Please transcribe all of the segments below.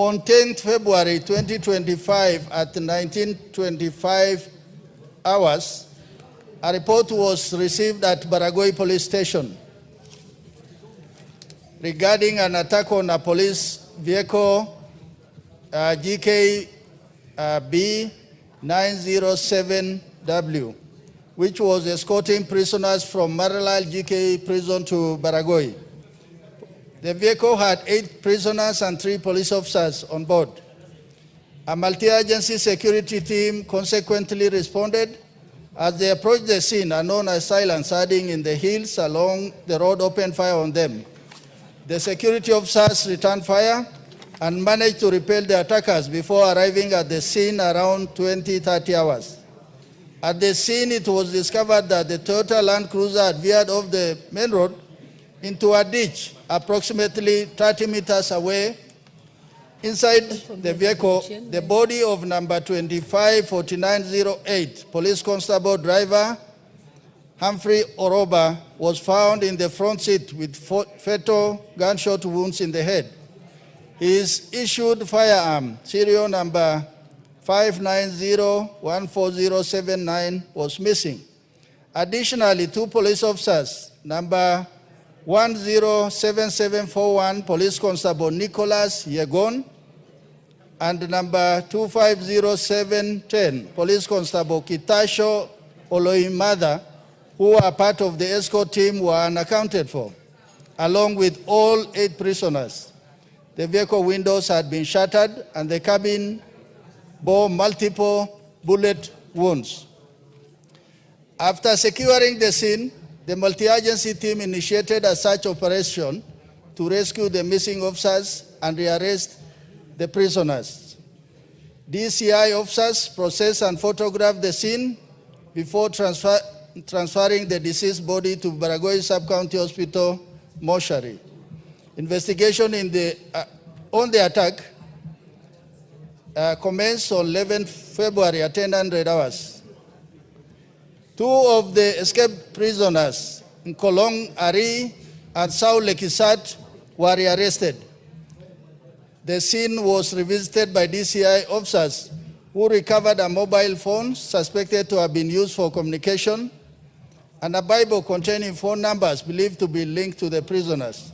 On 10th February 2025 at 19:25 hours, a report was received at Baragoi Police Station regarding an attack on a police vehicle GKB 907W, which was escorting prisoners from Marilal GK prison to Baragoi. The vehicle had 8 prisoners and 3 police officers on board. A multi-agency security team consequently responded. As they approached the scene, unknown assailants hiding in the hills along the road opened fire on them. The security officers returned fire and managed to repel the attackers before arriving at the scene around 20-30 hours. At the scene, it was discovered that the Toyota Land Cruiser had veered off the main road into a ditch approximately 30 meters away. Inside the vehicle, the body of number 254908, Police Constable Driver Humphrey Oroba, was found in the front seat with fatal gunshot wounds in the head. His issued firearm, serial number 590-14079, was missing. Additionally, 2 police officers, number 107741, Police Constable Nicholas Yegon, and number 250710, Police Constable Kitasho Oloimada, who are part of the escort team, were unaccounted for, along with all 8 prisoners. The vehicle windows had been shattered and the cabin bore multiple bullet wounds. After securing the scene, the multi-agency team initiated a search operation to rescue the missing officers and rearrest the prisoners. DCI officers processed and photographed the scene before transferring the deceased body to Baragoi Sub-County Hospital mortuary. Investigation on the attack commenced on 11th February at 1000 hours. 2 of the escaped prisoners, Nkolong Ari and Saul Lekisat, were arrested. The scene was revisited by DCI officers who recovered a mobile phone suspected to have been used for communication and a Bible containing phone numbers believed to be linked to the prisoners.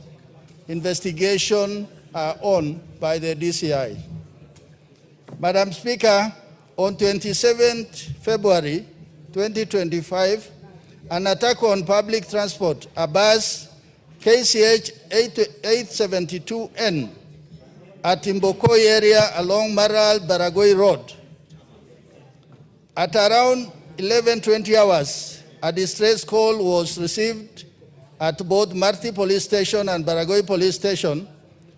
Investigation on by the DCI. Madam Speaker, on 27th February 2025, an attack on public transport, a bus KCH 872N at Mbokoi area along Maral Baragoi Road. At around 11:20 hours, a distress call was received at both Marti Police Station and Baragoi Police Station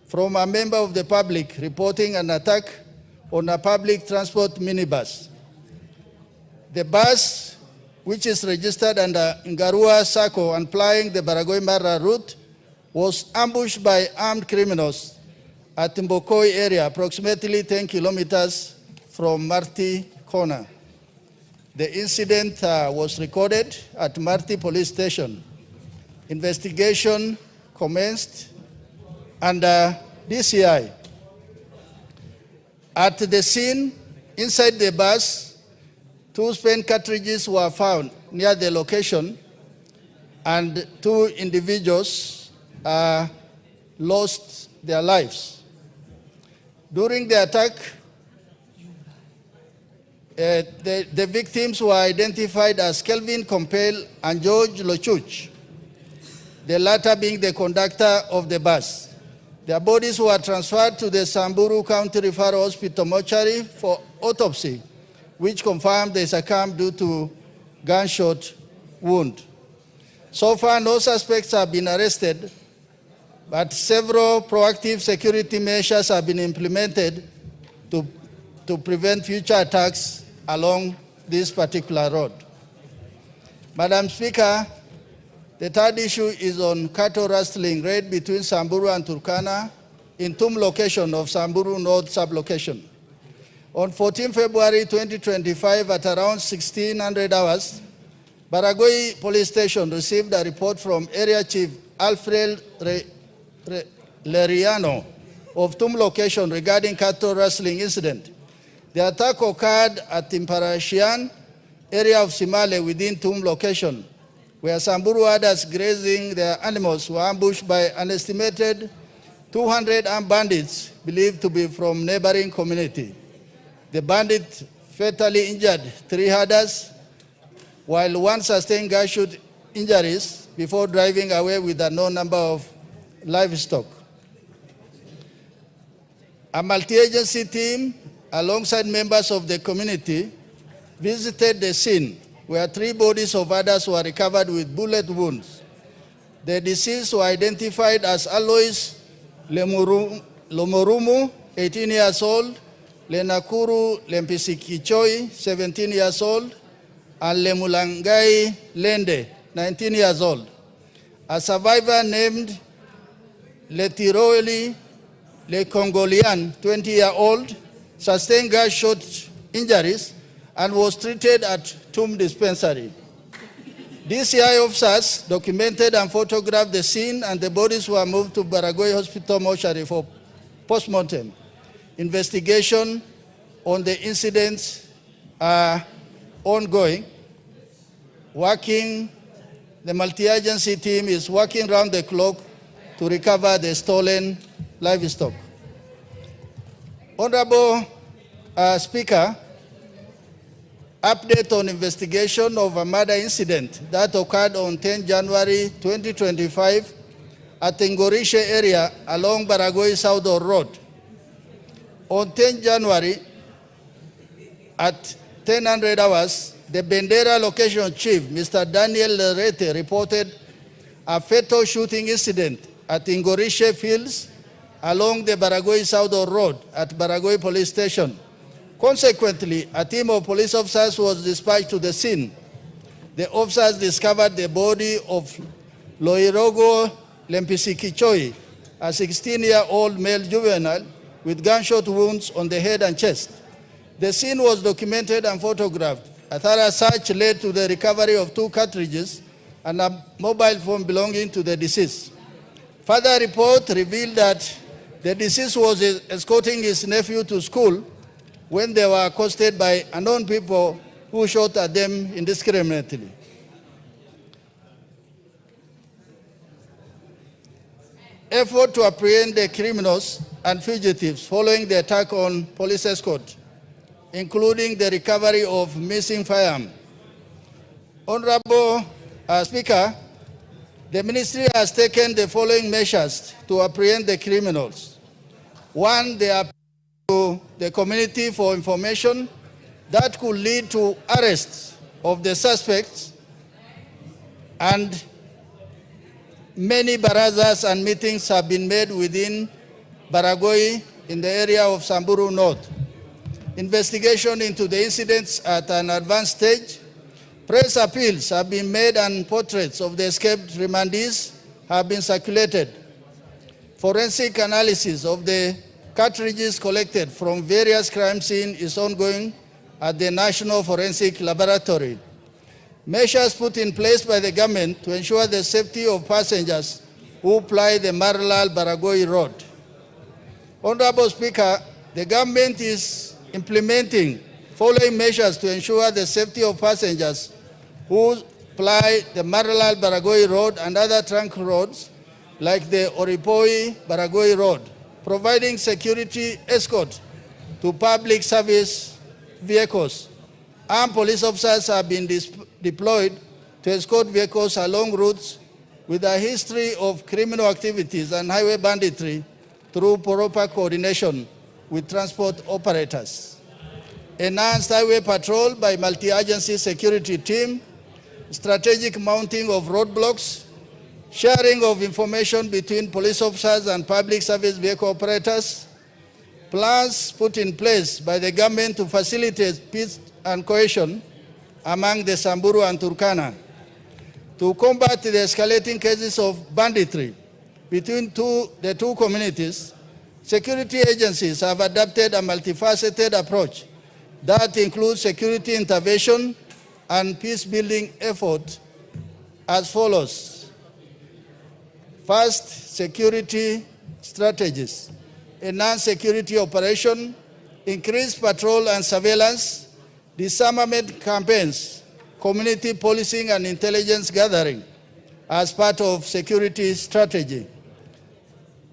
from a member of the public reporting an attack on a public transport minibus. The bus, which is registered under Ngarua Sacco and plying the Baragoi-Mara route, was ambushed by armed criminals at Mbokoi area, approximately 10 kilometers from Marti Corner. The incident was recorded at Marti Police Station. Investigation commenced under DCI. At the scene, inside the bus, 2 spent cartridges were found near the location, and 2 individuals lost their lives. During the attack, the victims were identified as Kelvin Compel and George Lochuch, the latter being the conductor of the bus. Their bodies were transferred to the Samburu County Referral Hospital mortuary for autopsy, which confirmed they succumbed due to gunshot wound. So far, no suspects have been arrested, but several proactive security measures have been implemented to prevent future attacks along this particular road. Madam Speaker, the third issue is on cattle rustling raid between Samburu and Turkana in Tum location of Samburu North sublocation. On 14 February 2025 at around 1600 hours, Baragoi Police Station received a report from Area Chief Alfred Leriano of Tum location regarding cattle rustling incident. The attack occurred at Timparashian area of Simale within Tum location, where Samburu herders grazing their animals were ambushed by an estimated 200 armed bandits believed to be from neighboring community. The bandits fatally injured 3 herders, while one sustained gunshot injuries before driving away with a known number of livestock. A multi-agency team, alongside members of the community, visited the scene where 3 bodies of others were recovered with bullet wounds. The deceased were identified as Alois Lomorumu, 18 years old, Lenakuru Lempisikichoi, 17 years old, and Lemulangai Lende, 19 years old. A survivor named Letiroli Lekongolian, 20-year-old, sustained gunshot injuries and was treated at Tum Dispensary. DCI officers documented and photographed the scene, and the bodies were moved to Baragoi Hospital mortuary for postmortem. Investigation on the incidents are ongoing. The multi-agency team is working round the clock to recover the stolen livestock. Honorable Speaker, update on investigation of a murder incident that occurred on 10 January 2025 at the Ngorishe area along Baragoi Southern Road. On 10 January at 1000 hours, the Bendera location chief, Mr. Daniel Lerete, reported a fatal shooting incident at Ngorishe Fields along the Baragoi Southern Road at Baragoi Police Station. Consequently, a team of police officers was dispatched to the scene. The officers discovered the body of Loirogo Lempisikichoi, a 16-year-old male juvenile with gunshot wounds on the head and chest. The scene was documented and photographed. A thorough search led to the recovery of 2 cartridges and a mobile phone belonging to the deceased. Further report revealed that the deceased was escorting his nephew to school when they were accosted by unknown people who shot at them indiscriminately. Effort to apprehend the criminals and fugitives following the attack on police escort, including the recovery of missing firearm. Honorable Speaker, the ministry has taken the following measures to apprehend the criminals. 1, they are to the community for information that could lead to arrests of the suspects, and many barazas and meetings have been made within Baragoi in the area of Samburu North. Investigation into the incidents at an advanced stage. Press appeals have been made and portraits of the escaped remandees have been circulated. Forensic analysis of the cartridges collected from various crime scenes is ongoing at the National Forensic Laboratory. Measures put in place by the government to ensure the safety of passengers who ply the Maralal-Baragoi Road. Honorable Speaker, the government is implementing following measures to ensure the safety of passengers who ply the Maralal-Baragoi Road and other trunk roads like the Oripoi-Baragoi Road, providing security escort to public service vehicles. Armed police officers have been deployed to escort vehicles along routes with a history of criminal activities and highway banditry through proper coordination with transport operators. Enhanced highway patrol by multi-agency security team, strategic mounting of roadblocks, sharing of information between police officers and public service vehicle operators, plans put in place by the government to facilitate peace and cohesion among the Samburu and Turkana. To combat the escalating cases of banditry between the two communities, security agencies have adopted a multifaceted approach that includes security intervention and peace-building efforts as follows. First, security strategies. enhance security operation, increase patrol and surveillance, disarmament campaigns, community policing and intelligence gathering as part of security strategy.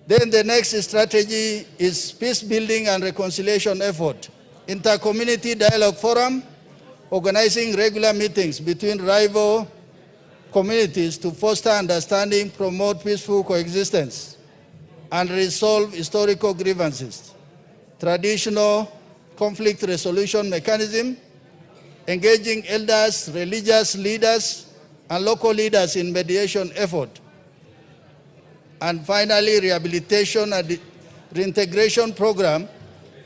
Then the next strategy is peace building and reconciliation effort, inter-community dialogue forum, organizing regular meetings between rival communities to foster understanding, promote peaceful coexistence, and resolve historical grievances, traditional conflict resolution mechanism, engaging elders, religious leaders, and local leaders in mediation effort. And finally, rehabilitation and reintegration program,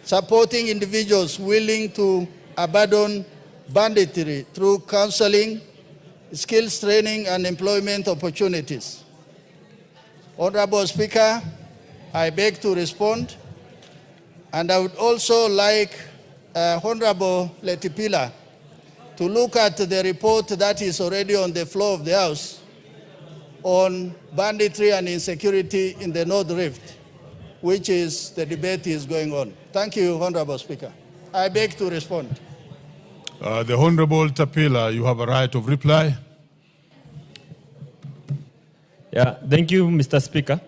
supporting individuals willing to abandon banditry through counseling, skills training, and employment opportunities. Honorable Speaker, I beg to respond, and I would also like Honorable Letipila to look at the report that is already on the floor of the House on banditry and insecurity in the North Rift, which is the debate is going on. Thank you, Honorable Speaker. I beg to respond. The Honorable Tapila, you have a right of reply. Yeah, thank you, Mr. Speaker.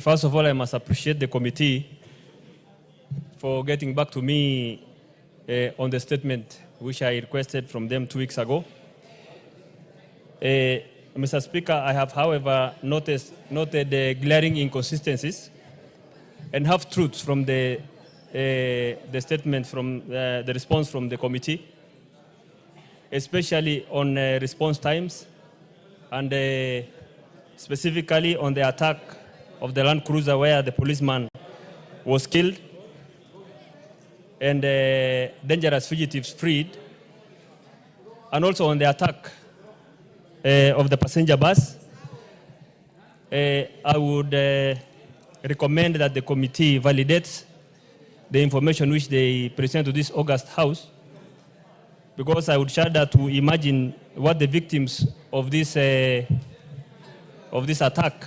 First of all, I must appreciate the committee for getting back to me on the statement which I requested from them 2 weeks ago. Mr. Speaker, I have, however, noted glaring inconsistencies and half-truths from the statement from the response from the committee, especially on response times and specifically on the attack of the Land Cruiser where the policeman was killed and dangerous fugitives freed, and also on the attack of the passenger bus. I would recommend that the committee validates the information which they present to this August House, because I would shudder to imagine what the victims of this attack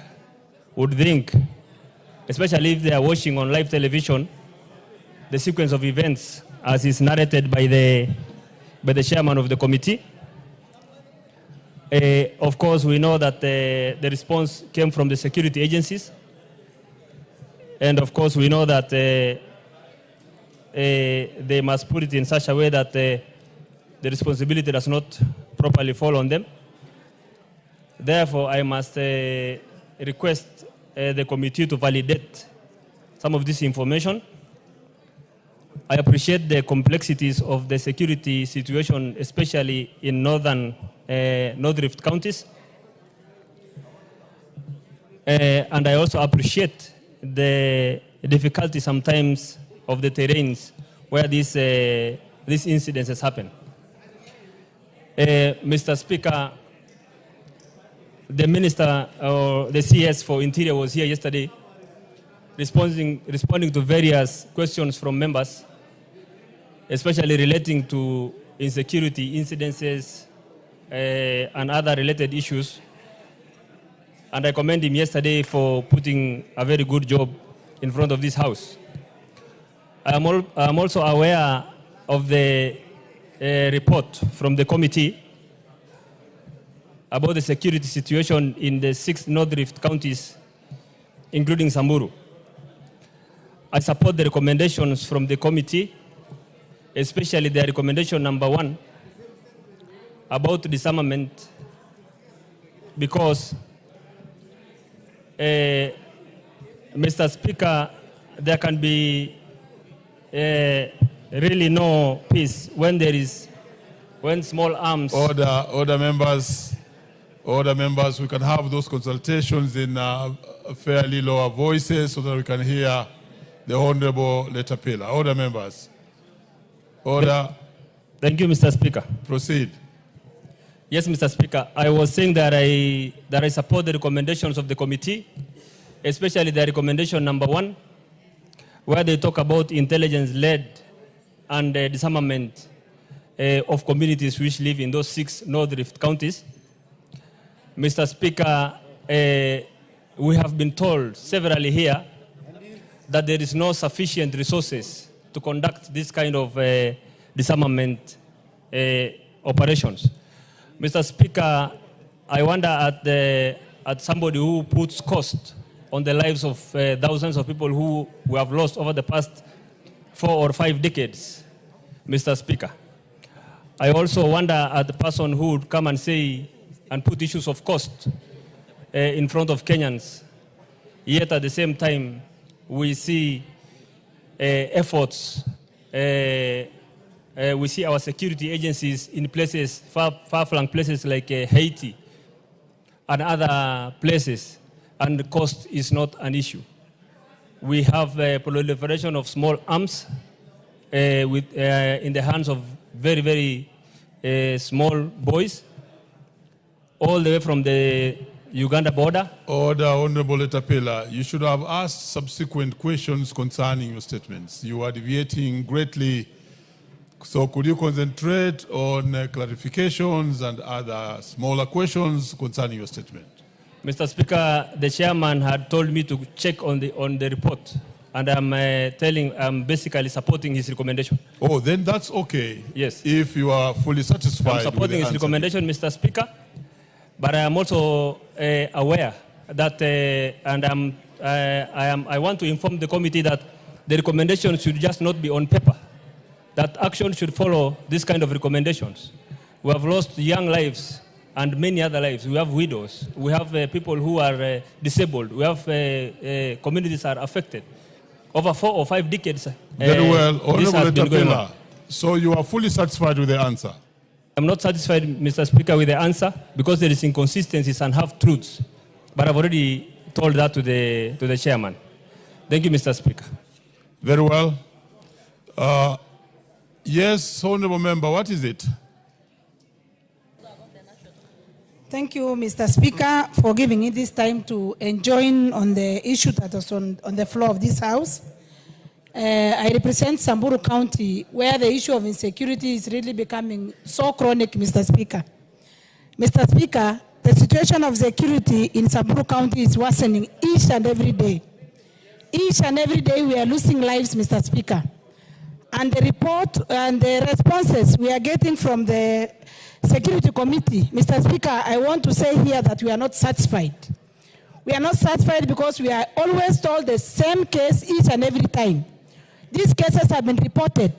would think, especially if they are watching on live television the sequence of events as is narrated by the chairman of the committee. Of course, we know that the response came from the security agencies, and of course, we know that they must put it in such a way that the responsibility does not properly fall on them. Therefore, I must request the committee to validate some of this information. I appreciate the complexities of the security situation, especially in northern North Rift counties. And I also appreciate the difficulty sometimes of the terrains where these incidences happen. Mr. Speaker, the Minister or the CS for Interior was here yesterday responding to various questions from members, especially relating to insecurity incidences and other related issues. And I commend him yesterday for putting a very good job in front of this House. I am also aware of the report from the committee about the security situation in the 6 North Rift counties, including Samburu. I support the recommendations from the committee, especially the recommendation number 1 about disarmament, because, Mr. Speaker, there can be really no peace when small arms... Order members, we can have those consultations in fairly lower voices so that we can hear the Honorable Letapila. Order members. Order. Thank you, Mr. Speaker. Proceed. Yes, Mr. Speaker. I was saying that I support the recommendations of the committee, especially the recommendation number 1, where they talk about intelligence-led and disarmament of communities which live in those 6 North Rift counties. Mr. Speaker, we have been told severally here that there is no sufficient resources to conduct this kind of disarmament operations. Mr. Speaker, I wonder at somebody who puts cost on the lives of thousands of people who we have lost over the past 4 or 5 decades, Mr. Speaker. I also wonder at the person who would come and say and put issues of cost in front of Kenyans, yet at the same time we see efforts, we see our security agencies in places, far-flung places like Haiti and other places, and the cost is not an issue. We have a proliferation of small arms in the hands of very, very small boys, all the way from the Uganda border. Order, Honorable Letapela. You should have asked subsequent questions concerning your statements. You are deviating greatly. So could you concentrate on clarifications and other smaller questions concerning your statement? Mr. Speaker, the chairman had told me to check on the report, and I'm basically supporting his recommendation. Oh, then that's okay. Yes. If you are fully satisfied. I'm supporting his recommendation, Mr. Speaker, but I am also aware that, and I want to inform the committee that the recommendation should just not be on paper, that action should follow this kind of recommendations. We have lost young lives and many other lives. We have widows. We have people who are disabled. We have communities are affected. Over 4 or 5 decades, very well, this has been going on. So you are fully satisfied with the answer? I'm not satisfied, Mr. Speaker, with the answer because there is inconsistencies and half-truths. But I've already told that to the chairman. Thank you, Mr. Speaker. Very well. Yes, Honorable Member, what is it? Thank you, Mr. Speaker, for giving me this time to join on the issue that was on the floor of this House. I represent Samburu County, where the issue of insecurity is really becoming so chronic, Mr. Speaker. Mr. Speaker, the situation of security in Samburu County is worsening each and every day. Each and every day we are losing lives, Mr. Speaker. And the report and the responses we are getting from the Security Committee, Mr. Speaker, I want to say here that we are not satisfied. We are not satisfied because we are always told the same case each and every time. These cases have been reported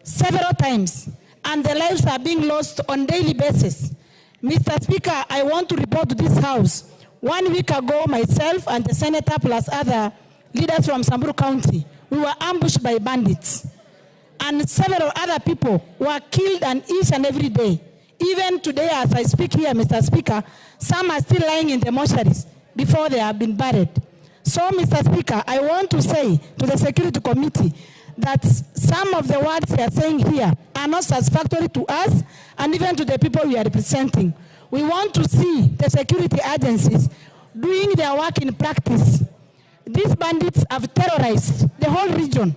several times, and the lives are being lost on daily basis. Mr. Speaker, I want to report to this House. 1 week ago, myself and the Senator plus other leaders from Samburu County, we were ambushed by bandits. And several other people were killed each and every day. Even today, as I speak here, Mr. Speaker, some are still lying in the mortuaries before they have been buried. So, Mr. Speaker, I want to say to the Security Committee that some of the words they are saying here are not satisfactory to us and even to the people we are representing. We want to see the security agencies doing their work in practice. These bandits have terrorized the whole region.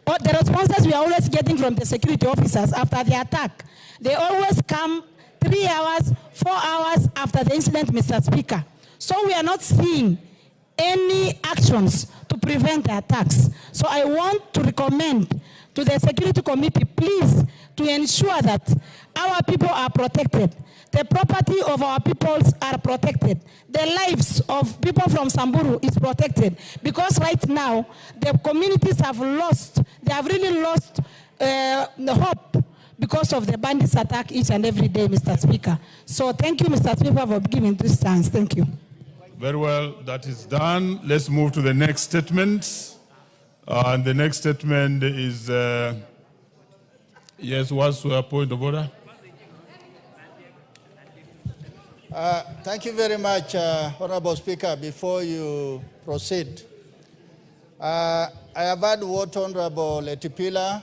The responses we are always getting from the security officers after the attack, they always come 3 hours, 4 hours after the incident, Mr. Speaker. So we are not seeing any actions to prevent the attacks. So I want to recommend to the Security Committee, please, to ensure that our people are protected. The property of our peoples are protected. The lives of people from Samburu is protected. Because right now, the communities have lost, they have really lost the hope because of the bandits attack each and every day, Mr. Speaker. So thank you, Mr. Speaker, for giving this chance. Thank you. Very well, that is done. Let's move to the next statement. And the next statement is, yes, what's your point of order? Thank you very much, Honorable Speaker. Before you proceed, I have heard what Honorable Letipila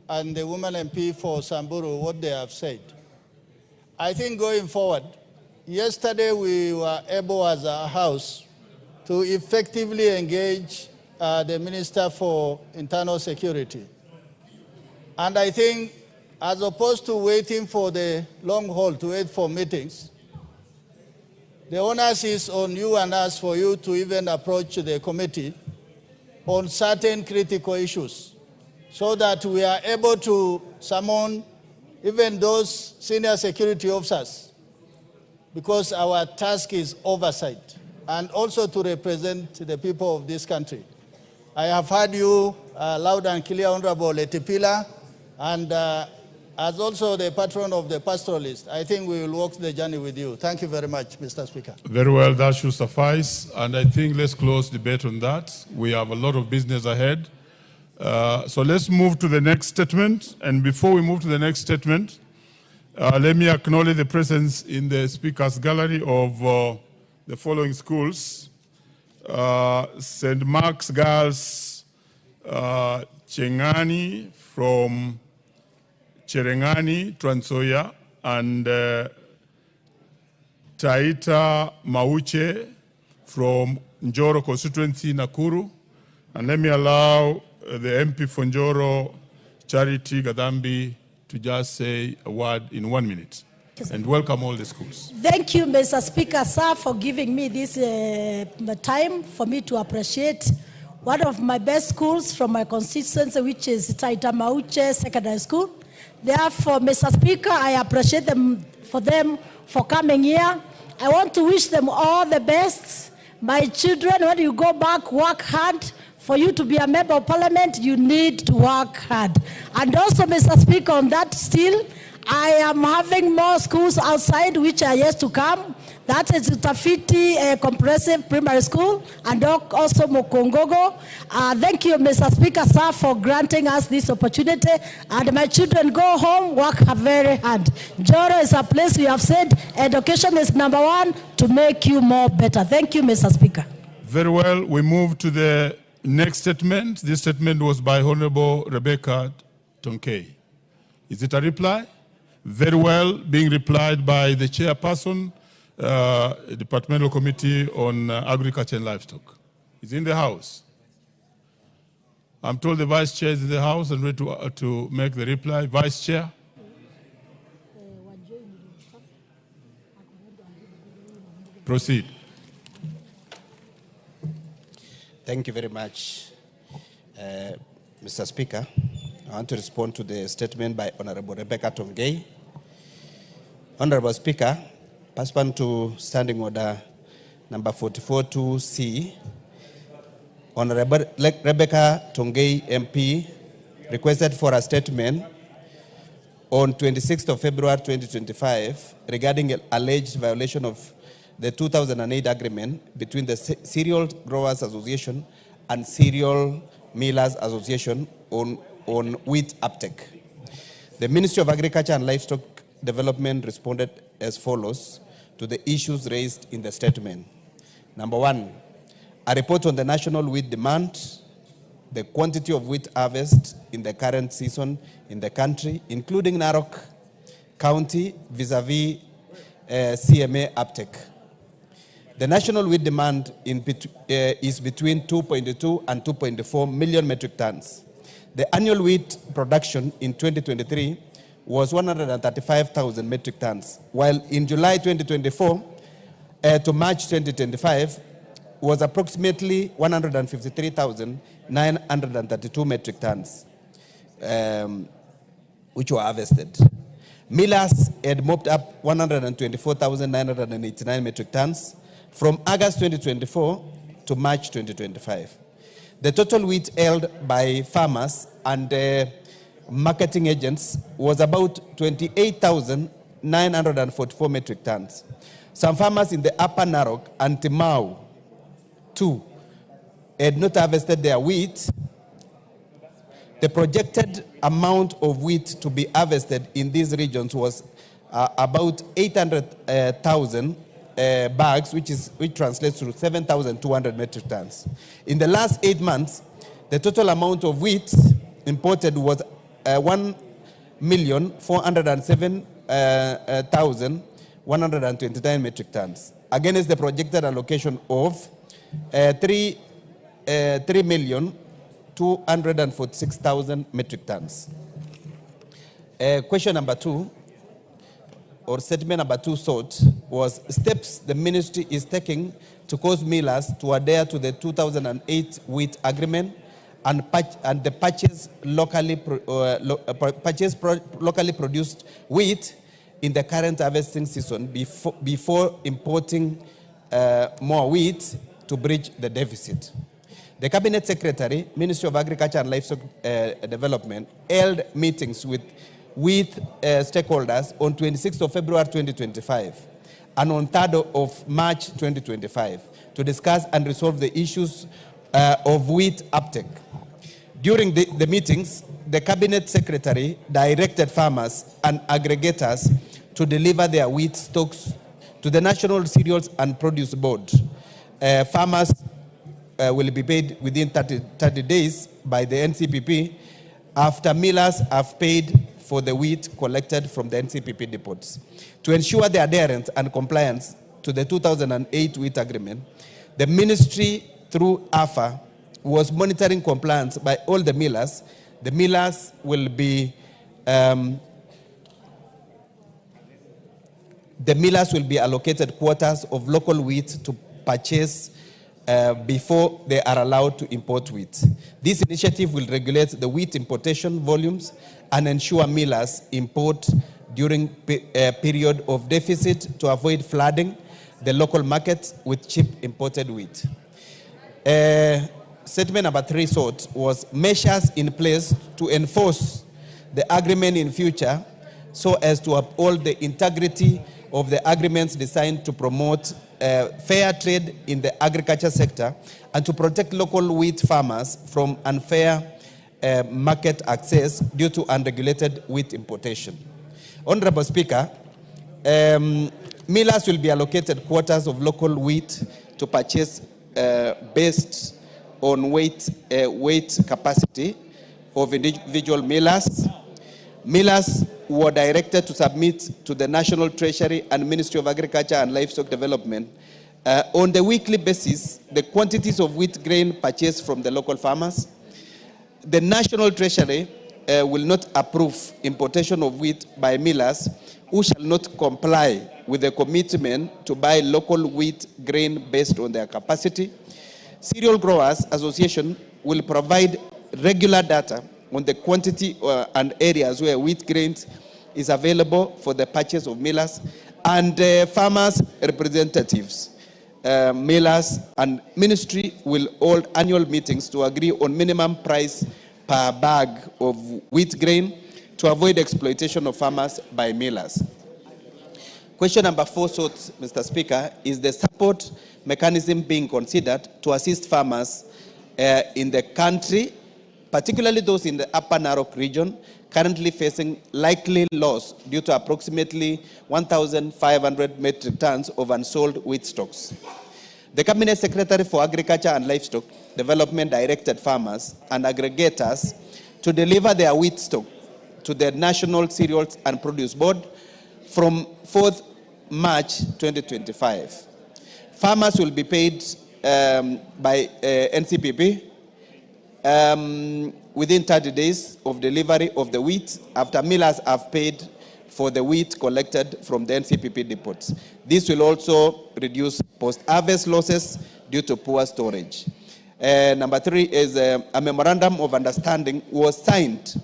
and the woman MP for Samburu, what they have said. I think going forward, yesterday we were able as a House to effectively engage the Minister for Internal Security. And I think as opposed to waiting for the long haul to wait for meetings, The onus is on you and us for you to even approach the committee on certain critical issues so that we are able to summon even those senior security officers, because our task is oversight and also to represent the people of this country. I have heard you loud and clear, Honorable Letipila, and as also the patron of the pastoralist, I think we will walk the journey with you. Thank you very much, Mr. Speaker. Very well, that should suffice. And I think let's close debate on that. We have a lot of business ahead. So let's move to the next statement. And before we move to the next statement, let me acknowledge the presence in the speakers gallery of the following schools. St. Mark's Girls Chengani from Cherengani, Trans Nzoia, and Taita Mauche from Njoro constituency, Nakuru. And let me allow the MP for Njoro, Charity Gadambi, to just say a word in 1 minute. And welcome all the schools. Thank you, Mr. Speaker, sir, for giving me this time for me to appreciate one of my best schools from my constituency, which is Taita Mauche Secondary School. Therefore, Mr. Speaker, I appreciate them for coming here. I want to wish them all the best. My children, when you go back, work hard. For you to be a member of parliament, you need to work hard. And also, Mr. Speaker, on that still, I am having more schools outside which are yet to come. That is Utafiti Comprehensive Primary School and also Mokongogo. Thank you, Mr. Speaker, sir, for granting us this opportunity. And my children go home, work very hard. Njoro is a place we have said education is #1 to make you more better. Thank you, Mr. Speaker. Very well. We move to the next statement. This statement was by Honorable Rebecca Tonkei. Is it a reply? Very well, being replied by the chairperson, Departmental Committee on Agriculture and Livestock. Is in the house. I'm told the Vice Chair is in the house and ready to make the reply. Vice Chair. Proceed. Thank you very much, Mr. Speaker. I want to respond to the statement by Honorable Rebecca Tongei. Honorable Speaker, pursuant to Standing Order number 44-2C, Honorable Rebecca Tongei MP requested for a statement on 26th of February 2025 regarding an alleged violation of the 2008 agreement between the Cereal Growers Association and Cereal Millers Association on wheat uptake. The Ministry of Agriculture and Livestock Development responded as follows to the issues raised in the statement. Number 1, a report on the national wheat demand, the quantity of wheat harvest in the current season in the country, including Narok County vis-a-vis CMA uptake. The national wheat demand is between 2.2 and 2.4 million metric tons. The annual wheat production in 2023 was 135,000 metric tons, while in July 2024 to March 2025 was approximately 153,932 metric tons, which were harvested. Millers had mopped up 124,989 metric tons from August 2024 to March 2025. The total wheat held by farmers and marketing agents was about 28,944 metric tons. Some farmers in the Upper Narok and Timau, too, had not harvested their wheat. The projected amount of wheat to be harvested in these regions was about 800,000 bags, which translates to 7,200 metric tons. In the last 8 months, the total amount of wheat imported was 1,407,129 metric tons, against the projected allocation of 3,246,000 metric tons. Question number 2. or statement number 2 sought was steps the ministry is taking to cause millers to adhere to the 2008 wheat agreement and the purchase locally produced wheat in the current harvesting season before importing more wheat to bridge the deficit. The Cabinet Secretary, Ministry of Agriculture and Livestock Development, held meetings with stakeholders on 26th of February 2025 and on 3rd of March 2025 to discuss and resolve the issues of wheat uptake. During the meetings, the Cabinet Secretary directed farmers and aggregators to deliver their wheat stocks to the National Cereals and Produce Board. Farmers will be paid within 30 days by the NCPP after millers have paid for the wheat collected from the NCPP depots. To ensure the adherence and compliance to the 2008 wheat agreement, the ministry, through AFA, was monitoring compliance by all the millers. The millers will be allocated quotas of local wheat to purchase before they are allowed to import wheat. This initiative will regulate the wheat importation volumes and ensure millers import during a period of deficit to avoid flooding the local market with cheap imported wheat. Statement number 3 sought was measures in place to enforce the agreement in future so as to uphold the integrity of the agreements designed to promote fair trade in the agriculture sector and to protect local wheat farmers from unfair market access due to unregulated wheat importation. Honorable Speaker, millers will be allocated quotas of local wheat to purchase based on weight capacity of individual millers. Millers were directed to submit to the National Treasury and Ministry of Agriculture and Livestock Development on the weekly basis the quantities of wheat grain purchased from the local farmers. The National Treasury will not approve importation of wheat by millers who shall not comply with the commitment to buy local wheat grain based on their capacity. Cereal Growers Association will provide regular data on the quantity and areas where wheat grains is available for the purchase of millers, and farmers' representatives, millers and ministry will hold annual meetings to agree on minimum price per bag of wheat grain to avoid exploitation of farmers by millers. Question number 4 sought, Mr. Speaker, is the support mechanism being considered to assist farmers in the country, particularly those in the Upper Narok region, currently facing likely loss due to approximately 1,500 metric tons of unsold wheat stocks. The Cabinet Secretary for Agriculture and Livestock Development directed farmers and aggregators to deliver their wheat stock to the National Cereals and Produce Board from 4th March 2025. Farmers will be paid by NCPP within 30 days of delivery of the wheat after millers have paid for the wheat collected from the NCPP depots. This will also reduce post-harvest losses due to poor storage. Number 3 is a memorandum of understanding was signed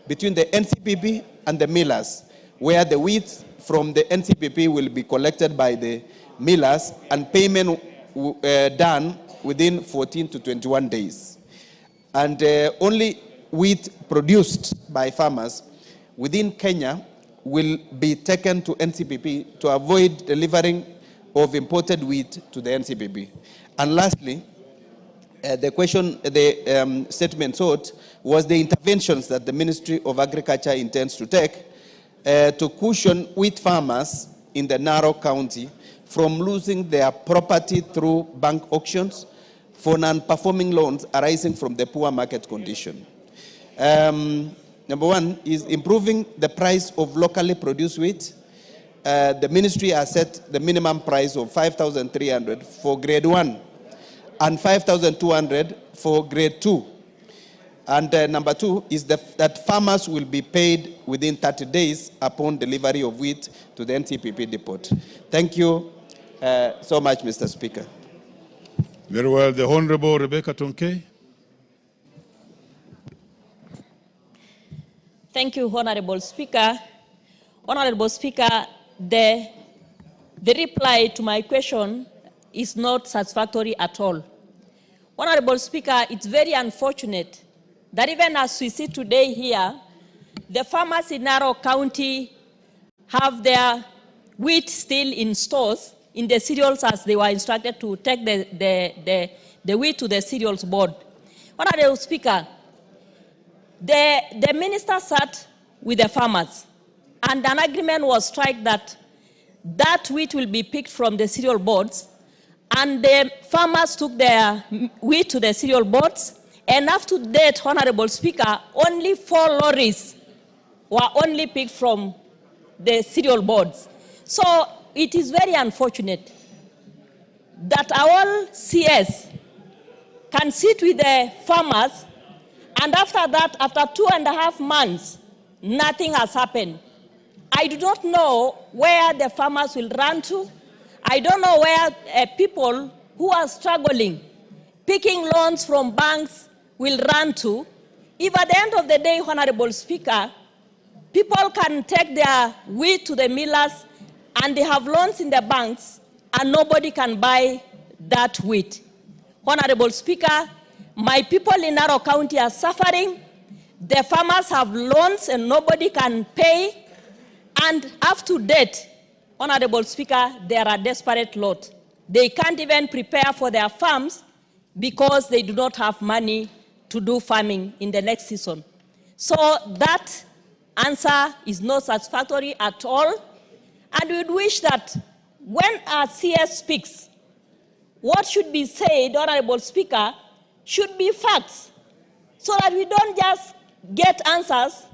between the NCPP and the millers, where the wheat from the NCPP will be collected by the millers and payment done within 14 to 21 days. And only wheat produced by farmers within Kenya will be taken to NCPP to avoid delivering of imported wheat to the NCPP. And lastly, the statement sought was the interventions that the Ministry of Agriculture intends to take to cushion wheat farmers in the Narok County from losing their property through bank auctions for non-performing loans arising from the poor market condition. Number 1 is improving the price of locally produced wheat. The ministry has set the minimum price of 5,300 for grade 1 and 5,200 for grade 2. And number 2 is that farmers will be paid within 30 days upon delivery of wheat to the NCPP depot. Thank you so much, Mr. Speaker. Very well. The Honorable Rebecca Tonke. Thank you, Honorable Speaker. Honorable Speaker, the reply to my question is not satisfactory at all. Honorable Speaker, it's very unfortunate that even as we see today here, the farmers in Narok County have their wheat still in stores in the cereals as they were instructed to take the wheat to the cereals board. Honorable Speaker, the minister sat with the farmers and an agreement was struck that wheat will be picked from the cereal boards, and the farmers took their wheat to the cereal boards, and up to date, Honorable Speaker, only 4 lorries were only picked from the cereal boards. So it is very unfortunate that our CS can sit with the farmers, and after that, after 2.5 months, nothing has happened. I do not know where the farmers will run to. I don't know where people who are struggling, picking loans from banks, will run to. If at the end of the day, Honorable Speaker, people can take their wheat to the millers and they have loans in the banks and nobody can buy that wheat. Honorable Speaker, my people in Narok County are suffering. The farmers have loans and nobody can pay. And up to date, Honorable Speaker, they are a desperate lot. They can't even prepare for their farms because they do not have money to do farming in the next season. So that answer is not satisfactory at all. And we would wish that when our CS speaks, what should be said, Honorable Speaker, should be facts, so that we don't just get answers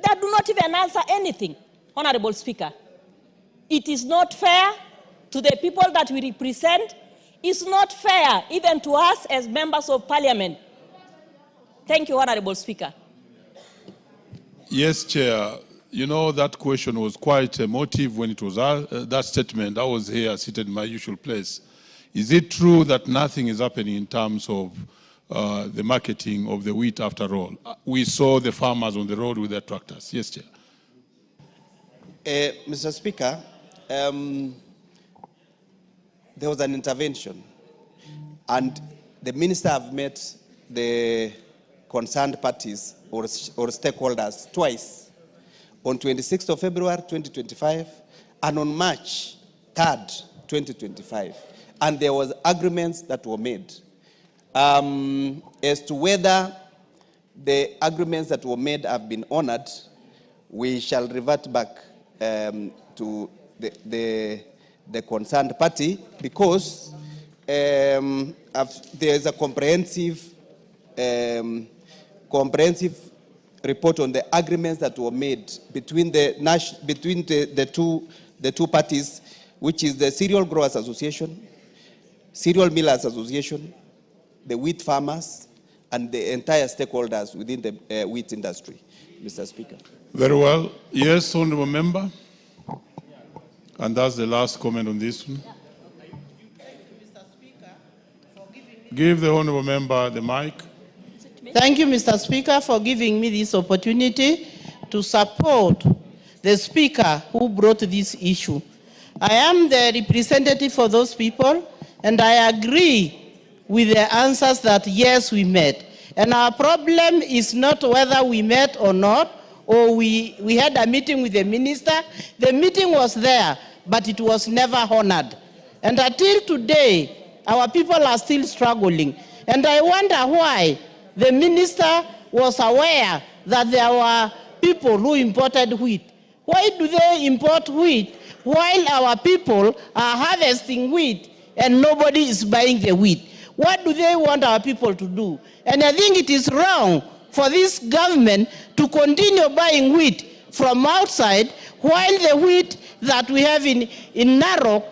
that do not even answer anything. Honorable Speaker, it is not fair to the people that we represent. It's not fair even to us as members of Parliament. Thank you, Honorable Speaker. Yes, Chair. You know, that question was quite emotive when it was that statement. I was here seated in my usual place. Is it true that nothing is happening in terms of the marketing of the wheat after all? We saw the farmers on the road with their tractors. Yes, Chair. Mr. Speaker, there was an intervention and the minister have met the concerned parties or stakeholders twice, on 26th of February 2025 and on March 3rd, 2025. And there was agreements that were made. As to whether the agreements that were made have been honored, we shall revert back to the concerned party, because there is a comprehensive report on the agreements that were made between the two parties, which is the Cereal Growers Association, Cereal Millers Association, the wheat farmers, and the entire stakeholders within the wheat industry, Mr. Speaker. Very well. Yes, Honourable Member. And that's the last comment on this one. Give the Honourable Member the mic. Thank you, Mr. Speaker, for giving me this opportunity to support the Speaker who brought this issue. I am the representative for those people, and I agree with the answers that yes, we met. And our problem is not whether we met or not, or we had a meeting with the minister. The meeting was there, but it was never honored. And until today, our people are still struggling. And I wonder why the minister was aware that there were people who imported wheat. Why do they import wheat while our people are harvesting wheat and nobody is buying the wheat? What do they want our people to do? And I think it is wrong for this government to continue buying wheat from outside while the wheat that we have in Narok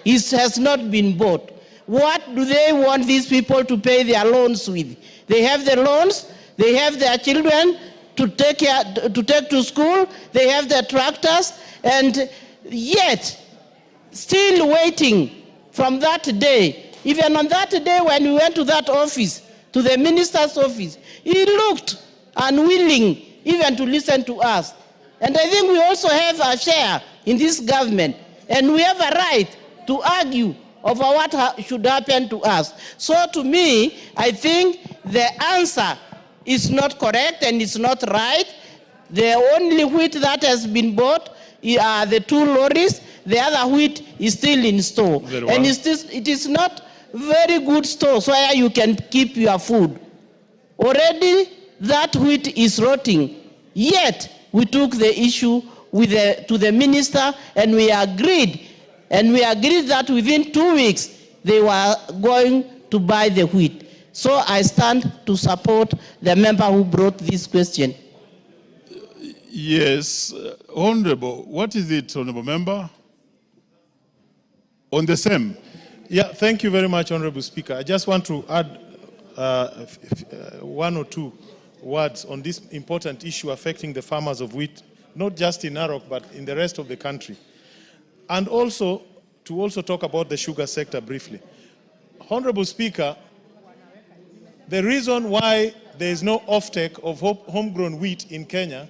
has not been bought. What do they want these people to pay their loans with? They have the loans, They have their children to take to school. They have their tractors, and yet still waiting from that day. Even on that day when we went to that office, to the minister's office, he looked unwilling even to listen to us. And I think we also have a share in this government, and we have a right to argue over what should happen to us. So to me, I think the answer is not correct and it's not right. The only wheat that has been bought are the 2 lorries. The other wheat is still in store. Well. And it is not very good stores where you can keep your food. Already that wheat is rotting. Yet we took the issue to the minister, and we agreed. And we agreed that within 2 weeks they were going to buy the wheat. So I stand to support the member who brought this question. Yes, Honorable. What is it, Honorable Member? On the same. Yeah, thank you very much, Honorable Speaker. I just want to add 1 or 2 words on this important issue affecting the farmers of wheat, not just in Narok, but in the rest of the country. And also, to talk about the sugar sector briefly. Honorable Speaker, the reason why there is no offtake of homegrown wheat in Kenya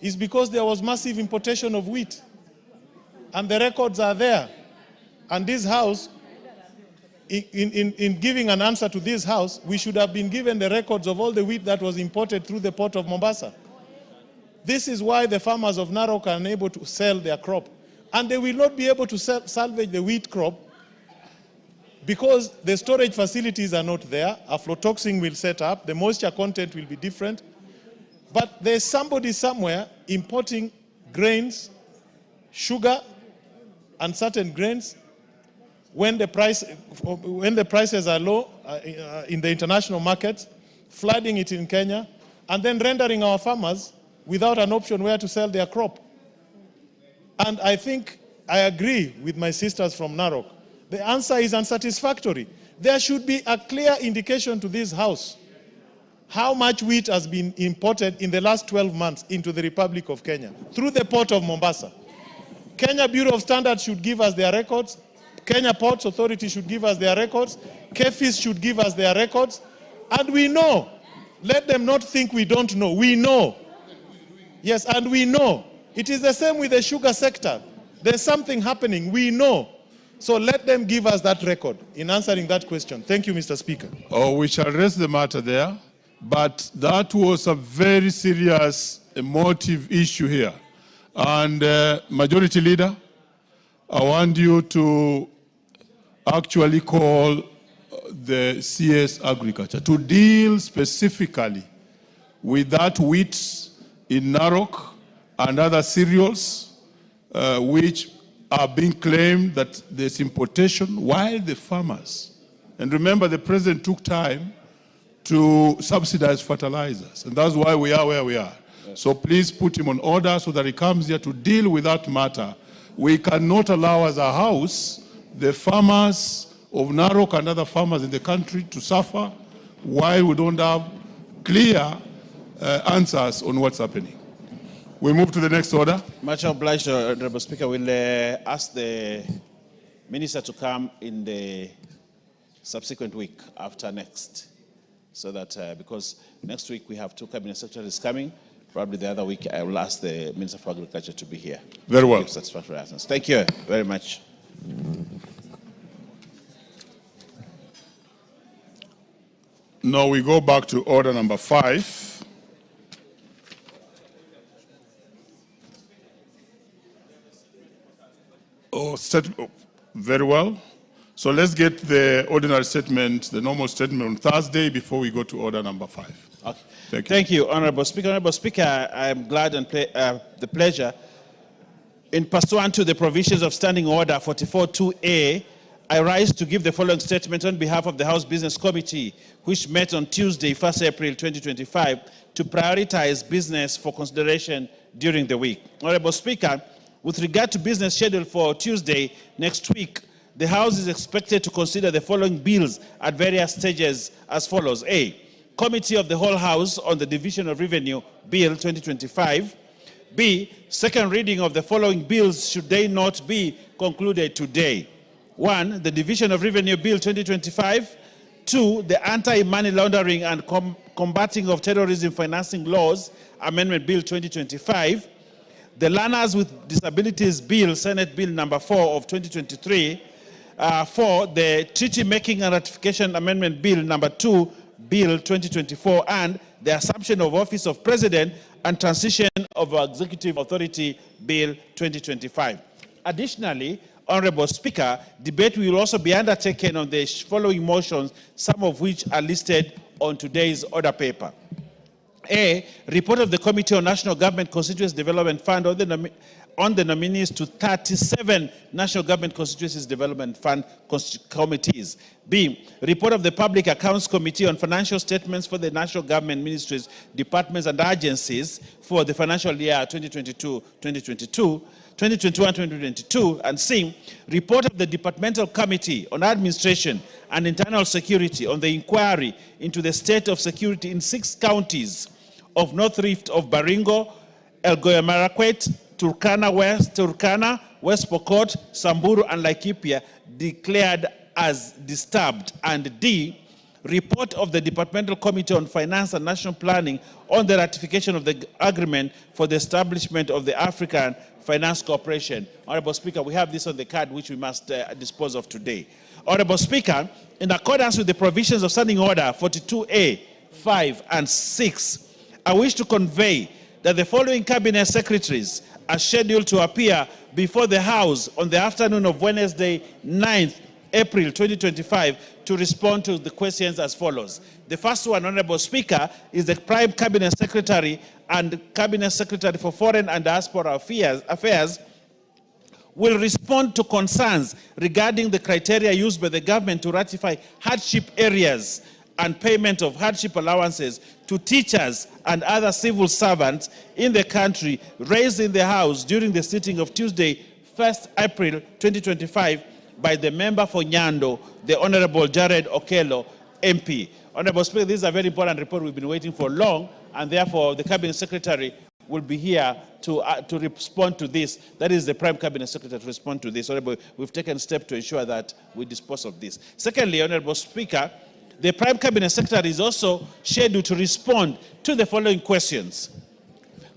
is because there was massive importation of wheat. And the records are there. And this House, in giving an answer to this House, we should have been given the records of all the wheat that was imported through the port of Mombasa. This is why the farmers of Narok are unable to sell their crop. And they will not be able to salvage the wheat crop because the storage facilities are not there. Aflatoxin will set up. The moisture content will be different. But there's somebody somewhere importing grains, sugar, and certain grains when the prices are low in the international markets, flooding it in Kenya, and then rendering our farmers without an option where to sell their crop. And I think I agree with my sisters from Narok. The answer is unsatisfactory. There should be a clear indication to this House how much wheat has been imported in the last 12 months into the Republic of Kenya through the port of Mombasa. Kenya Bureau of Standards should give us their records. Kenya Ports Authority should give us their records. KEFIS should give us their records. And we know. Let them not think we don't know. We know. Yes, and we know. It is the same with the sugar sector. There's something happening. We know. So let them give us that record in answering that question. Thank you, Mr. Speaker. Oh, we shall raise the matter there. But that was a very serious emotive issue here. And Majority Leader, I want you to actually call the CS Agriculture to deal specifically with that wheat in Narok and other cereals which are being claimed that there's importation while the farmers, and remember the president took time to subsidize fertilizers, and that's why we are where we are. Yes. So please put him on order so that he comes here to deal with that matter. We cannot allow as a House the farmers of Narok and other farmers in the country to suffer while we don't have clear answers on what's happening. We move to the next order. Much obliged, Honorable Speaker. We'll ask the Minister to come in the subsequent week after next. So that, because next week we have 2 cabinet secretaries coming, probably the other week I will ask the Minister for Agriculture to be here. Very well. Satisfactory answers. Thank you very much. Now we go back to order number 5. Very well. So let's get the ordinary statement, the normal statement on Thursday before we go to order number 5. Okay. Thank you. Thank you, Honorable Speaker. Honorable Speaker, I am glad and the pleasure, in pursuant to the provisions of Standing Order 44.2a, I rise to give the following statement on behalf of the House Business Committee, which met on Tuesday, 1st April 2025, to prioritize business for consideration during the week. Honorable Speaker, with regard to business schedule for Tuesday next week, the House is expected to consider the following bills at various stages as follows. A, Committee of the Whole House on the Division of Revenue Bill 2025. B, second reading of the following bills should they not be concluded today. 1, the Division of Revenue Bill 2025. 2, the Anti-Money Laundering and Combating of Terrorism Financing Laws Amendment Bill 2025. The Learners with Disabilities Bill, Senate Bill number 4 of 2023. 4, the Treaty Making and Ratification Amendment Bill number 2, Bill 2024, and the Assumption of Office of President and Transition of Executive Authority Bill 2025. Additionally, Honorable Speaker, debate will also be undertaken on the following motions, some of which are listed on today's order paper. A, report of the Committee on National Government Constituency Development Fund on the nominees to 37 National Government Constituencies Development Fund committees. B, report of the Public Accounts Committee on financial statements for the national government ministries, departments, and agencies for the financial year 2021-2022, and C, report of the Departmental Committee on Administration and Internal Security on the inquiry into the state of security in 6 counties of North Rift of Baringo, Elgeyo Marakwet, Turkana, West Pokot, Samburu, and Laikipia declared as disturbed. And D, report of the Departmental Committee on Finance and National Planning on the ratification of the agreement for the establishment of the African Finance Corporation. Honorable Speaker, we have this on the card which we must dispose of today. Honorable Speaker, in accordance with the provisions of Standing Order 42A, 5, and 6, I wish to convey that the following Cabinet Secretaries are scheduled to appear before the House on the afternoon of Wednesday, 9th April 2025, to respond to the questions as follows. The first one, Honorable Speaker, is the Prime Cabinet Secretary and Cabinet Secretary for Foreign and Diaspora Affairs will respond to concerns regarding the criteria used by the government to ratify hardship areas and payment of hardship allowances to teachers and other civil servants in the country raised in the House during the sitting of Tuesday, 1st April 2025 by the member for Nyando, the Honorable Jared Okello, MP. Honorable Speaker, this is a very important report we've been waiting for long, and therefore the Cabinet Secretary will be here to respond to this. That is the Prime Cabinet Secretary to respond to this. Honorable, we've taken steps to ensure that we dispose of this. Secondly, Honorable Speaker, the Prime Cabinet Secretary is also scheduled to respond to the following questions.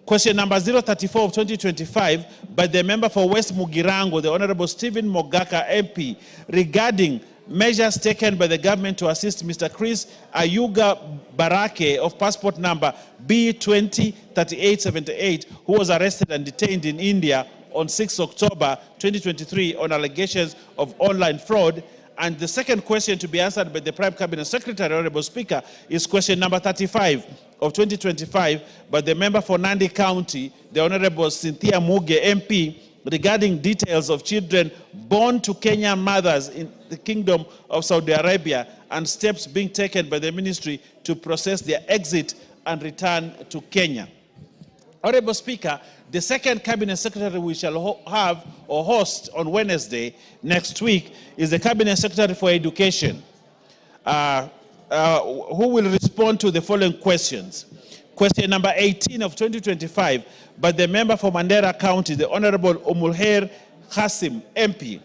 Question number 034 of 2025 by the member for West Mugirango, the Honorable Stephen Mogaka, MP, regarding measures taken by the government to assist Mr. Chris Ayuga Barake of passport number B203878, who was arrested and detained in India on 6 October 2023 on allegations of online fraud. And the second question to be answered by the Prime Cabinet Secretary, Honorable Speaker, is question number 35 of 2025 by the member for Nandi County, the Honorable Cynthia Muge, MP, regarding details of children born to Kenyan mothers in the Kingdom of Saudi Arabia and steps being taken by the ministry to process their exit and return to Kenya. Honorable Speaker, the second Cabinet Secretary we shall have or host on Wednesday next week is the Cabinet Secretary for Education, who will respond to the following questions. Question number 18 of 2025 by the member for Mandera County, the Honorable Umulher Hassim, MP,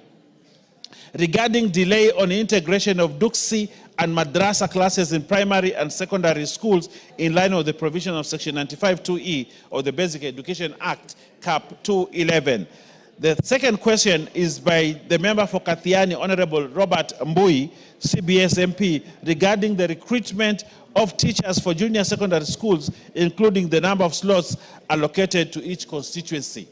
regarding delay on integration of Duksi and Madrasa classes in primary and secondary schools in line with the provision of Section 95(2)(e) of the Basic Education Act, Cap 211. The second question is by the member for Kathiani, Honorable Robert Mbui, CBS MP, regarding the recruitment of teachers for junior secondary schools, including the number of slots allocated to each constituency.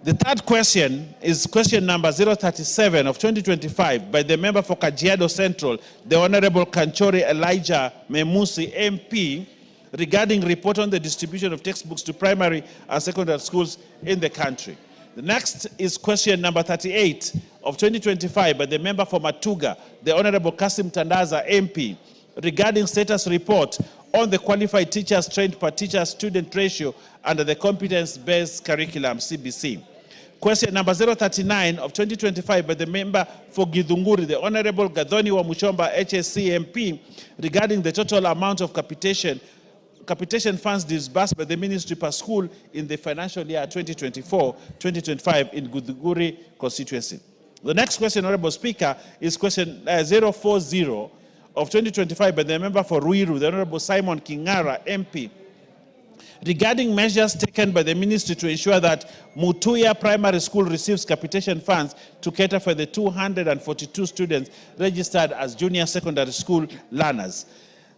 The third question is question number 037 of 2025 by the member for Kajiado Central, the Honorable Kanchori Elijah Memusi, MP, regarding report on the distribution of textbooks to primary and secondary schools in the country. The next is question number 38 of 2025 by the member for Matuga, the Honorable Kasim Tandaza, MP, regarding status report on the qualified teachers trained per teacher-student ratio under the competence-based curriculum, CBC. Question number 039 of 2025 by the member for Githunguri, the Honorable Gathoni wa Muchomba, HSC MP, regarding the total amount of capitation funds disbursed by the ministry per school in the financial year 2024-2025 in Githunguri constituency. The next question, Honorable Speaker, is question 040 of 2025 by the member for Ruiru, the Honorable Simon Kingara, MP, regarding measures taken by the ministry to ensure that Mutuya Primary School receives capitation funds to cater for the 242 students registered as junior secondary school learners.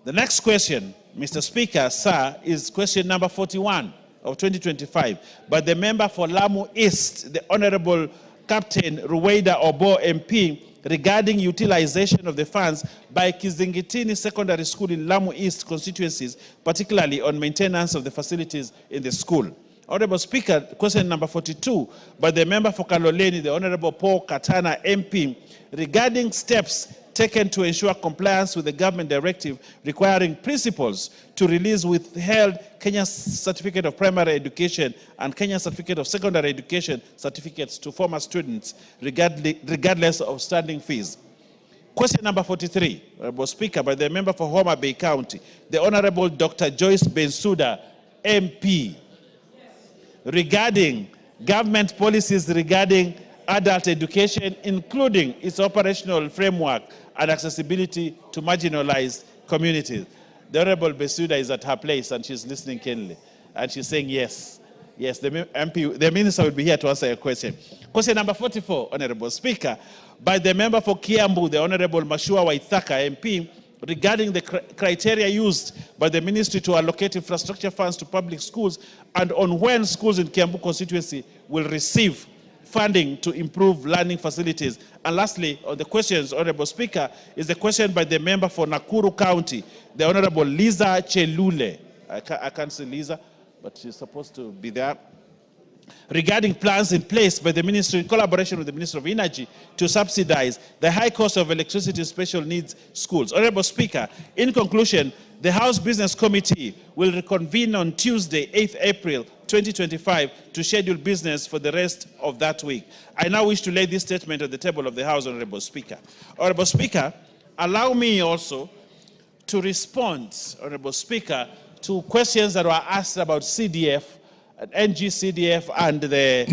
The next question, Mr. Speaker, sir, is question number 41 of 2025 by the member for Lamu East, the Honorable Captain Ruweida Obo, MP, regarding utilization of the funds by Kizingitini Secondary School in Lamu East constituencies, particularly on maintenance of the facilities in the school. Honorable Speaker, question number 42 by the member for Kaloleni, the Honorable Paul Katana, MP, regarding steps taken to ensure compliance with the government directive requiring principals to release withheld Kenya Certificate of Primary Education and Kenya Certificate of Secondary Education certificates to former students regardless of standing fees. Question number 43, Honorable Speaker, by the member for Homa Bay County, the Honorable Dr. Joyce Bensouda, MP, regarding government policies regarding adult education, including its operational framework and accessibility to marginalized communities. The Honorable Bensouda is at her place and she's listening keenly. And she's saying yes. Yes, the minister will be here to answer your question. Question number 44, Honorable Speaker, by the member for Kiambu, the Honorable Mashua Waithaka, MP, regarding the criteria used by the ministry to allocate infrastructure funds to public schools and on when schools in Kiambu constituency will receive funding to improve learning facilities. And lastly, on the questions, Honorable Speaker, is the question by the member for Nakuru County, the Honorable Liza Chelule. I can't see Liza, but she's supposed to be there. Regarding plans in place by the ministry in collaboration with the Ministry of Energy to subsidize the high cost of electricity in special needs schools. Honorable Speaker, in conclusion, the House Business Committee will reconvene on Tuesday, 8th April 2025 to schedule business for the rest of that week. I now wish to lay this statement at the table of the House, Honorable Speaker. Honorable Speaker, allow me also to respond, Honorable Speaker, to questions that were asked about CDF, NGCDF, and the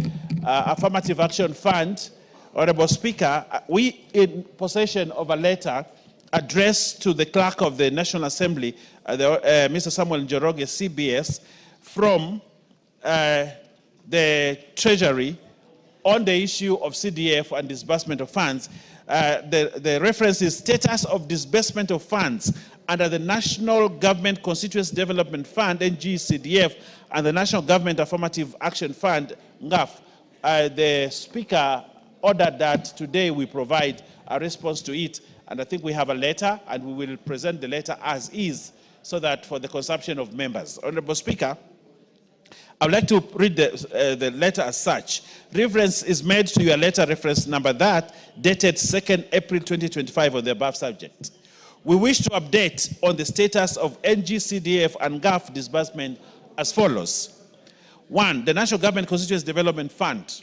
Affirmative Action Fund. Honorable Speaker, we in possession of a letter addressed to the clerk of the National Assembly, Mr. Samuel Njoroge, CBS, from the Treasury on the issue of CDF and disbursement of funds. The reference is status of disbursement of funds under the National Government Constituency Development Fund, NGCDF, and the National Government Affirmative Action Fund, NGAF. The Speaker ordered that today we provide a response to it, and I think we have a letter, and we will present the letter as is, so that for the consumption of members. Honorable Speaker, I would like to read the letter as such. Reference is made to your letter reference number that, dated 2nd April 2025 on the above subject. We wish to update on the status of NGCDF and GAF disbursement as follows. 1, the National Government Constituency Development Fund.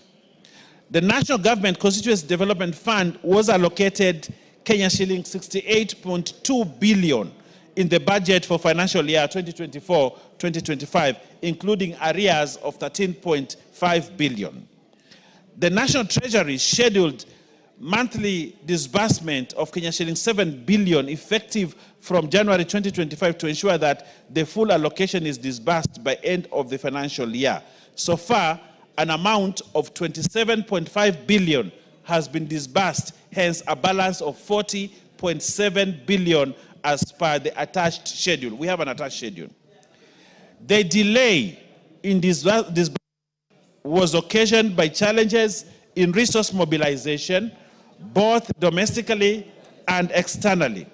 The National Government Constituency Development Fund was allocated Kenya shilling 68.2 billion in the budget for financial year 2024-2025, including arrears of 13.5 billion. The National Treasury scheduled monthly disbursement of Kenya shilling 7 billion effective from January 2025 to ensure that the full allocation is disbursed by end of the financial year. So far, an amount of 27.5 billion has been disbursed, hence a balance of 40.7 billion as per the attached schedule. We have an attached schedule. The delay in disbursement was occasioned by challenges in resource mobilization, both domestically and externally.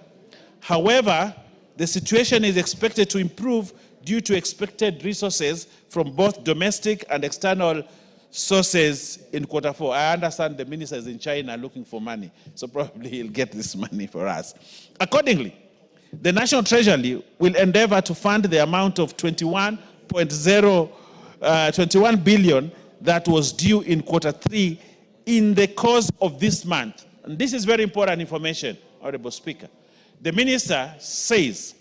However, the situation is expected to improve due to expected resources from both domestic and external sources in Q4. I understand the minister is in China looking for money, so probably he'll get this money for us. Accordingly, the National Treasury will endeavor to fund the amount of 21 billion that was due in Q3 in the course of this month. And this is very important information, Honorable Speaker. The Minister says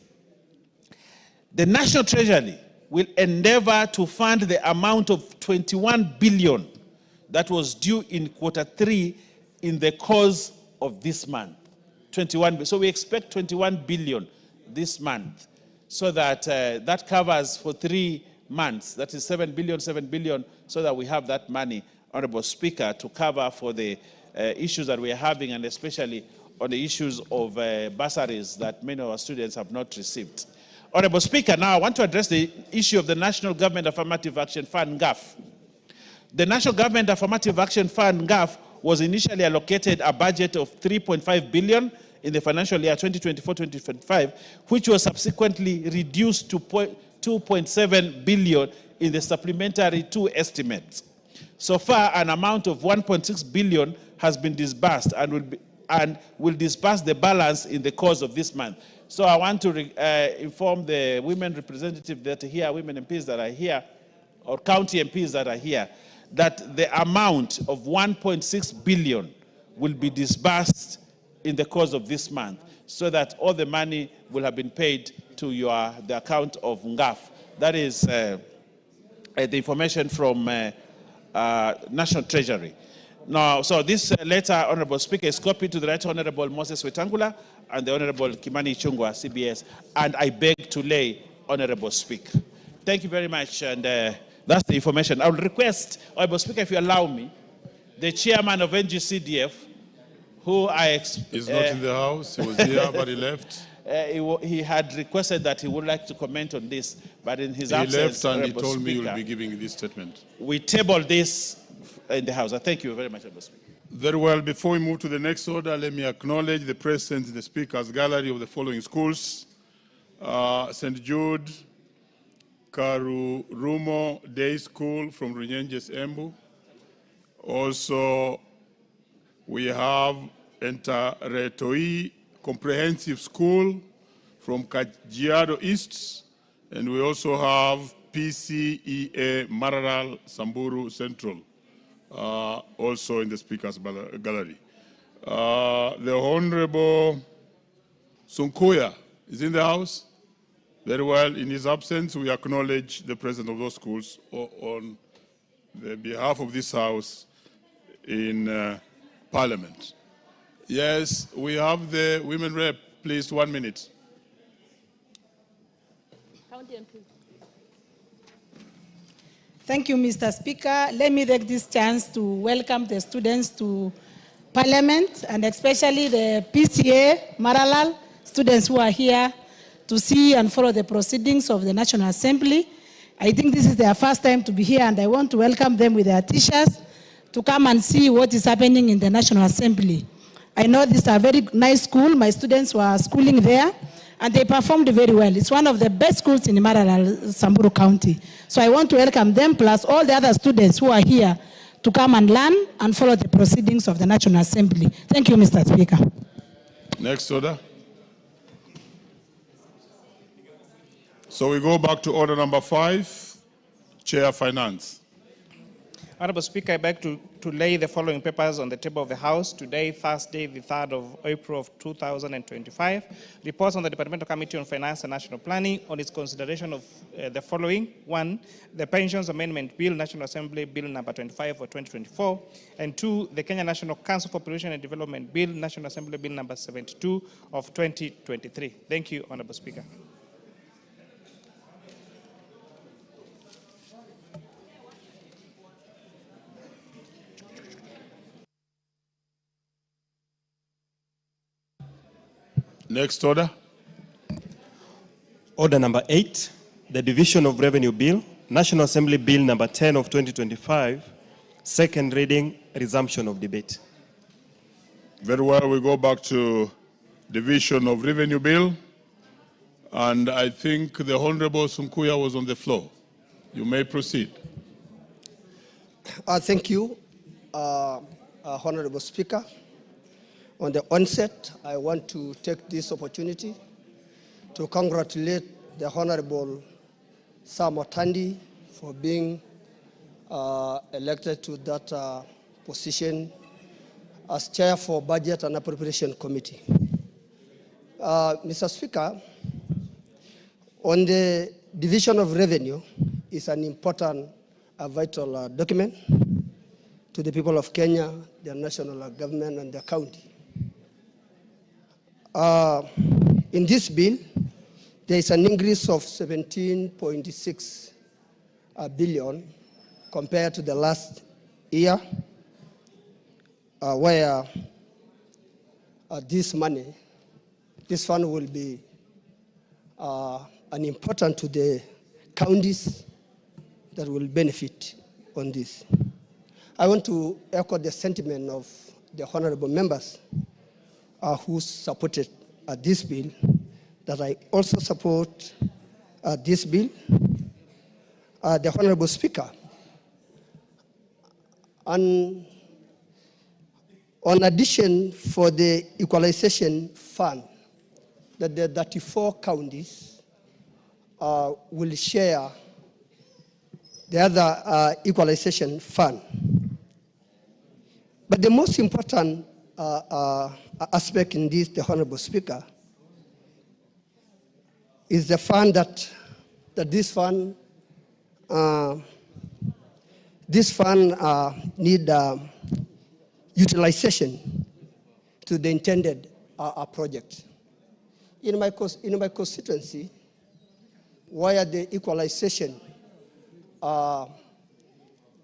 the National Treasury will endeavor to fund the amount of 21 billion that was due in Q3 in the course of this month. 21. So we expect 21 billion this month, so that that covers for 3 months. That is 7 billion, so that we have that money, Honorable Speaker, to cover for the issues that we are having, and especially on the issues of bursaries that many of our students have not received. Honorable Speaker, now I want to address the issue of the National Government Affirmative Action Fund, GAF. The National Government Affirmative Action Fund, GAF, was initially allocated a budget of 3.5 billion in the financial year 2024-2025, which was subsequently reduced to 2.7 billion in the supplementary 2 estimates. So far, an amount of 1.6 billion has been disbursed and will disburse the balance in the course of this month. So I want to inform the women representatives that are here, women MPs that are here, or county MPs that are here, that the amount of 1.6 billion will be disbursed in the course of this month, so that all the money will have been paid to the account of NGAF. That is the information from National Treasury. Now, so this letter, Honorable Speaker, is copied to the Right Honorable Moses Wetangula and the Honorable Kimani Ichung'wah, CBS, and I beg to lay, Honorable Speaker. Thank you very much, and that's the information. I will request, Honorable Speaker, if you allow me, the chairman of NGCDF, who is not in the house. He was here, but he left. He had requested that he would like to comment on this, but in his absence, he left and he Honorable told me Speaker, you'll be giving this statement. we table this in the House. Thank you very much, Honorable Speaker. Very well. Before we move to the next order, let me acknowledge the presence in the Speaker's gallery of the following schools: St. Jude, Karurumo Day School from Runyenjes, Embu. Also, we have Entaretoi Comprehensive School from Kajiado East, and we also have PCEA Mararal Samburu Central, also in the Speaker's gallery. The Honorable Sunkuya is in the House. Very well. In his absence, we acknowledge the president of those schools on the behalf of this House in Parliament. Yes, we have the women rep. Please, 1 minute. Thank you, Mr. Speaker. Let me take this chance to welcome the students to Parliament, and especially the PCA Maralal students who are here to see and follow the proceedings of the National Assembly. I think this is their first time to be here, and I want to welcome them with their teachers to come and see what is happening in the National Assembly. I know this is a very nice school. My students were schooling there, and they performed very well. It's one of the best schools in Maralal, Samburu County. So I want to welcome them, plus all the other students who are here to come and learn and follow the proceedings of the National Assembly. Thank you, Mr. Speaker. Next order. So we go back to order number 5, Chair Finance. Honorable Speaker, I beg to lay the following papers on the table of the House today, Thursday, the 3rd of April of 2025. Reports on the Departmental Committee on Finance and National Planning on its consideration of the following. 1, the Pensions Amendment Bill, National Assembly Bill number 25 for 2024. And 2, the Kenya National Council for Population and Development Bill, National Assembly Bill number 72 of 2023. Thank you, Honorable Speaker. Next order. Order number 8, the Division of Revenue Bill, National Assembly Bill number 10 of 2025, second reading, resumption of debate. Very well, we go back to Division of Revenue Bill, and I think the Honorable Sunkuya was on the floor. You may proceed. Thank you, Honorable Speaker. On the onset, I want to take this opportunity to congratulate the Honorable Sam Otandi for being elected to that position as Chair for Budget and Appropriation Committee. Mr. Speaker, on the division of revenue is an important, vital document to the people of Kenya, their national government, and their county. In this bill, there is an increase of 17.6 billion compared to the last year, where this fund will be an important to the counties that will benefit on this. I want to echo the sentiment of the honorable members who supported this bill, that I also support this bill. The Honorable Speaker, and on addition for the equalization fund, that the 34 counties will share the other equalization fund. But the most important aspect in this, the Honorable Speaker, is the fund that this fund need utilization to the intended project. In my constituency, where the equalization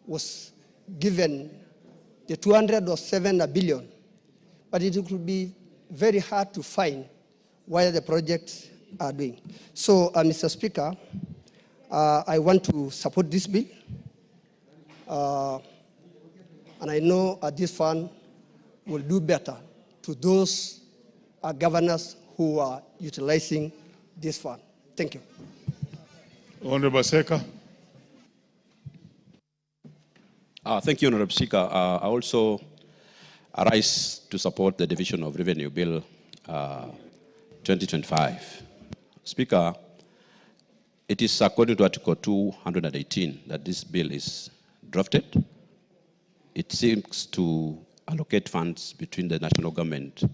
was given the 207 billion, but it will be very hard to find where the projects are doing. So, Mr. Speaker, I want to support this bill, and I know this fund will do better to those governors who are utilizing this fund. Thank you. Honorable Seka. Thank you, Honorable Speaker. I also arise to support the Division of Revenue Bill 2025. Speaker, it is according to Article 218 that this bill is drafted. It seeks to allocate funds between the national government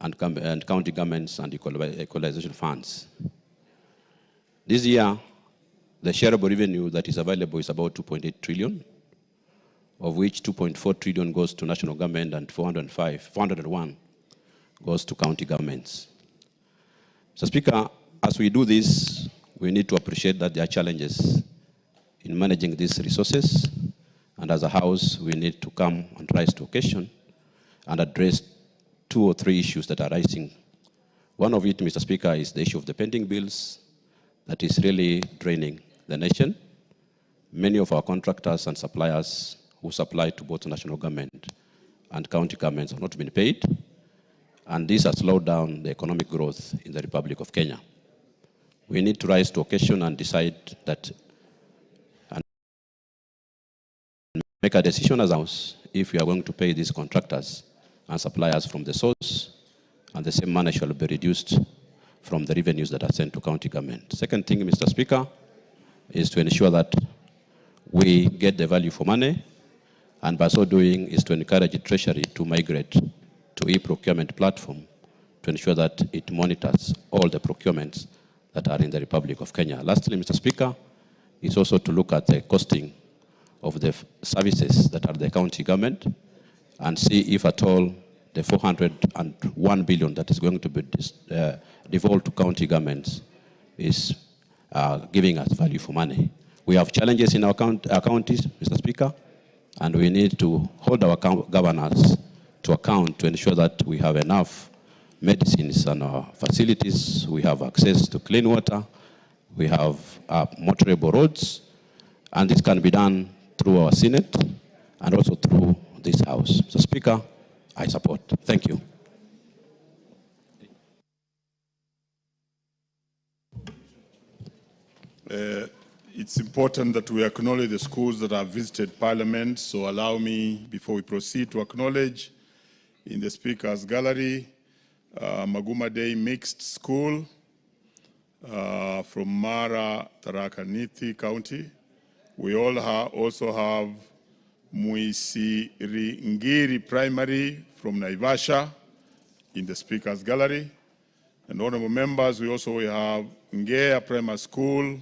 and county governments and equalization funds. This year, the shareable revenue that is available is about 2.8 trillion, of which 2.4 trillion goes to national government and 401 goes to county governments. So, Speaker, as we do this, we need to appreciate that there are challenges in managing these resources, and as a House, we need to come and rise to occasion and address 2 or 3 issues that are rising. One of it, Mr. Speaker, is the issue of the pending bills that is really draining the nation. Many of our contractors and suppliers who supply to both national government and county governments have not been paid, and this has slowed down the economic growth in the Republic of Kenya. We need to rise to occasion and decide that and make a decision as a House if we are going to pay these contractors and suppliers from the source, and the same manner shall be reduced from the revenues that are sent to county government. Second thing, Mr. Speaker, is to ensure that we get the value for money, and by so doing is to encourage the Treasury to migrate to e-procurement platform to ensure that it monitors all the procurements that are in the Republic of Kenya. Lastly, Mr. Speaker, is also to look at the costing of the services that are the county government and see if at all the 401 billion that is going to be devolved to county governments is giving us value for money. We have challenges in our counties, Mr. Speaker, and we need to hold our governors to account to ensure that we have enough medicines in our facilities, we have access to clean water, we have motorable roads, and this can be done through our Senate and also through this House. So, Speaker, I support. Thank you. It's important that we acknowledge the schools that have visited Parliament, so allow me, before we proceed, to acknowledge in the Speaker's gallery, Maguma Day Mixed School from Mara, Tharaka Nithi County, We also have Muisiringiri Primary from Naivasha in the Speaker's Gallery. And honorable members, we also have Ngea Primary School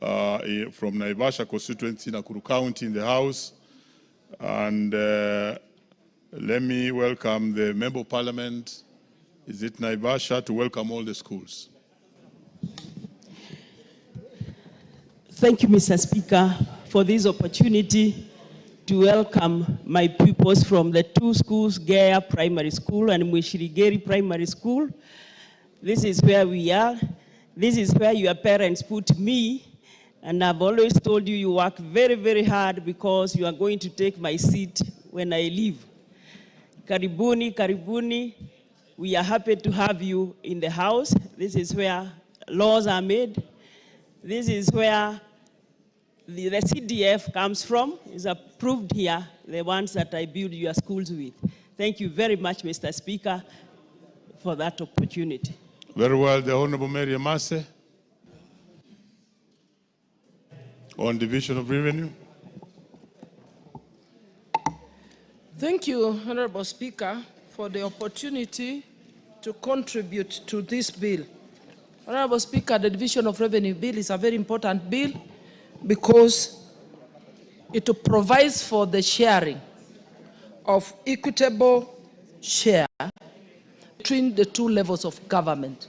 from Naivasha constituency, Nakuru County in the House. And let me welcome the Member of Parliament, is it Naivasha, to welcome all the schools. Thank you, Mr. Speaker, for this opportunity to welcome my pupils from the two schools, Gaya Primary School and Muishirigeri Primary School. This is where we are. This is where your parents put me. And I've always told you, you work very, very hard because you are going to take my seat when I leave. Karibuni, karibuni. We are happy to have you in the house. This is where laws are made. This is where the CDF comes from, is approved here, the ones that I build your schools with. Thank you very much, Mr. Speaker, for that opportunity. Very well, the Honorable Mary Amase on division of revenue. Thank you, Honorable Speaker, for the opportunity to contribute to this bill. Honorable Speaker, the division of revenue bill is a very important bill because it provides for the sharing of equitable share between the two levels of government,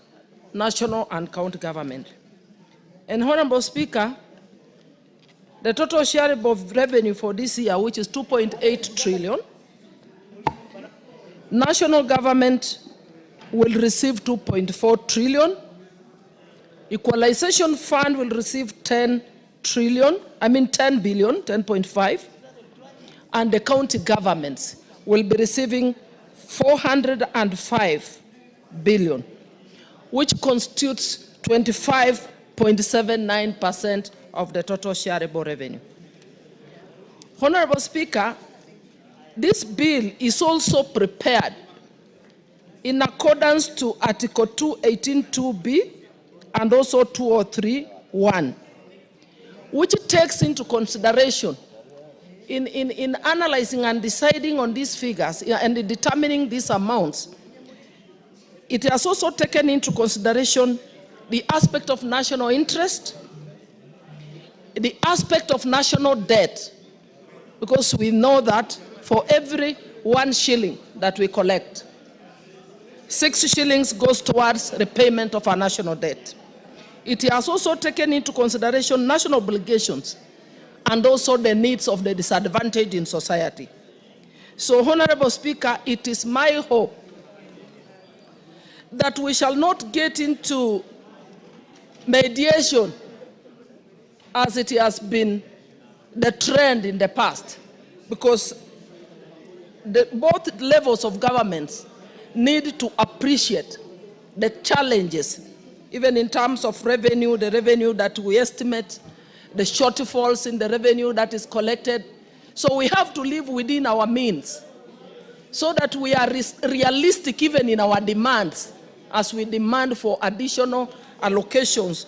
national and county government. And Honorable Speaker, the total share of revenue for this year, which is 2.8 trillion, national government will receive 2.4 trillion, equalization fund will receive 10 billion, 10.5, and the county governments will be receiving 405 billion, which constitutes 25.79% of the total shareable revenue. Honorable Speaker, this bill is also prepared in accordance to Article 218(2)(b) and also 203(1), which takes into consideration in analyzing and deciding on these figures and determining these amounts. It has also taken into consideration the aspect of national interest, the aspect of national debt, because we know that for every 1 shilling that we collect, 6 shillings goes towards repayment of our national debt. It has also taken into consideration national obligations and also the needs of the disadvantaged in society. So, Honorable Speaker, it is my hope that we shall not get into mediation as it has been the trend in the past, because both levels of governments need to appreciate the challenges, even in terms of revenue, the revenue that we estimate, the shortfalls in the revenue that is collected. So we have to live within our means so that we are realistic even in our demands as we demand for additional allocations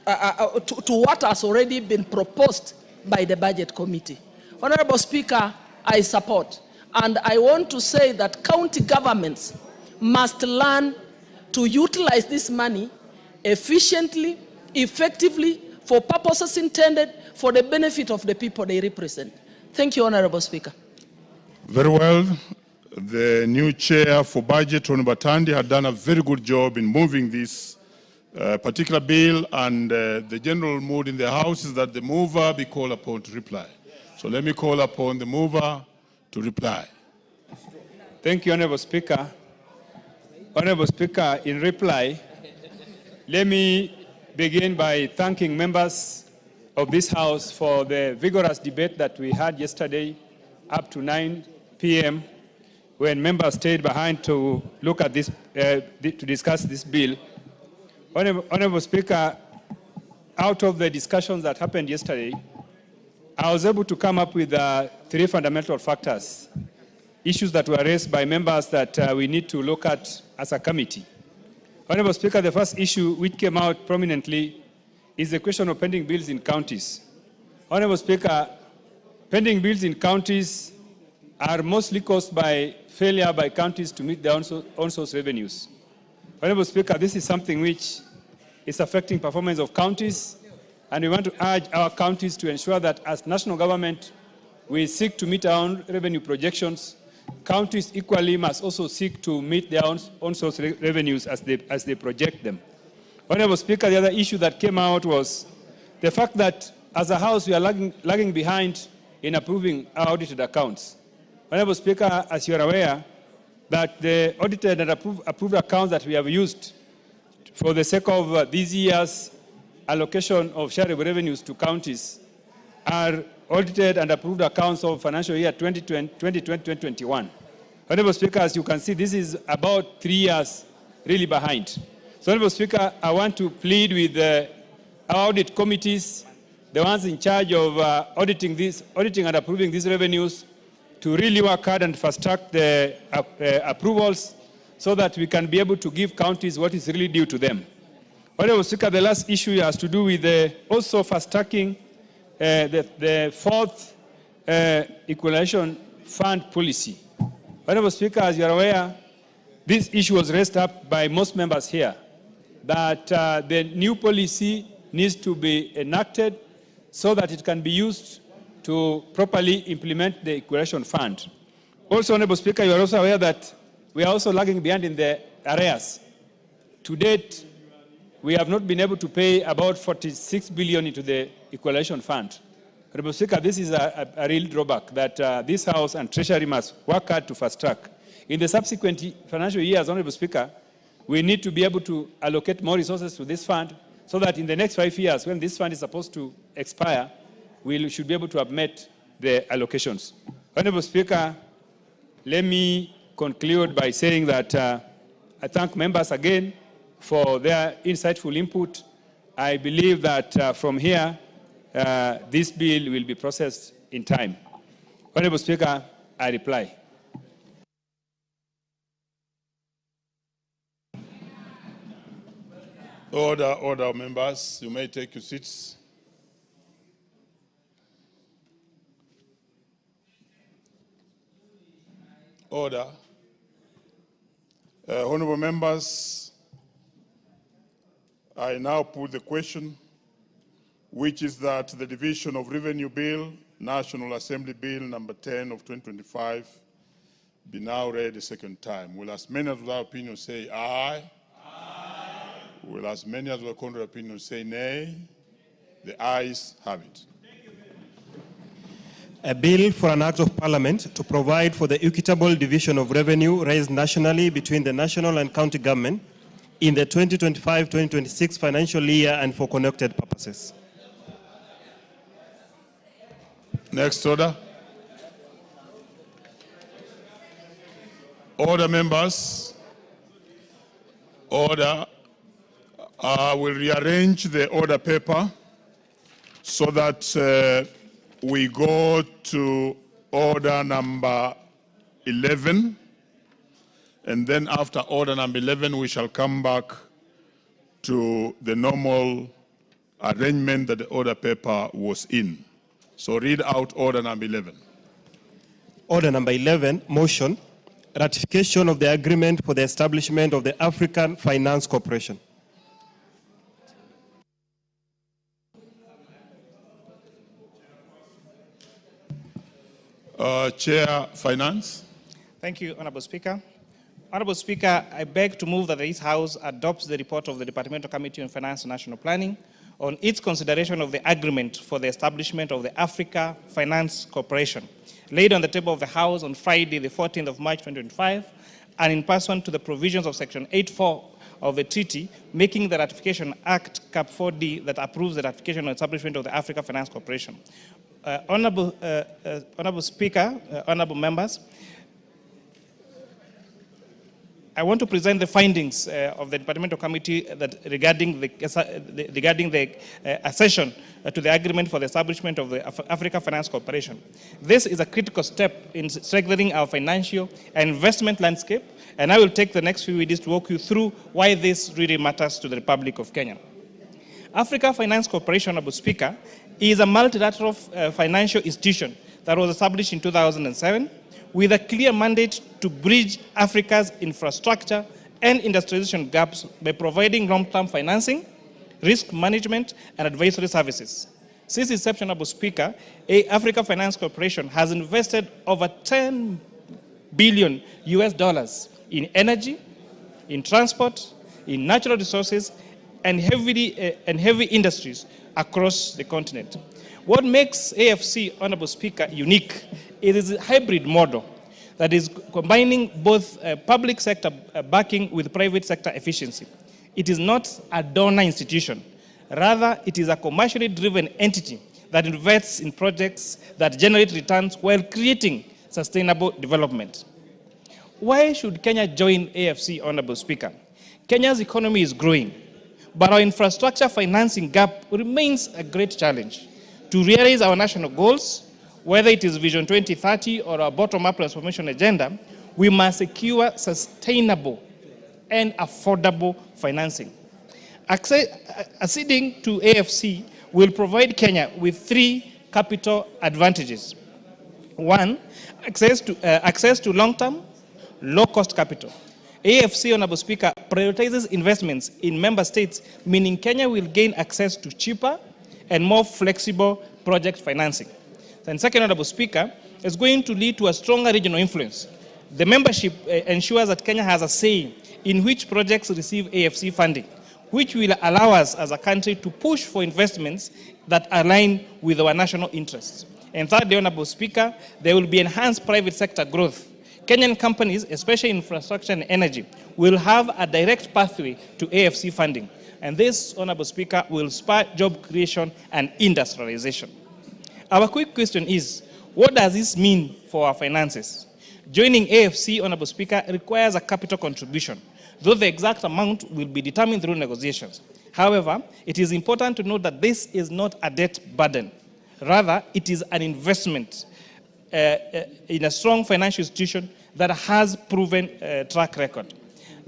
to what has already been proposed by the Budget Committee. Honorable Speaker, I support. And I want to say that county governments must learn to utilize this money efficiently, effectively, for purposes intended for the benefit of the people they represent. Thank you, Honorable Speaker. Very well. The new chair for budget, Honorable Tandi, had done a very good job in moving this particular bill, and the general mood in the House is that the mover be called upon to reply. So let me call upon the mover to reply. Thank you, Honorable Speaker. Honorable Speaker, in reply, let me begin by thanking members of this House for the vigorous debate that we had yesterday up to 9 p.m. when members stayed behind to look at this, to discuss this bill. Honorable Speaker, out of the discussions that happened yesterday, I was able to come up with 3 fundamental factors, issues that were raised by members that we need to look at as a committee. Honorable Speaker, the first issue which came out prominently is the question of pending bills in counties. Honorable Speaker, pending bills in counties are mostly caused by failure by counties to meet their own source revenues. Honorable Speaker, this is something which is affecting performance of counties, and we want to urge our counties to ensure that as national government, we seek to meet our own revenue projections. Counties equally must also seek to meet their own source revenues as they project them. Honorable Speaker, the other issue that came out was the fact that as a House, we are lagging behind in approving our audited accounts. Honorable Speaker, as you are aware, that the audited and approved accounts that we have used for the sake of this year's allocation of shareable revenues to counties are audited and approved accounts of financial year 2020-2021. Honorable Speaker, as you can see, this is about 3 years really behind. So, Honorable Speaker, I want to plead with our audit committees, the ones in charge of auditing and approving these revenues, to really work hard and fast-track the approvals so that we can be able to give counties what is really due to them. Honorable Speaker, the last issue has to do with also fast-tracking the fourth equalization fund policy. Honorable Speaker, as you are aware, this issue was raised up by most members here, that the new policy needs to be enacted so that it can be used to properly implement the equalization fund. Also, Honorable Speaker, you are also aware that we are also lagging behind in the arrears. To date, we have not been able to pay about 46 billion into the equalization fund. Honorable Speaker, this is a real drawback that this House and Treasury must work hard to fast track. In the subsequent financial years, Honorable Speaker, we need to be able to allocate more resources to this fund so that in the next 5 years, when this fund is supposed to expire, we should be able to have met the allocations. Honorable Speaker, let me conclude by saying that I thank members again for their insightful input. I believe that from here, this bill will be processed in time. Honorable Speaker, I reply. Order, members. You may take your seats. Order. Honorable members, I now put the question, which is that the Division of Revenue Bill, National Assembly Bill number 10 of 2025, be now read a second time. Will as many as without opinion say aye? Aye. Will as many as with contrary opinion say nay? The ayes have it. A bill for an act of parliament to provide for the equitable division of revenue raised nationally between the national and county government in the 2025-2026 financial year and for connected purposes. Next order. Order, members. Order. I will rearrange the order paper so that we go to order number 11, and then after order number 11, we shall come back to the normal arrangement that the order paper was in. So read out order number 11. Order number 11, motion, ratification of the agreement for the establishment of the African Finance Corporation. Chair, Finance. Thank you, Honorable Speaker. Honorable Speaker, I beg to move that this House adopts the report of the Departmental Committee on Finance and National Planning on its consideration of the agreement for the establishment of the Africa Finance Corporation, laid on the table of the House on Friday, the 14th of March, 2025, and in pursuant to the provisions of Section 8.4 of the treaty, making the Ratification Act Cap 4D that approves the ratification and establishment of the Africa Finance Corporation. Honorable Speaker, honorable members, I want to present the findings of the Departmental Committee that regarding the accession to the agreement for the establishment of the Africa Finance Corporation. This is a critical step in strengthening our financial and investment landscape, and I will take the next few minutes to walk you through why this really matters to the Republic of Kenya. Africa Finance Corporation, Honorable Speaker, is a multilateral financial institution that was established in 2007 with a clear mandate to bridge Africa's infrastructure and industrialization gaps by providing long-term financing, risk management, and advisory services. Since inception, Honorable Speaker, Africa Finance Corporation has invested over $10 billion in energy, in transport, in natural resources, and heavy industries across the continent. What makes AFC, Honorable Speaker, unique is a hybrid model that is combining both public sector backing with private sector efficiency. It is not a donor institution. Rather, it is a commercially driven entity that invests in projects that generate returns while creating sustainable development. Why should Kenya join AFC, Honorable Speaker? Kenya's economy is growing, but our infrastructure financing gap remains a great challenge. To realize our national goals, whether it is Vision 2030 or our bottom-up transformation agenda, we must secure sustainable and affordable financing. Acceding to AFC will provide Kenya with 3 capital advantages. 1, access to long-term, low-cost capital. AFC, Honorable Speaker, prioritizes investments in member states, meaning Kenya will gain access to cheaper and more flexible project financing. And second, Honorable Speaker, is going to lead to a stronger regional influence. The membership ensures that Kenya has a say in which projects receive AFC funding, which will allow us as a country to push for investments that align with our national interests. And thirdly, Honorable Speaker, there will be enhanced private sector growth. Kenyan companies, especially infrastructure and energy, will have a direct pathway to AFC funding. And this, Honorable Speaker, will spur job creation and industrialization. Our quick question is, what does this mean for our finances? Joining AFC, Honorable Speaker, requires a capital contribution, though the exact amount will be determined through negotiations. However, it is important to note that this is not a debt burden. Rather, it is an investment in a strong financial institution that has proven track record.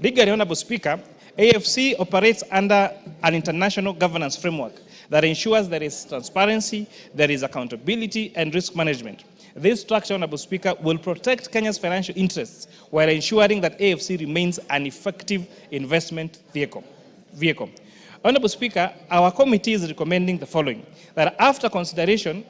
Legally, Honorable Speaker, AFC operates under an international governance framework that ensures there is transparency, there is accountability, and risk management. This structure, Honorable Speaker, will protect Kenya's financial interests while ensuring that AFC remains an effective investment vehicle. Honorable Speaker, our committee is recommending the following: that after consideration,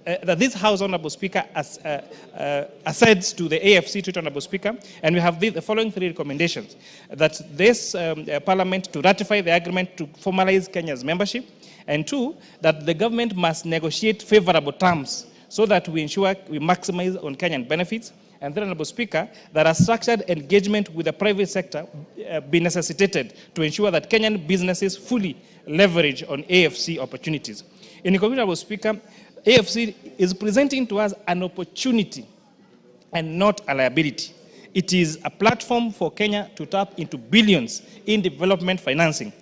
that this House, Honorable Speaker, accedes to the AFC to Honorable Speaker, and we have the following 3 recommendations: that this Parliament to ratify the agreement to formalize Kenya's membership, and 2, that the government must negotiate favorable terms so that we ensure we maximize on Kenyan benefits, and then, Honorable Speaker, that a structured engagement with the private sector be necessitated to ensure that Kenyan businesses fully leverage on AFC opportunities. In conclusion, Honorable Speaker, AFC is presenting to us an opportunity and not a liability. It is a platform for Kenya to tap into billions in development financing,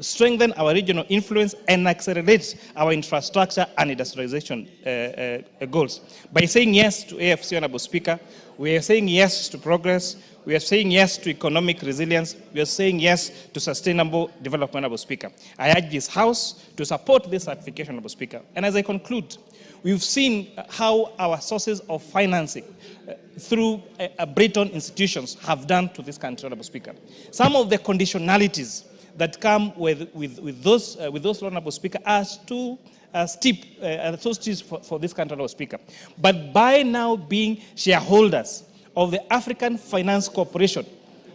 strengthen our regional influence, and accelerate our infrastructure and industrialization goals. By saying yes to AFC, Honorable Speaker, we are saying yes to progress, we are saying yes to economic resilience, we are saying yes to sustainable development, Honorable Speaker. I urge this House to support this ratification, Honorable Speaker. And as I conclude, we've seen how our sources of financing through Britain institutions have done to this country, Honorable Speaker. Some of the conditionalities that come with those Honorable Speaker, are too steep, so steep for this country, Honorable Speaker. But by now being shareholders of the African Finance Corporation,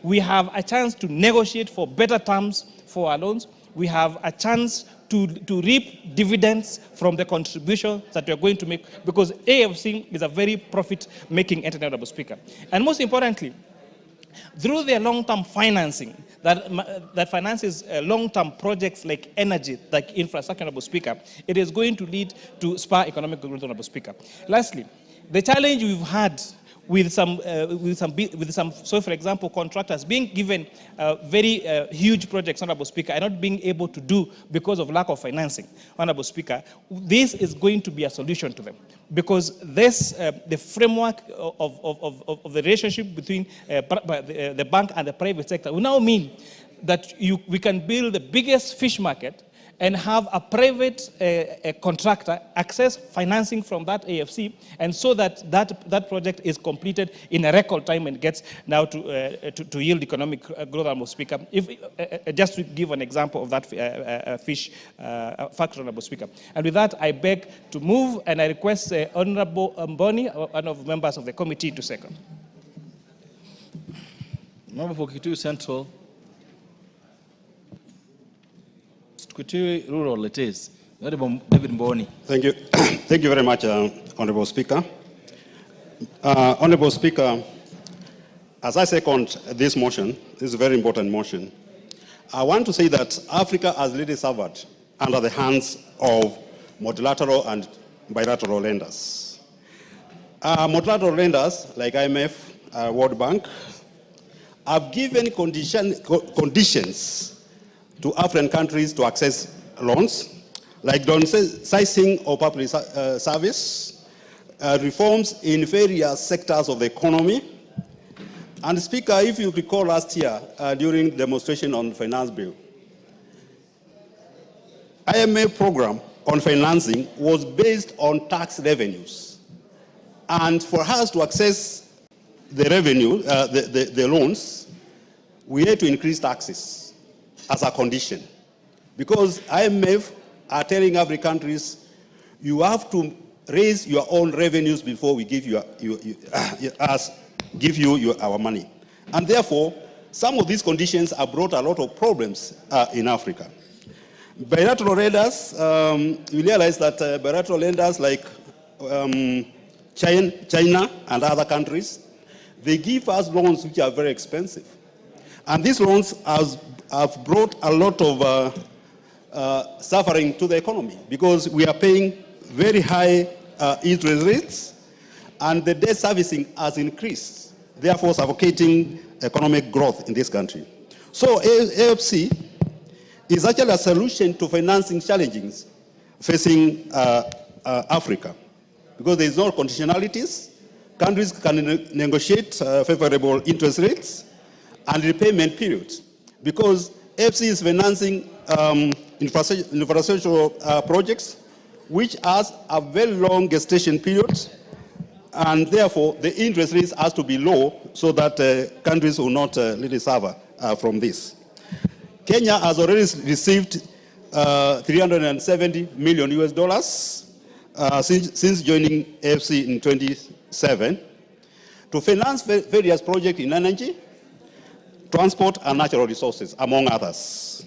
we have a chance to negotiate for better terms for our loans. We have a chance to reap dividends from the contribution that we are going to make, because AFC is a very profit-making entity, Honorable Speaker. And most importantly, through their long-term financing, that finances long-term projects like energy, like infrastructure, Honorable Speaker, it is going to lead to spur economic growth, Honorable Speaker. Lastly, the challenge we've had with some, so for example, contractors being given very huge projects, Honorable Speaker, and not being able to do because of lack of financing, Honorable Speaker, this is going to be a solution to them. Because this, the framework of the relationship between the bank and the private sector will now mean that we can build the biggest fish market and have a private contractor access financing from that AFC, and so that that project is completed in a record time and gets now to yield economic growth, Honorable Speaker. Just to give an example of that fish factor, Honorable Speaker. And with that, I beg to move, and I request Honorable Mboni, one of the members of the committee, to second. Member for Kitui Central. Kitui Rural, it is. Honorable David Mboni. Thank you. Thank you very much, Honorable Speaker. Honorable Speaker, as I second this motion, this is a very important motion, I want to say that Africa has really suffered under the hands of multilateral and bilateral lenders. Multilateral lenders like IMF, World Bank, have given conditions to African countries to access loans, like downsizing of public service, reforms in various sectors of the economy. And Speaker, if you recall last year during the demonstration on the finance bill, IMF program on financing was based on tax revenues. And for us to access the revenue, the loans, we had to increase taxes as a condition. Because IMF are telling every countries, you have to raise your own revenues before we give you our money. And therefore, some of these conditions have brought a lot of problems in Africa. Bilateral lenders, you realize that bilateral lenders like China and other countries, they give us loans which are very expensive. And these loans have brought a lot of suffering to the economy because we are paying very high interest rates and the debt servicing has increased, therefore suffocating economic growth in this country. So AFC is actually a solution to financing challenges facing Africa because there is no conditionalities. Countries can negotiate favorable interest rates and repayment periods because FC is financing infrastructure projects which has a very long gestation period, and therefore the interest rates has to be low so that countries will not really suffer from this. Kenya has already received $370 million since joining AFC in 2007 to finance various projects in energy, transport, and natural resources, among others.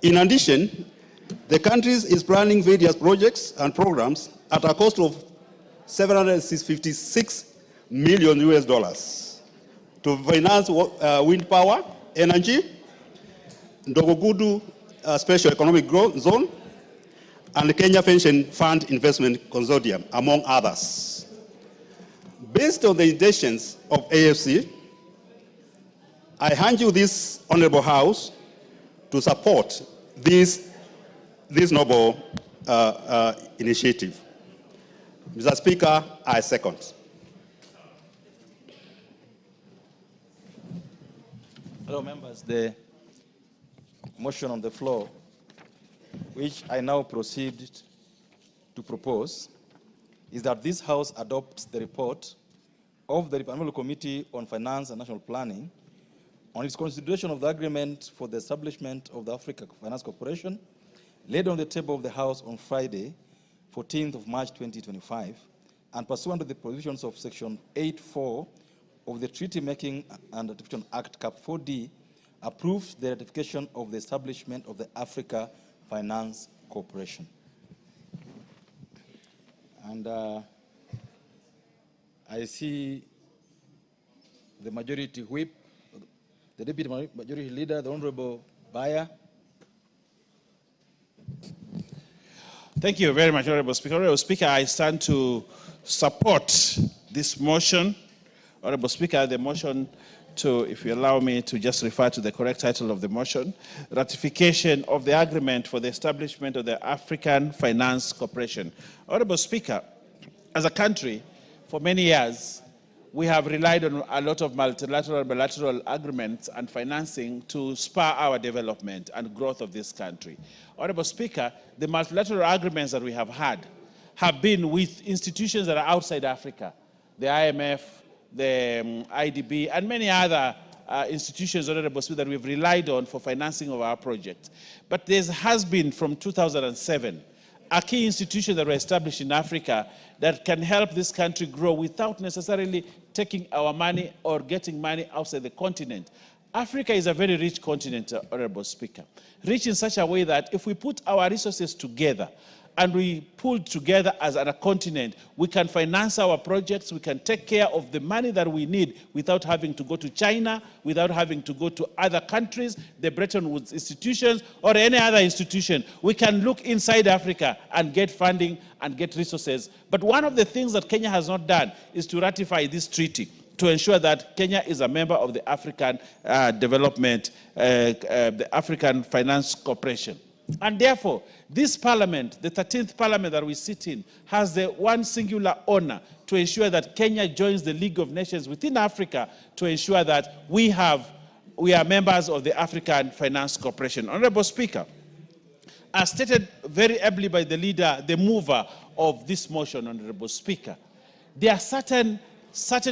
In addition, the country is planning various projects and programs at a cost of $756 million to finance wind power, energy, Ndogogudu Special Economic Zone, and the Kenya Pension Fund Investment Consortium, among others. Based on the intentions of AFC, I hand you this Honorable House to support this noble initiative. Mr. Speaker, I second. Hello, members. The motion on the floor, which I now proceed to propose, is that this House adopts the report of the Parliamentary Committee on Finance and National Planning on its consideration of the agreement for the establishment of the Africa Finance Corporation, laid on the table of the House on Friday, 14th of March 2025, and pursuant to the provisions of Section 8.4 of the Treaty Making and Ratification Act, Cap 4D, approves the ratification of the establishment of the Africa Finance Corporation. And I see the majority whip, the deputy majority leader, the Honorable Baya. Thank you very much, Honorable Speaker. Honorable Speaker, I stand to support this motion. Honorable Speaker, the motion to, if you allow me to just refer to the correct title of the motion, ratification of the agreement for the establishment of the African Finance Corporation. Honorable Speaker, as a country, for many years, we have relied on a lot of multilateral and bilateral agreements and financing to spur our development and growth of this country. Honorable Speaker, the multilateral agreements that we have had have been with institutions that are outside Africa, the IMF, the IDB, and many other institutions, Honorable Speaker, that we've relied on for financing of our projects. But there has been, from 2007, a key institution that were established in Africa that can help this country grow without necessarily taking our money or getting money outside the continent. Africa is a very rich continent, Honorable Speaker, rich in such a way that if we put our resources together and we pull together as a continent, we can finance our projects, we can take care of the money that we need without having to go to China, without having to go to other countries, the Bretton Woods institutions, or any other institution. We can look inside Africa and get funding and get resources. But one of the things that Kenya has not done is to ratify this treaty to ensure that Kenya is a member of the African Development, the African Finance Corporation. And therefore, this parliament, the 13th parliament that we sit in, has the one singular honor to ensure that Kenya joins the League of Nations within Africa to ensure that we are members of the African Finance Corporation. Honorable Speaker, as stated very ably by the leader, the mover of this motion, Honorable Speaker, there are certain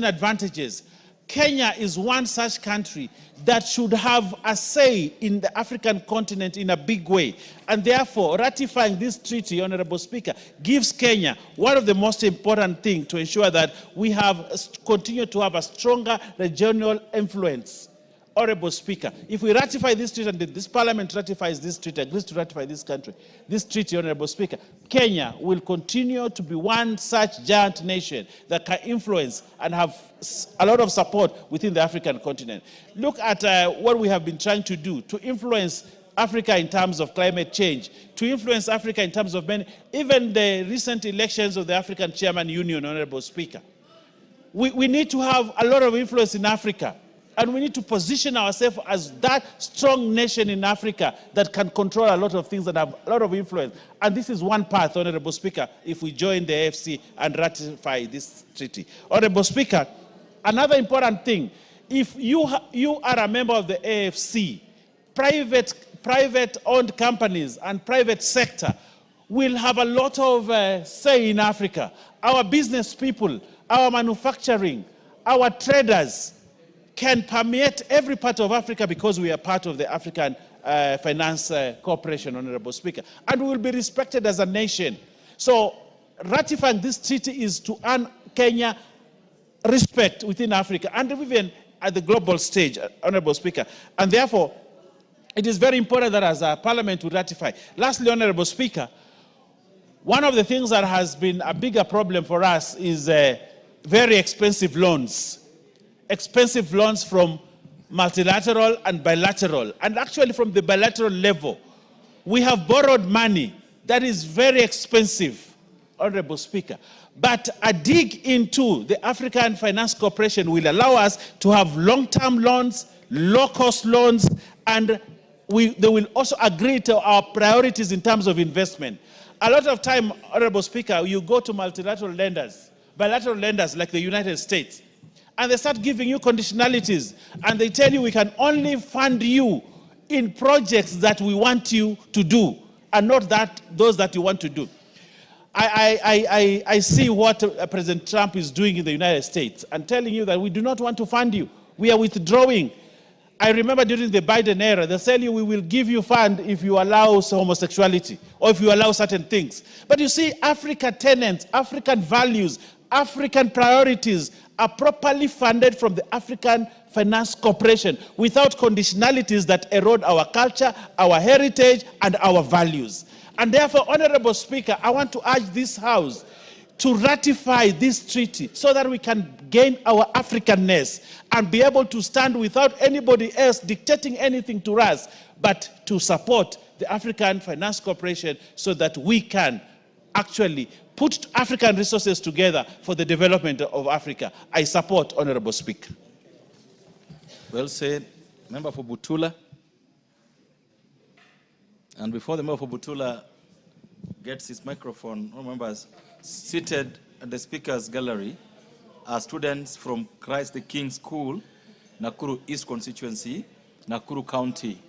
advantages. Kenya is one such country that should have a say in the African continent in a big way. And therefore, ratifying this treaty, Honorable Speaker, gives Kenya one of the most important things to ensure that we continue to have a stronger regional influence. Honorable Speaker, if we ratify this treaty and this parliament ratifies this treaty, agrees to ratify this treaty, Honorable Speaker, Kenya will continue to be one such giant nation that can influence and have a lot of support within the African continent. Look at what we have been trying to do to influence Africa in terms of climate change, to influence Africa in terms of even the recent elections of the African Chairman Union, Honorable Speaker. We need to have a lot of influence in Africa. And we need to position ourselves as that strong nation in Africa that can control a lot of things and have a lot of influence. And this is one path, Honorable Speaker, if we join the AFC and ratify this treaty. Honorable Speaker, another important thing, if you are a member of the AFC, private-owned companies and private sector will have a lot of say in Africa. Our business people, our manufacturing, our traders, can permeate every part of Africa because we are part of the African Finance Corporation, Honorable Speaker. And we will be respected as a nation. So ratifying this treaty is to earn Kenya respect within Africa and even at the global stage, Honorable Speaker. And therefore, it is very important that as a parliament we ratify. Lastly, Honorable Speaker, one of the things that has been a bigger problem for us is very expensive loans. Expensive loans from multilateral and bilateral, and actually from the bilateral level. We have borrowed money that is very expensive, Honorable Speaker. But a dig into the African Finance Corporation will allow us to have long-term loans, low-cost loans, and they will also agree to our priorities in terms of investment. A lot of time, Honorable Speaker, you go to multilateral lenders, bilateral lenders like the United States, and they start giving you conditionalities, and they tell you we can only fund you in projects that we want you to do, and not those that you want to do. I see what President Trump is doing in the United States, and telling you that we do not want to fund you. We are withdrawing. I remember during the Biden era, they tell you we will give you fund if you allow homosexuality, or if you allow certain things. But you see, Africa tenets, African values, African priorities are properly funded from the African Finance Corporation without conditionalities that erode our culture, our heritage, and our values. And therefore, Honorable Speaker, I want to urge this House to ratify this treaty so that we can gain our Africanness and be able to stand without anybody else dictating anything to us, but to support the African Finance Corporation so that we can actually put African resources together for the development of Africa. I support, Honorable Speaker. Well said. Member for Butula. And before the member for Butula gets his microphone, all members seated at the Speaker's gallery are students from Christ the King School, Nakuru East Constituency, Nakuru County.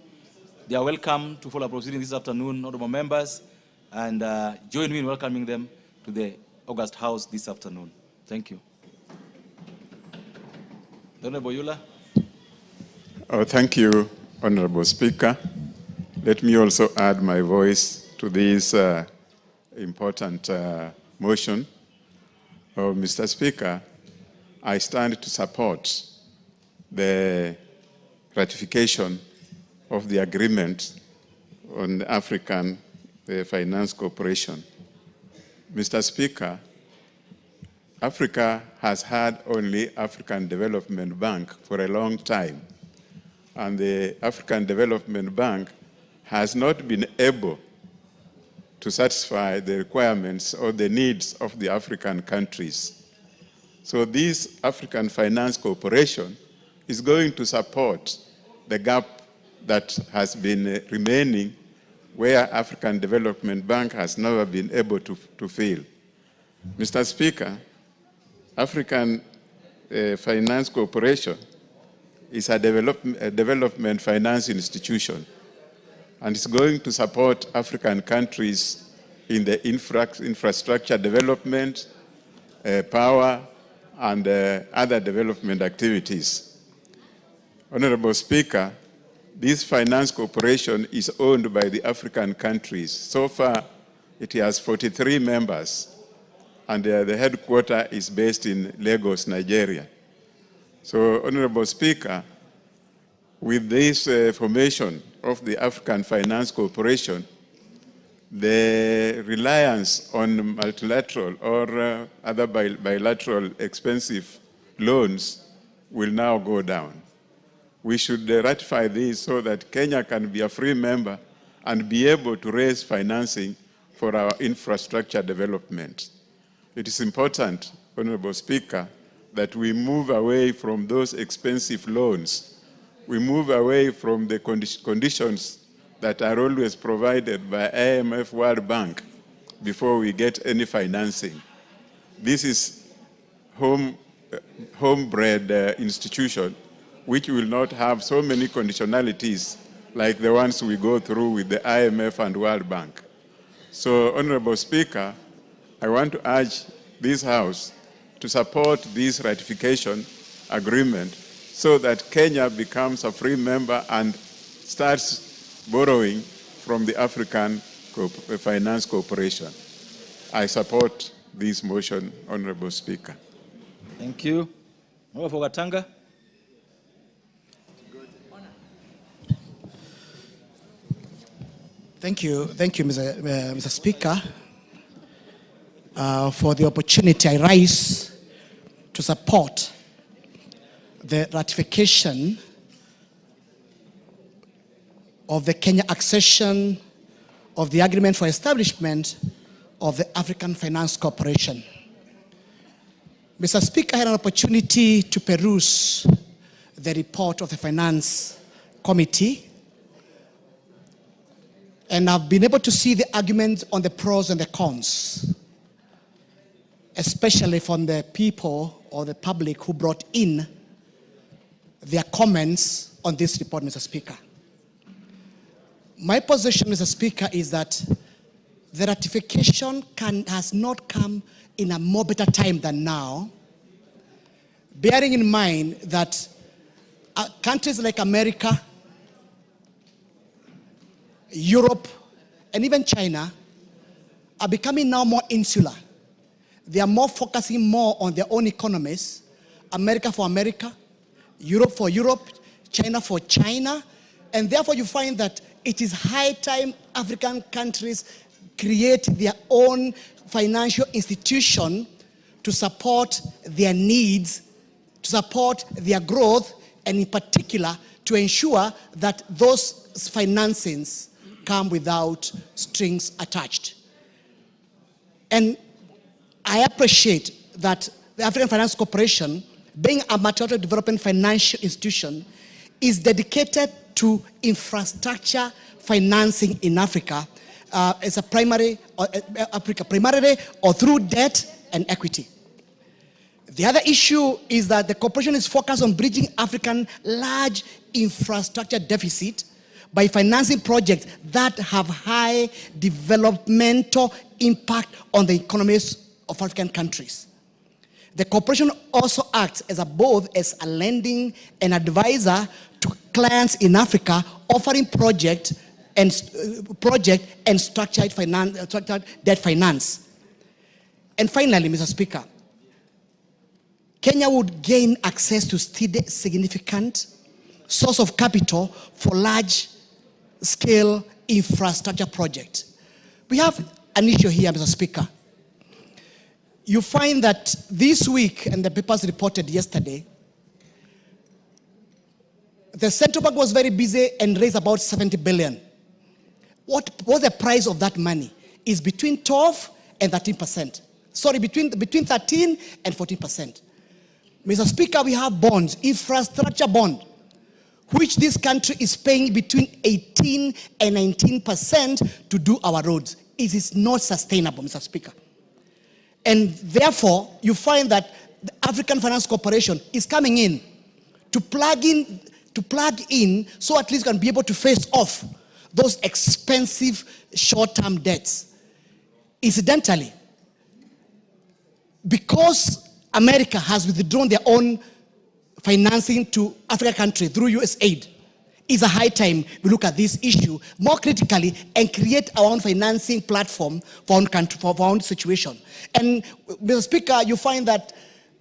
They are welcome to follow proceedings this afternoon, honorable members, and join me in welcoming them to the August House this afternoon. Thank you. Honorable Yula. Oh, thank you, Honorable Speaker. Let me also add my voice to this important motion. Oh, Mr. Speaker, I stand to support the ratification of the agreement on the African Finance Cooperation. Mr. Speaker, Africa has had only African Development Bank for a long time, and the African Development Bank has not been able to satisfy the requirements or the needs of the African countries. So this African Finance Cooperation is going to support the gap that has been remaining where African Development Bank has never been able to fill. Mr. Speaker, African Finance Corporation is a development finance institution, and it's going to support African countries in the infrastructure development, power, and other development activities. Honorable Speaker, this finance corporation is owned by the African countries. So far, it has 43 members, and the headquarters is based in Lagos, Nigeria. So, Honorable Speaker, with this formation of the African Finance Corporation, the reliance on multilateral or other bilateral expensive loans will now go down. We should ratify this so that Kenya can be a free member and be able to raise financing for our infrastructure development. It is important, Honorable Speaker, that we move away from those expensive loans. We move away from the conditions that are always provided by IMF, World Bank, before we get any financing. This is homebred institution which will not have so many conditionalities like the ones we go through with the IMF and World Bank. So, Honorable Speaker, I want to urge this House to support this ratification agreement so that Kenya becomes a free member and starts borrowing from the African Finance Corporation. I support this motion, Honorable Speaker. Thank you. Honorable Gatanga. Thank you, Mr. Speaker, for the opportunity I rise to support the ratification of the Kenya accession of the agreement for establishment of the African Finance Corporation. Mr. Speaker, I had an opportunity to peruse the report of the Finance Committee, and I've been able to see the arguments on the pros and the cons, especially from the people or the public who brought in their comments on this report, Mr. Speaker. My position, Mr. Speaker, is that the ratification has not come in a more better time than now, bearing in mind that countries like America, Europe, and even China are becoming now more insular. They are more focusing more on their own economies, America for America, Europe for Europe, China for China, and therefore you find that it is high time African countries create their own financial institution to support their needs, to support their growth, and in particular to ensure that those financings come without strings attached. And I appreciate that the African Finance Corporation, being a multilateral development financial institution, is dedicated to infrastructure financing in Africa as a primary, primarily or through debt and equity. The other issue is that the cooperation is focused on bridging African large infrastructure deficit by financing projects that have high developmental impact on the economies of African countries. The cooperation also acts as both as a lending and advisor to clients in Africa, offering project and structured debt finance. And finally, Mr. Speaker, Kenya would gain access to significant source of capital for large-scale infrastructure projects. We have an issue here, Mr. Speaker. You find that this week, and the papers reported yesterday, the central bank was very busy and raised about 70 billion. What was the price of that money? Is between 12 and 13%. Sorry, between 13 and 14%. Mr. Speaker, we have bonds, infrastructure bond, which this country is paying between 18 and 19% to do our roads. It is not sustainable, Mr. Speaker. And therefore, you find that the African Finance Corporation is coming in to plug in so at least can be able to face off those expensive short-term debts. Incidentally, because America has withdrawn their own financing to African countries through USAID, it's a high time we look at this issue more critically and create our own financing platform for our own country, for our own situation. And Mr. Speaker, you find that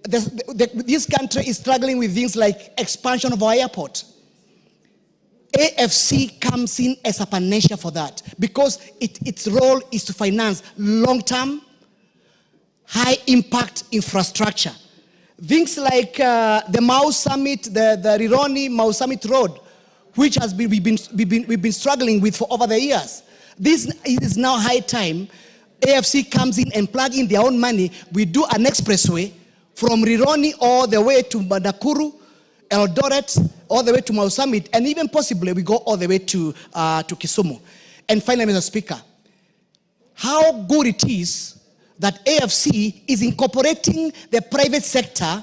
this country is struggling with things like expansion of our airport. AFC comes in as a panacea for that because its role is to finance long-term, high-impact infrastructure. Things like the Mau Summit, the Rironi Mau Summit Road, which has we've been struggling with for over the years. This is now high time AFC comes in and plug in their own money. We do an expressway from Rironi all the way to Nakuru, Eldoret, all the way to Mau Summit, and even possibly we go all the way to Kisumu. And finally, Mr. Speaker, how good it is that AFC is incorporating the private sector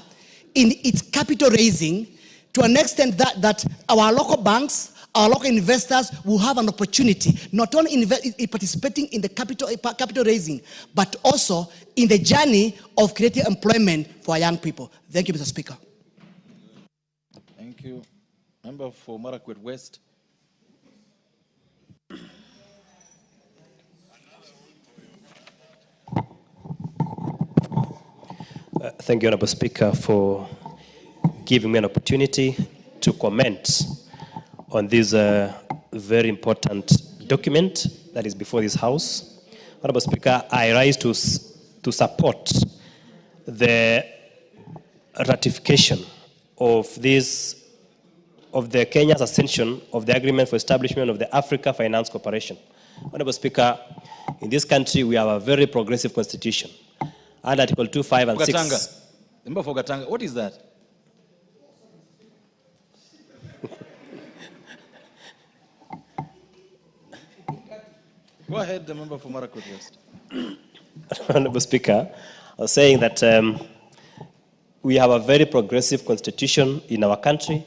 in its capital raising to an extent that our local banks, our local investors will have an opportunity not only in participating in the capital raising, but also in the journey of creating employment for our young people. Thank you, Mr. Speaker. Thank you. Member for Marakwet West. Thank you, Honorable Speaker, for giving me an opportunity to comment on this very important document that is before this House. Honorable Speaker, I rise to support the ratification of the Kenya's ascension of the agreement for establishment of the Africa Finance Corporation. Honorable Speaker, in this country we have a very progressive constitution. And Article 2, 5, and 6. Member for Gatanga, what is that? Go ahead, the member for Marakwet West. Honorable Speaker, I was saying that we have a very progressive constitution in our country,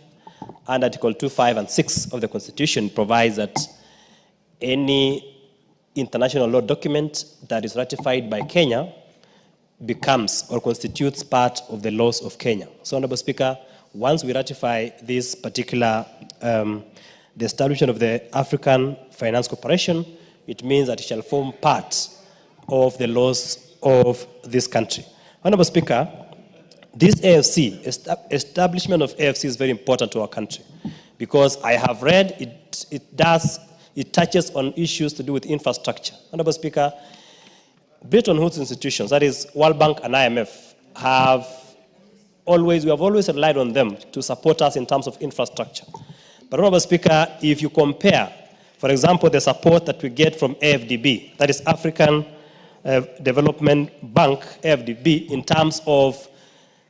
and Article 2, 5, and 6 of the Constitution provides that any international law document that is ratified by Kenya becomes or constitutes part of the laws of Kenya. So, Honorable Speaker, once we ratify this particular, the establishment of the African Finance Corporation, it means that it shall form part of the laws of this country. Honorable Speaker, this AFC, establishment of AFC is very important to our country because I have read it touches on issues to do with infrastructure. Honorable Speaker, Bretton Woods institutions, that is World Bank and IMF, we have always relied on them to support us in terms of infrastructure. But Honorable Speaker, if you compare, for example, the support that we get from AFDB, that is African Development Bank, AFDB, in terms of,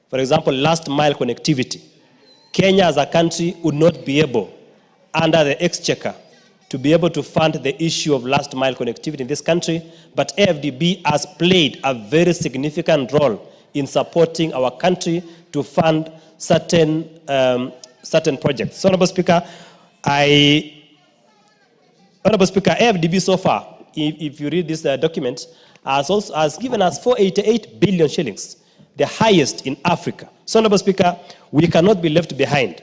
for example, last mile connectivity, Kenya as a country would not be able, under the exchequer, to be able to fund the issue of last mile connectivity in this country, but AFDB has played a very significant role in supporting our country to fund certain projects. So, Honorable Speaker, AFDB so far, if you read this document, has given us 488 billion shillings, the highest in Africa. So, Honorable Speaker, we cannot be left behind.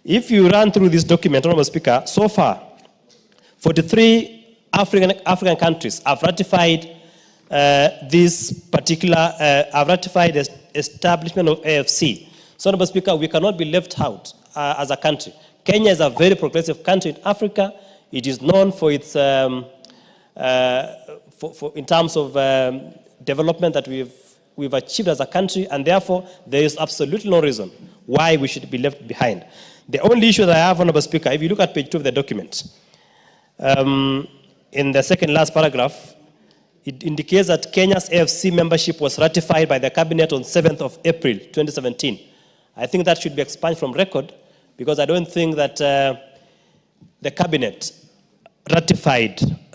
If you run through this document, Honorable Speaker, so far, 43 African countries have ratified this particular, have ratified the establishment of AFC. So, Honorable Speaker, we cannot be left out as a country. Kenya is a very progressive country in Africa. It is known for its, in terms of development that we've achieved as a country, and therefore there is absolutely no reason why we should be left behind. The only issue that I have, Honorable Speaker, if you look at page 2 of the document, in the second last paragraph, it indicates that Kenya's AFC membership was ratified by the Cabinet on 7th of April 2017. I think that should be expunged from record, because I don't think that the Cabinet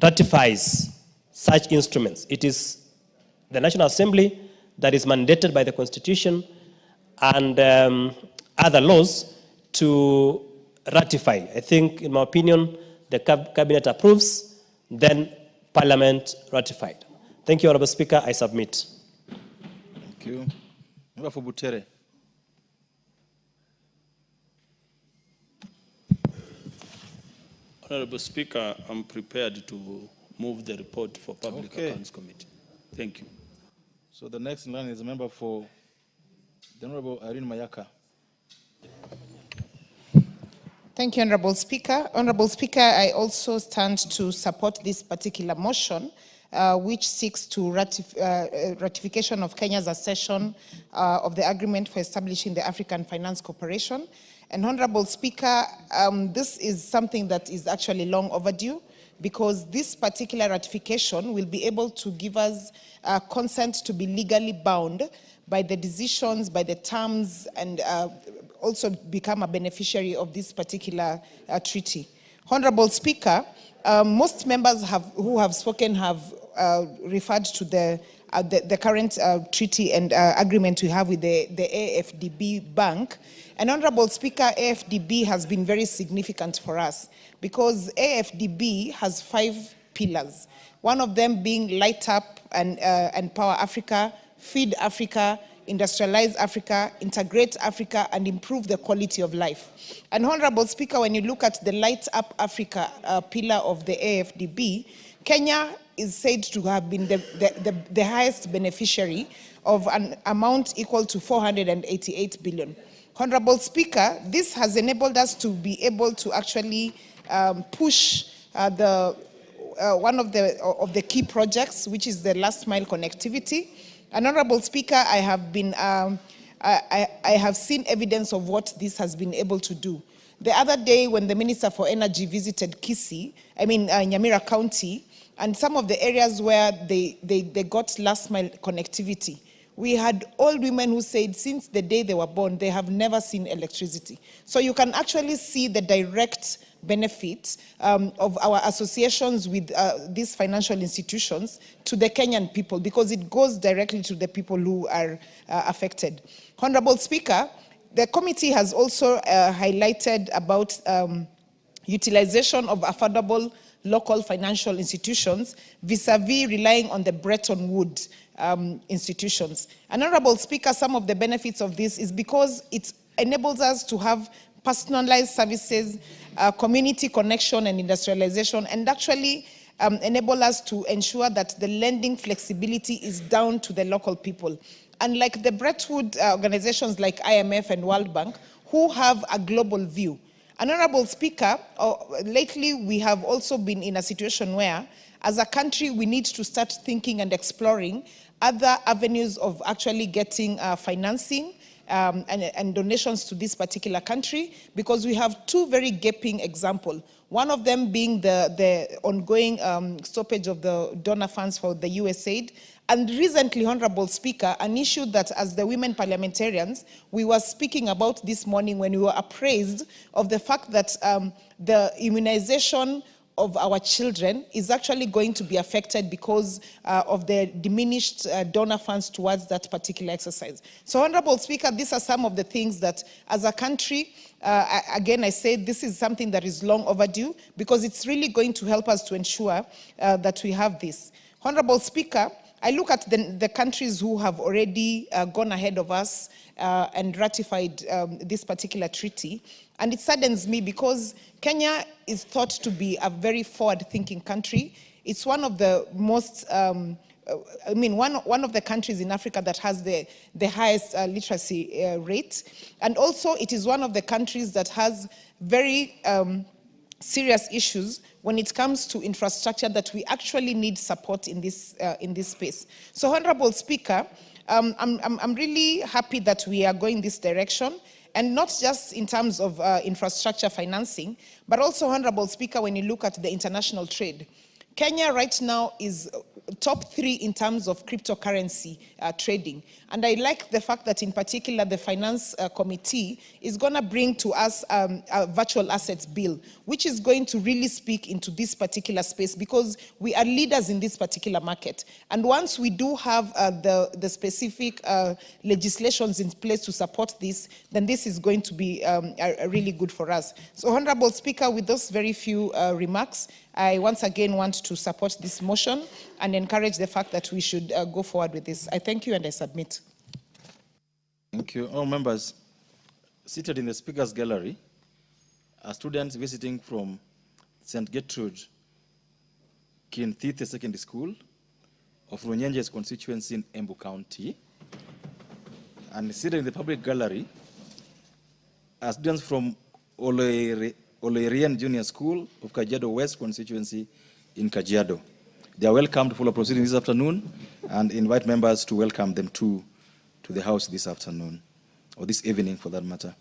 ratifies such instruments. It is the National Assembly that is mandated by the Constitution and other laws to ratify. I think, in my opinion, the Cabinet approves, then Parliament ratified. Thank you, Honorable Speaker. I submit. Thank you. Member for Butere. Honorable Speaker, I'm prepared to move the report for Public Accounts Committee. Thank you. So the next in line is a member for the Honorable Irene Mayaka. Thank you, Honorable Speaker. Honorable Speaker, I also stand to support this particular motion, which seeks to ratification of Kenya's accession of the agreement for establishing the African Finance Corporation. And Honorable Speaker, this is something that is actually long overdue, because this particular ratification will be able to give us consent to be legally bound by the decisions, by the terms, and also become a beneficiary of this particular treaty. Honorable Speaker, most members who have spoken have referred to the current treaty and agreement we have with the AFDB Bank. And Honorable Speaker, AFDB has been very significant for us, because AFDB has 5 pillars. One of them being Light Up and Empower Africa, Feed Africa, Industrialize Africa, Integrate Africa, and improve the quality of life. And Honorable Speaker, when you look at the Light Up Africa pillar of the AFDB, Kenya is said to have been the highest beneficiary of an amount equal to 488 billion. Honorable Speaker, this has enabled us to be able to actually push one of the key projects, which is the last mile connectivity. And Honorable Speaker, I have seen evidence of what this has been able to do. The other day, when the Minister for Energy visited Nyamira County, and some of the areas where they got last mile connectivity, we had old women who said since the day they were born, they have never seen electricity. So you can actually see the direct benefit of our associations with these financial institutions to the Kenyan people, because it goes directly to the people who are affected. Honorable Speaker, the committee has also highlighted about utilization of affordable local financial institutions vis-a-vis relying on the Bretton Woods institutions. And Honorable Speaker, some of the benefits of this is because it enables us to have personalized services, community connection and industrialization, and actually enable us to ensure that the lending flexibility is down to the local people. Unlike the Bretton Woods organizations like IMF and World Bank, who have a global view. And Honorable Speaker, lately we have also been in a situation where, as a country, we need to start thinking and exploring other avenues of actually getting financing and donations to this particular country, because we have 2 very gaping examples. One of them being the ongoing stoppage of the donor funds for the USAID. And recently, Honorable Speaker, an issue that as the women parliamentarians, we were speaking about this morning when we were appraised of the fact that the immunization of our children is actually going to be affected because of the diminished donor funds towards that particular exercise. So, Honorable Speaker, these are some of the things that as a country, again, I say this is something that is long overdue because it's really going to help us to ensure that we have this. Honorable Speaker, I look at the countries who have already gone ahead of us and ratified this particular treaty. And it saddens me because Kenya is thought to be a very forward-thinking country. It's one of the most, one of the countries in Africa that has the highest literacy rate. And also it is one of the countries that has very serious issues when it comes to infrastructure that we actually need support in this space. So, Honorable Speaker, I'm really happy that we are going this direction, and not just in terms of infrastructure financing, but also, Honorable Speaker, when you look at the international trade. Kenya right now is top 3 in terms of cryptocurrency trading. And I like the fact that in particular the Finance Committee is going to bring to us a virtual assets bill, which is going to really speak into this particular space because we are leaders in this particular market. And once we do have the specific legislations in place to support this, then this is going to be really good for us. So, Honorable Speaker, with those very few remarks, I once again want to support this motion and encourage the fact that we should go forward with this. I thank you and I submit. Thank you. All members, seated in the Speaker's Gallery are students visiting from St. Gertrude Kinthithe Secondary School of Runyenje's constituency in Embu County. And seated in the public gallery are students from Oloirian Junior School of Kajiado West constituency in Kajiado. They are welcome to follow proceedings this afternoon and invite members to welcome them to the House this afternoon, or this evening for that matter.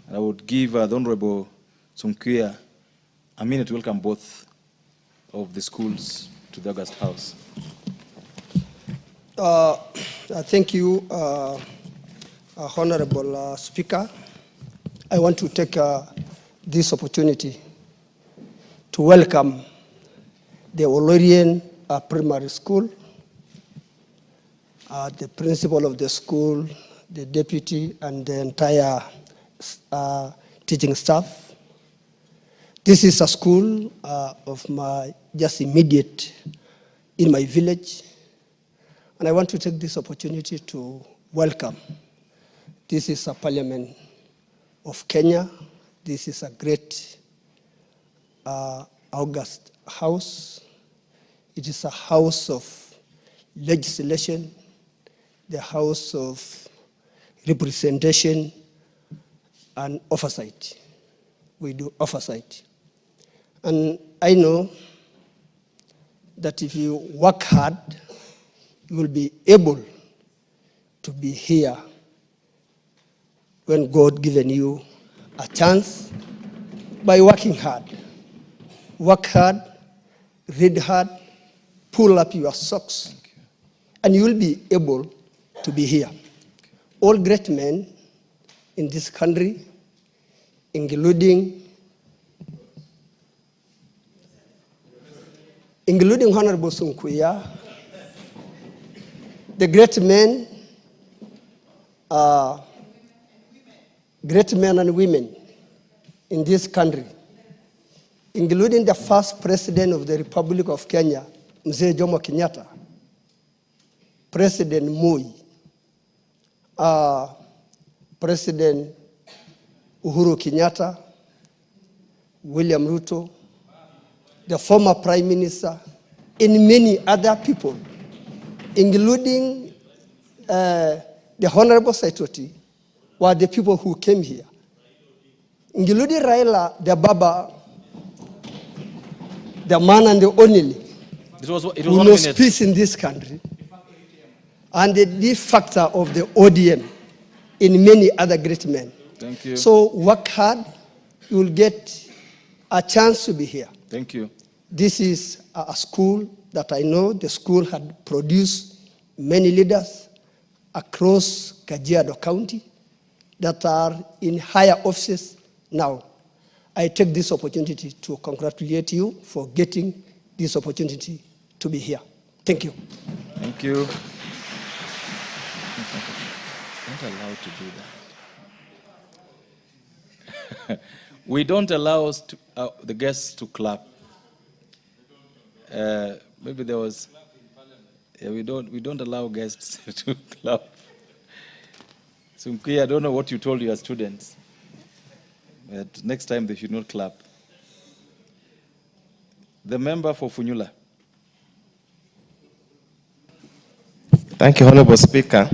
And I would give the Honorable Sumkuya a minute to welcome both of the schools to the August House. Thank you, Honorable Speaker. I want to take this opportunity to welcome the Oloirian Primary School, the principal of the school, the deputy, and the entire teaching staff. This is a school of my just immediate in my village, and I want to take this opportunity to welcome. This is a parliament of Kenya. This is a great August House. It is a house of legislation, the house of representation and oversight. We do oversight. And I know that if you work hard, you will be able to be here when God given you a chance by working hard. Work hard, read hard, pull up your socks, and you will be able to be here. All great men in this country, including Honorable Sunkuya, the great men and women in this country, including the first president of the Republic of Kenya, Mzee Jomo Kenyatta, President Moi, President Uhuru Kenyatta, William Ruto, the former Prime Minister, and many other people, including the Honorable Saitoti, were the people who came here, including Raila, the Baba, the man and the only, who knows peace in this country, and the factor of the ODM in many other great men. Thank you. So work hard, you will get a chance to be here. Thank you. This is a school that I know the school had produced many leaders across Kajiado County that are in higher offices now. I take this opportunity to congratulate you for getting this opportunity to be here. Thank you. Thank you. Not allowed to do that. We don't allow us to, the guests to clap. Maybe there was. Yeah, we don't allow guests to clap. So I don't know what you told your students. But next time they should not clap. The member for Funyula. Thank you, Honorable Speaker.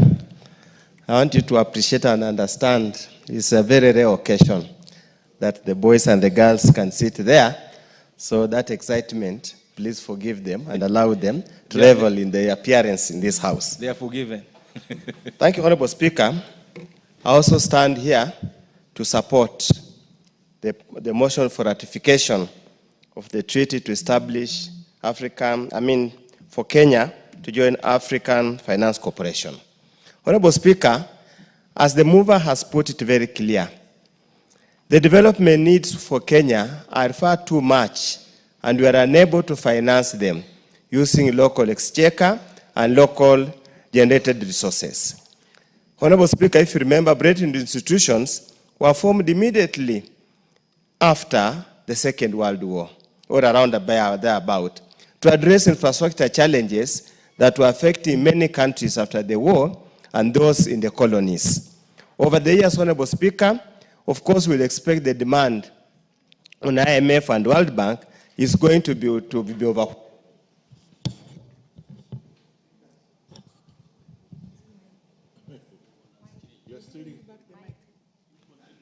I want you to appreciate and understand it's a very rare occasion that the boys and the girls can sit there. So that excitement, please forgive them and allow them to revel in their appearance in this house. They are forgiven. Thank you, Honorable Speaker. I also stand here to support the motion for ratification of the treaty to establish for Kenya to join African Finance Corporation. Honorable Speaker, as the mover has put it very clear, the development needs for Kenya are far too much, and we are unable to finance them using local exchequer and local generated resources. Honorable Speaker, if you remember, Brethren institutions were formed immediately after the Second World War, or around thereabout, to address infrastructure challenges that were affecting many countries after the war and those in the colonies. Over the years, Honorable Speaker, of course, we'll expect the demand on IMF and World Bank is going to be over.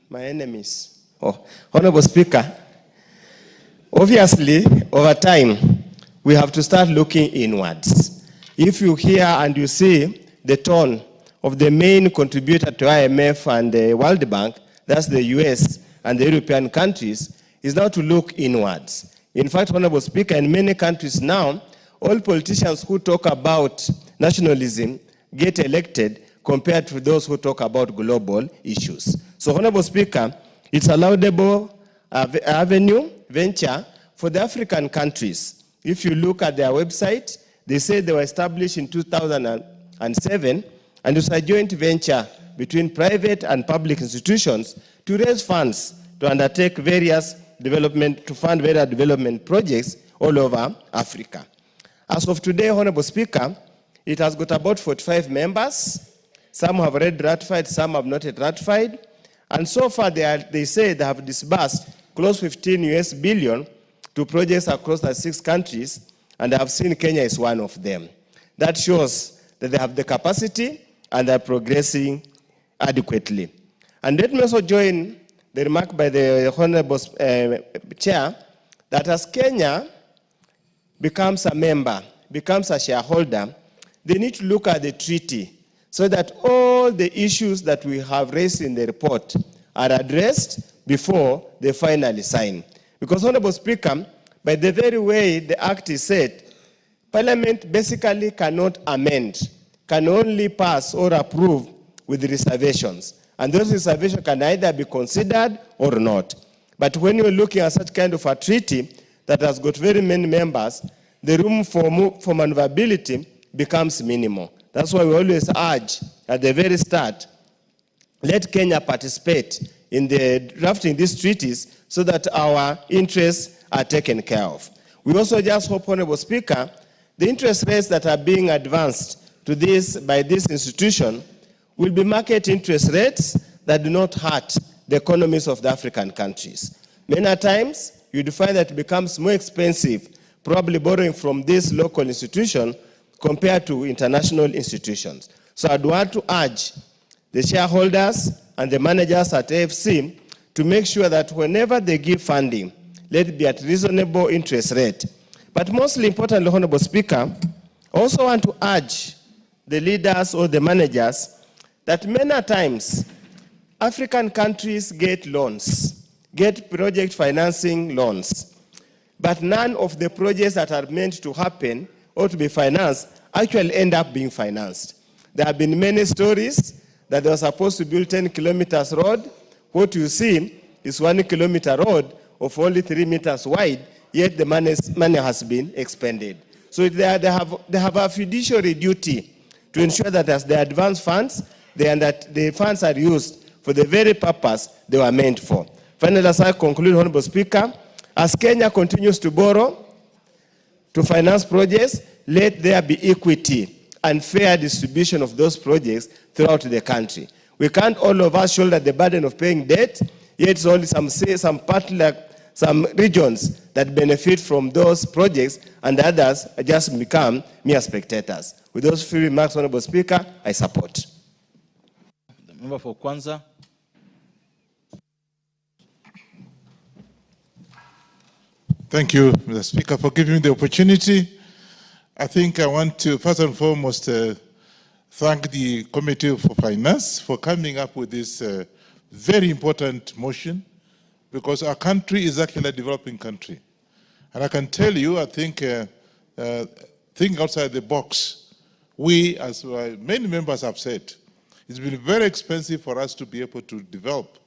My enemies. Honorable Speaker, obviously, over time, we have to start looking inwards. If you hear and you see the tone of the main contributor to IMF and the World Bank, that's the US and the European countries, is now to look inwards. In fact, Honorable Speaker, in many countries now, all politicians who talk about nationalism get elected compared to those who talk about global issues. So, Honorable Speaker, it's a laudable venture for the African countries. If you look at their website, they say they were established in 2007, and it's a joint venture between private and public institutions to raise funds to undertake various development projects all over Africa. As of today, Honorable Speaker, it has got about 45 members. Some have already ratified, some have not yet ratified. And so far, they say they have disbursed close to $15 billion to projects across the 6 countries, and I have seen Kenya is one of them. That shows that they have the capacity and are progressing adequately. And let me also join the remark by the Honorable Chair that as Kenya becomes a member, becomes a shareholder, they need to look at the treaty so that all the issues that we have raised in the report are addressed before they finally sign. Because, Honorable Speaker, by the very way the Act is set, Parliament basically cannot amend, can only pass or approve with reservations. And those reservations can either be considered or not. But when you're looking at such kind of a treaty that has got very many members, the room for maneuverability becomes minimal. That's why we always urge at the very start, let Kenya participate in the drafting these treaties so that our interests are taken care of. We also just hope, Honorable Speaker, the interest rates that are being advanced to this by this institution will be market interest rates that do not hurt the economies of the African countries. Many times, you'd find that it becomes more expensive, probably borrowing from this local institution compared to international institutions. So I'd want to urge the shareholders and the managers at AFC to make sure that whenever they give funding, let it be at reasonable interest rate. But mostly importantly, Honorable Speaker, I also want to urge the leaders or the managers that many times African countries get loans, get project financing loans, but none of the projects that are meant to happen or to be financed actually end up being financed. There have been many stories that they were supposed to build 10 kilometers road. What you see is 1 kilometer road of only 3 meters wide, yet the money has been expended. So they have a fiduciary duty to ensure that as they advance funds, that the funds are used for the very purpose they were meant for. Finally, as I conclude, Honorable Speaker, as Kenya continues to borrow to finance projects, let there be equity and fair distribution of those projects throughout the country. We can't all of us shoulder the burden of paying debt, yet it's only some regions that benefit from those projects and others just become mere spectators. With those few remarks, Honorable Speaker, I support. The member for Kwanza. Thank you, Mr. Speaker, for giving me the opportunity. I think I want to first and foremost thank the Committee for Finance for coming up with this very important motion, because our country is actually a developing country. And I can tell you, I think, thinking outside the box, we, as many members have said, it's been very expensive for us to be able to develop.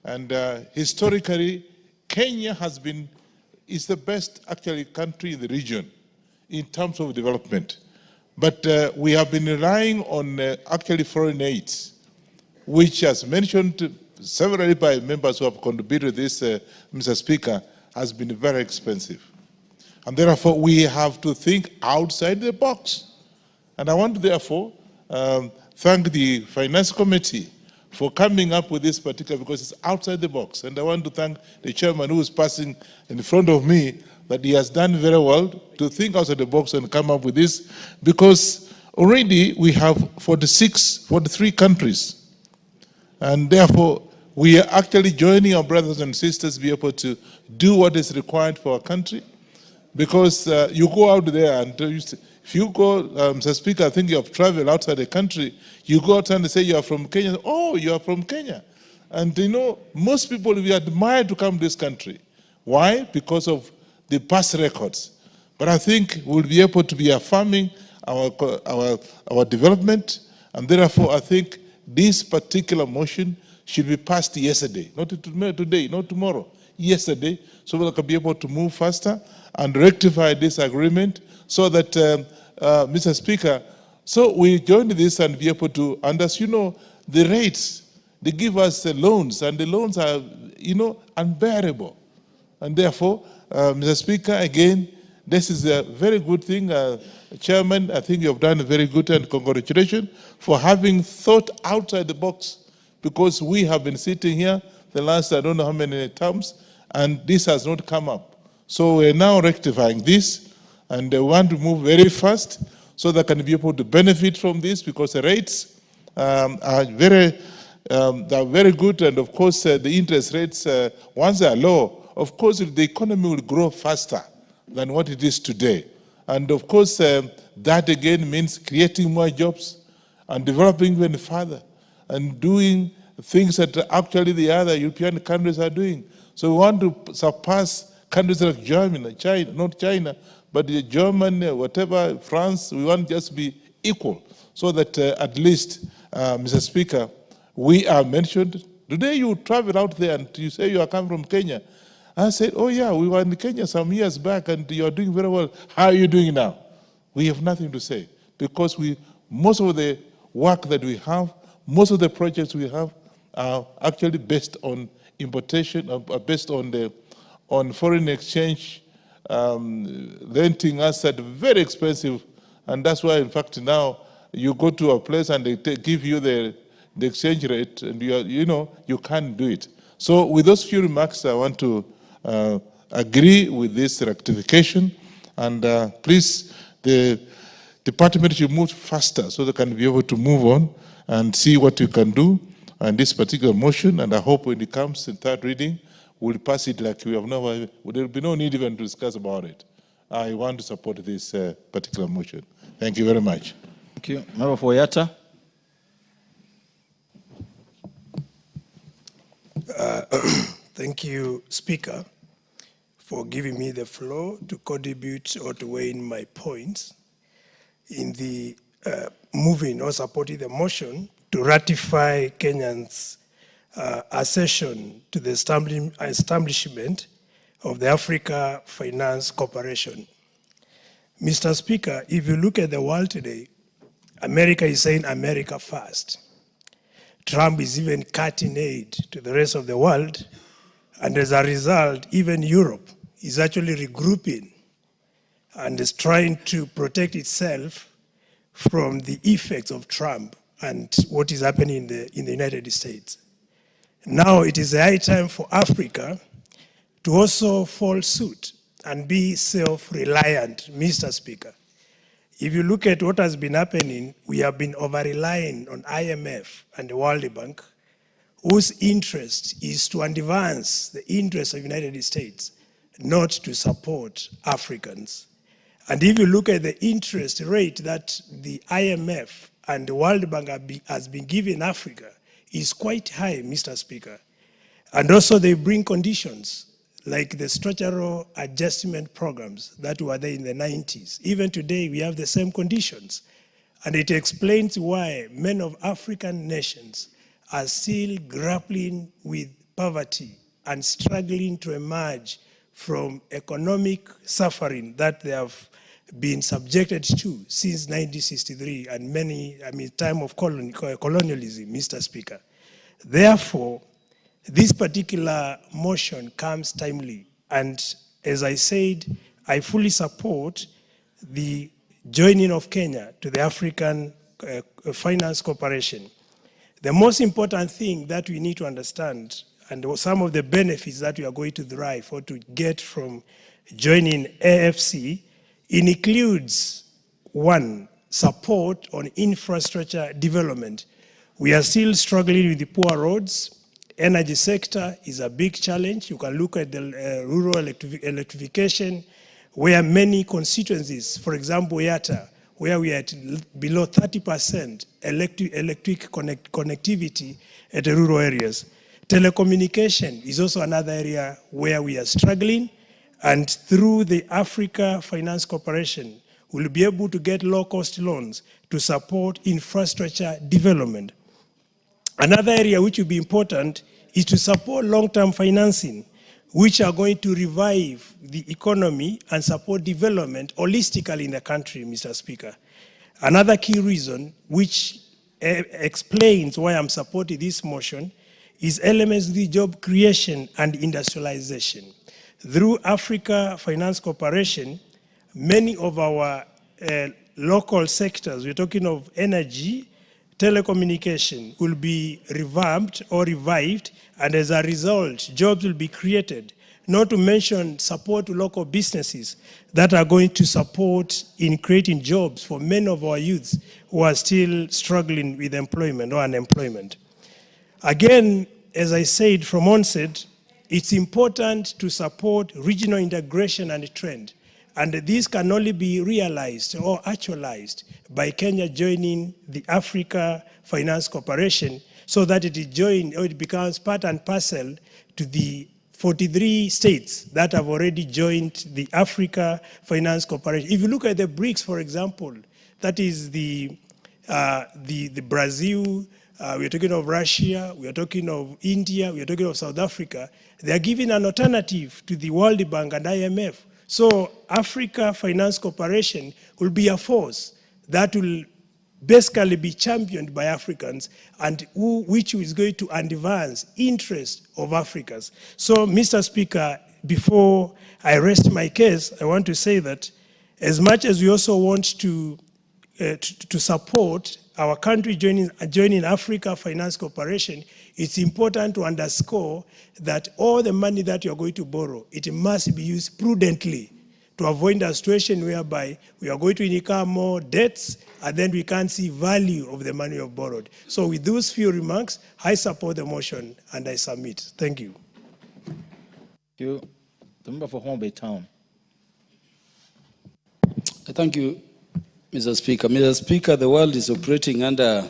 And historically, Kenya is the best actually country in the region in terms of development. But we have been relying on actually foreign aids, which, as mentioned several by members who have contributed to this, Mr. Speaker, has been very expensive. And therefore, we have to think outside the box. And I want to therefore thank the Finance Committee for coming up with this particular, because it's outside the box. And I want to thank the chairman who is passing in front of me, that he has done very well to think outside the box and come up with this, because already we have 43 countries. And therefore, we are actually joining our brothers and sisters to be able to do what is required for our country. Because you go out there and if you go, Mr. Speaker, I think you have traveled outside the country, you go out and say you are from Kenya. Oh, you are from Kenya. And you know, most people, we admire to come to this country. Why? Because of the past records. But I think we'll be able to be affirming our development, and therefore I think this particular motion should be passed yesterday, not today, not tomorrow, yesterday, so that we can be able to move faster and rectify this agreement, so that, Mr. Speaker, so we join this and be able to, and as you know, the rates, they give us loans, and the loans are, unbearable. And therefore, Mr. Speaker, again, this is a very good thing. Chairman, I think you have done a very good, and congratulations for having thought outside the box, because we have been sitting here the last, I don't know how many terms, and this has not come up. So we're now rectifying this, and we want to move very fast so that can be able to benefit from this, because the rates are very good, and of course the interest rates, once they are low, of course the economy will grow faster than what it is today. And of course that again means creating more jobs and developing even further and doing things that actually the other European countries are doing. So we want to surpass countries like Germany, China, not China, but Germany, whatever, France. We want just to be equal, so that at least, Mr. Speaker, we are mentioned. Today you travel out there and you say you are coming from Kenya. I said, oh yeah, we were in Kenya some years back and you are doing very well. How are you doing now? We have nothing to say, because most of the work that we have, most of the projects we have are actually based on importation, based on foreign exchange, renting us at very expensive. And that's why, in fact, now you go to a place and they give you the exchange rate, and you can't do it. So with those few remarks, I want to agree with this rectification, and please, the department should move faster so they can be able to move on and see what you can do on this particular motion. And I hope when it comes in third reading, we'll pass it like we have never, there will be no need even to discuss about it. I want to support this particular motion. Thank you very much. Thank you. Member for Yatta. Thank you, Speaker, for giving me the floor to contribute or to weigh in my points in the moving or supporting the motion to ratify Kenyans' accession to the establishment of the Africa Finance Corporation. Mr. Speaker, if you look at the world today, America is saying America first. Trump is even cutting aid to the rest of the world, and as a result, even Europe is actually regrouping and is trying to protect itself from the effects of Trump and what is happening in the United States. Now it is a high time for Africa to also follow suit and be self-reliant, Mr. Speaker. If you look at what has been happening, we have been over-relying on IMF and the World Bank, whose interest is to advance the interests of the United States, not to support Africans. And if you look at the interest rate that the IMF and the World Bank has been giving Africa, is quite high, Mr. Speaker. And also they bring conditions like the structural adjustment programs that were there in the 90s. Even today, we have the same conditions. And it explains why many of African nations are still grappling with poverty and struggling to emerge from economic suffering that they have been subjected to since 1963 and time of colonialism, Mr. Speaker. Therefore, this particular motion comes timely, and as I said, I fully support the joining of Kenya to the African Finance Corporation. The most important thing that we need to understand, and some of the benefits that we are going to derive or to get from joining AFC, it includes, one, support on infrastructure development. We are still struggling with the poor roads. Energy sector is a big challenge. You can look at the rural electrification, where many constituencies, for example, Yatta, where we are at below 30% electric connectivity at the rural areas. Telecommunication is also another area where we are struggling, and through the Africa Finance Corporation, we'll be able to get low-cost loans to support infrastructure development. Another area which will be important is to support long-term financing, which are going to revive the economy and support development holistically in the country, Mr. Speaker. Another key reason, which explains why I'm supporting this motion, is elements of the job creation and industrialization. Through Africa Finance Corporation, many of our local sectors, we're talking of energy, telecommunication, will be revamped or revived, and as a result, jobs will be created. Not to mention support to local businesses that are going to support in creating jobs for many of our youths who are still struggling with employment or unemployment. Again, as I said from onset, it's important to support regional integration and trend. And this can only be realized or actualized by Kenya joining the Africa Finance Corporation, so that it becomes part and parcel to the 43 states that have already joined the Africa Finance Corporation. If you look at the BRICS, for example, that is the Brazil, we're talking of Russia, we're talking of India, we're talking of South Africa. They are giving an alternative to the World Bank and IMF. So Africa Finance Corporation will be a force that will basically be championed by Africans, and which is going to advance interest of Africans. So, Mr. Speaker, before I rest my case, I want to say that as much as we also want to support our country joining Africa Finance Corporation, it's important to underscore that all the money that you are going to borrow, it must be used prudently to avoid a situation whereby we are going to incur more debts and then we can't see value of the money you've borrowed. So with those few remarks, I support the motion and I submit. Thank you. Thank you. The member for Horn Bay Town. Thank you, Mr. Speaker. Mr. Speaker, the world is operating under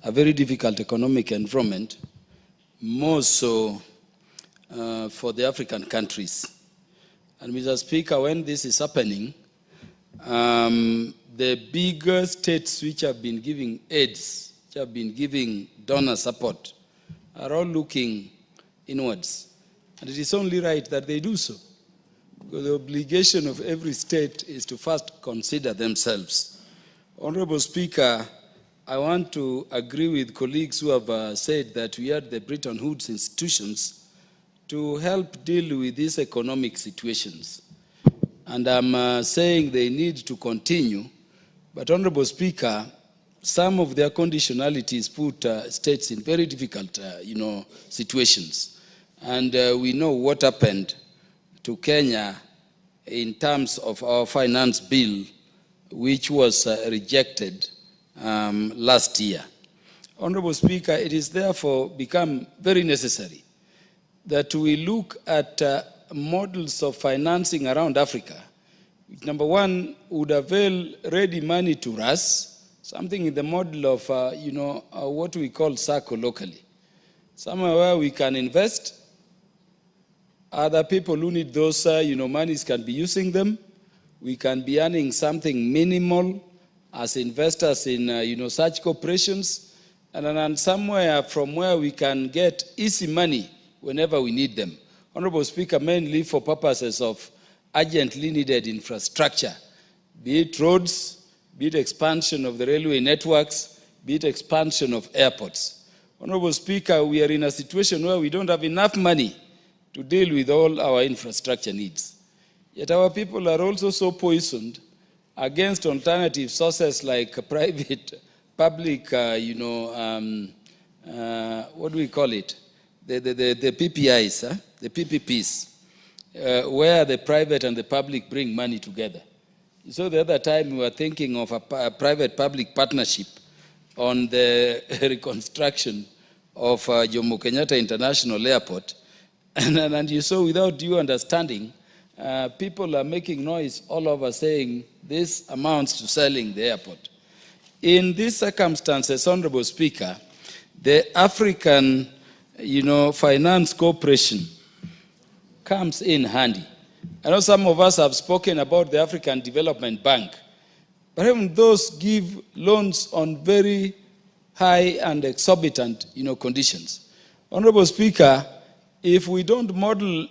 a very difficult economic environment, more so for the African countries. And Mr. Speaker, when this is happening, the bigger states which have been giving aids, which have been giving donor support, are all looking inwards. And it is only right that they do so. Because the obligation of every state is to first consider themselves. Honorable Speaker, I want to agree with colleagues who have said that we had the Bretton Woods institutions to help deal with these economic situations. And I'm saying they need to continue. But Honorable Speaker, some of their conditionalities put states in very difficult, situations. And we know what happened to Kenya in terms of our finance bill, which was rejected last year. Honorable Speaker, it is therefore become very necessary that we look at models of financing around Africa, which, number one, would avail ready money to us, something in the model of, what we call SACCO locally. Somewhere where we can invest, other people who need those, monies can be using them. We can be earning something minimal as investors in, such corporations, and somewhere from where we can get easy money whenever we need them. Honorable Speaker, mainly for purposes of urgently needed infrastructure, be it roads, be it expansion of the railway networks, be it expansion of airports. Honorable Speaker, we are in a situation where we don't have enough money to deal with all our infrastructure needs. Yet our people are also so poisoned against alternative sources like private, public, what do we call it? The PPIs, the PPPs, where the private and the public bring money together. So the other time we were thinking of a private-public partnership on the reconstruction of Jomo Kenyatta International Airport. And you saw, without due understanding, people are making noise all over saying this amounts to selling the airport. In these circumstances, Honorable Speaker, the African Finance Corporation comes in handy. I know some of us have spoken about the African Development Bank, but even those give loans on very high and exorbitant conditions. Honorable Speaker, if we don't model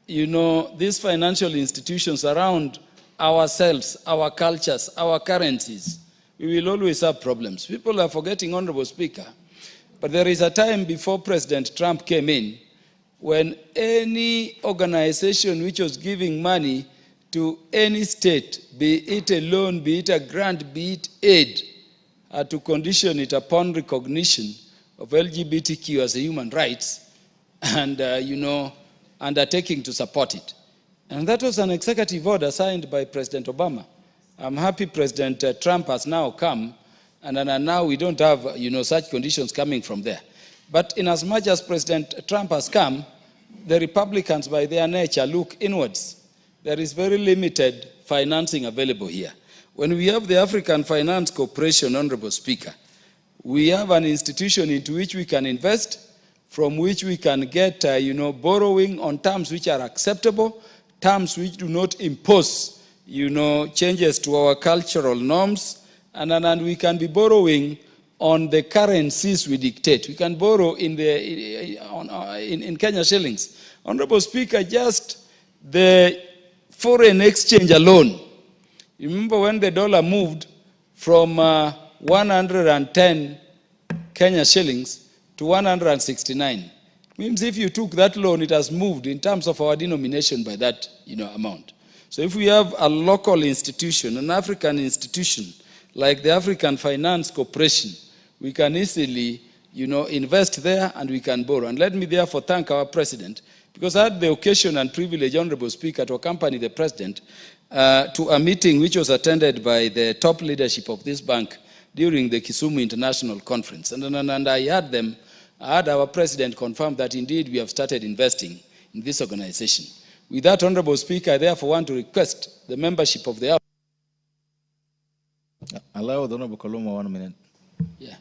these financial institutions around ourselves, our cultures, our currencies, we will always have problems. People are forgetting, Honorable Speaker, but there is a time before President Trump came in when any organization which was giving money to any state, be it a loan, be it a grant, be it aid, had to condition it upon recognition of LGBTQ as a human rights and, undertaking to support it. And that was an executive order signed by President Obama. I'm happy President Trump has now come, and now we don't have, such conditions coming from there. But in as much as President Trump has come, the Republicans, by their nature, look inwards. There is very limited financing available here. When we have the African Finance Corporation, Honorable Speaker, we have an institution into which we can invest, from which we can get, borrowing on terms which are acceptable, terms which do not impose, changes to our cultural norms, and we can be borrowing on the currencies we dictate. We can borrow in Kenya shillings. Honorable Speaker, just the foreign exchange alone, you remember when the dollar moved from 110 Kenya shillings to 169. It means if you took that loan, it has moved in terms of our denomination by that amount. So if we have a local institution, an African institution, like the African Finance Corporation, we can easily, invest there and we can borrow. And let me therefore thank our President, because I had the occasion and privilege, Honorable Speaker, to accompany the President to a meeting which was attended by the top leadership of this bank during the Kisumu International Conference. And I had our President confirm that indeed we have started investing in this organization. With that, Honorable Speaker, I therefore want to request the membership of the House. Allow the Honorable Koloma 1 minute. Yeah.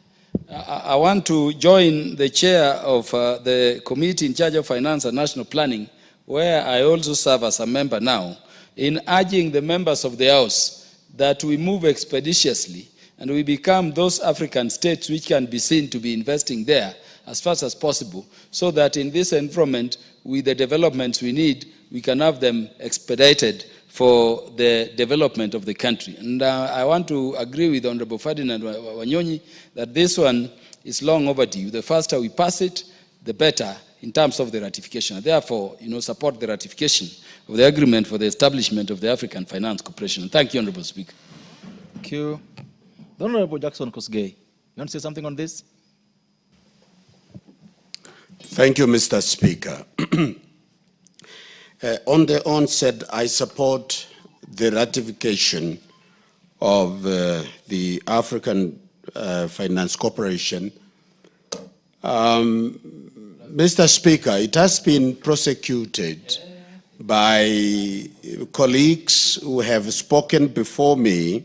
I want to join the chair of the committee in charge of finance and national planning, where I also serve as a member now, in urging the members of the House that we move expeditiously and we become those African states which can be seen to be investing there as fast as possible, so that in this environment with the developments we need, we can have them expedited for the development of the country. And I want to agree with Honorable Ferdinand Wanyonyi that this one is long overdue. The faster we pass it, the better in terms of the ratification. Therefore, support the ratification of the agreement for the establishment of the African Finance Corporation. Thank you, Honorable Speaker. Thank you. The Honorable Jackson Kosgei, you want to say something on this? Thank you, Mr. Speaker. On the onset, I support the ratification of the African Finance Corporation. Mr. Speaker, it has been prosecuted by colleagues who have spoken before me,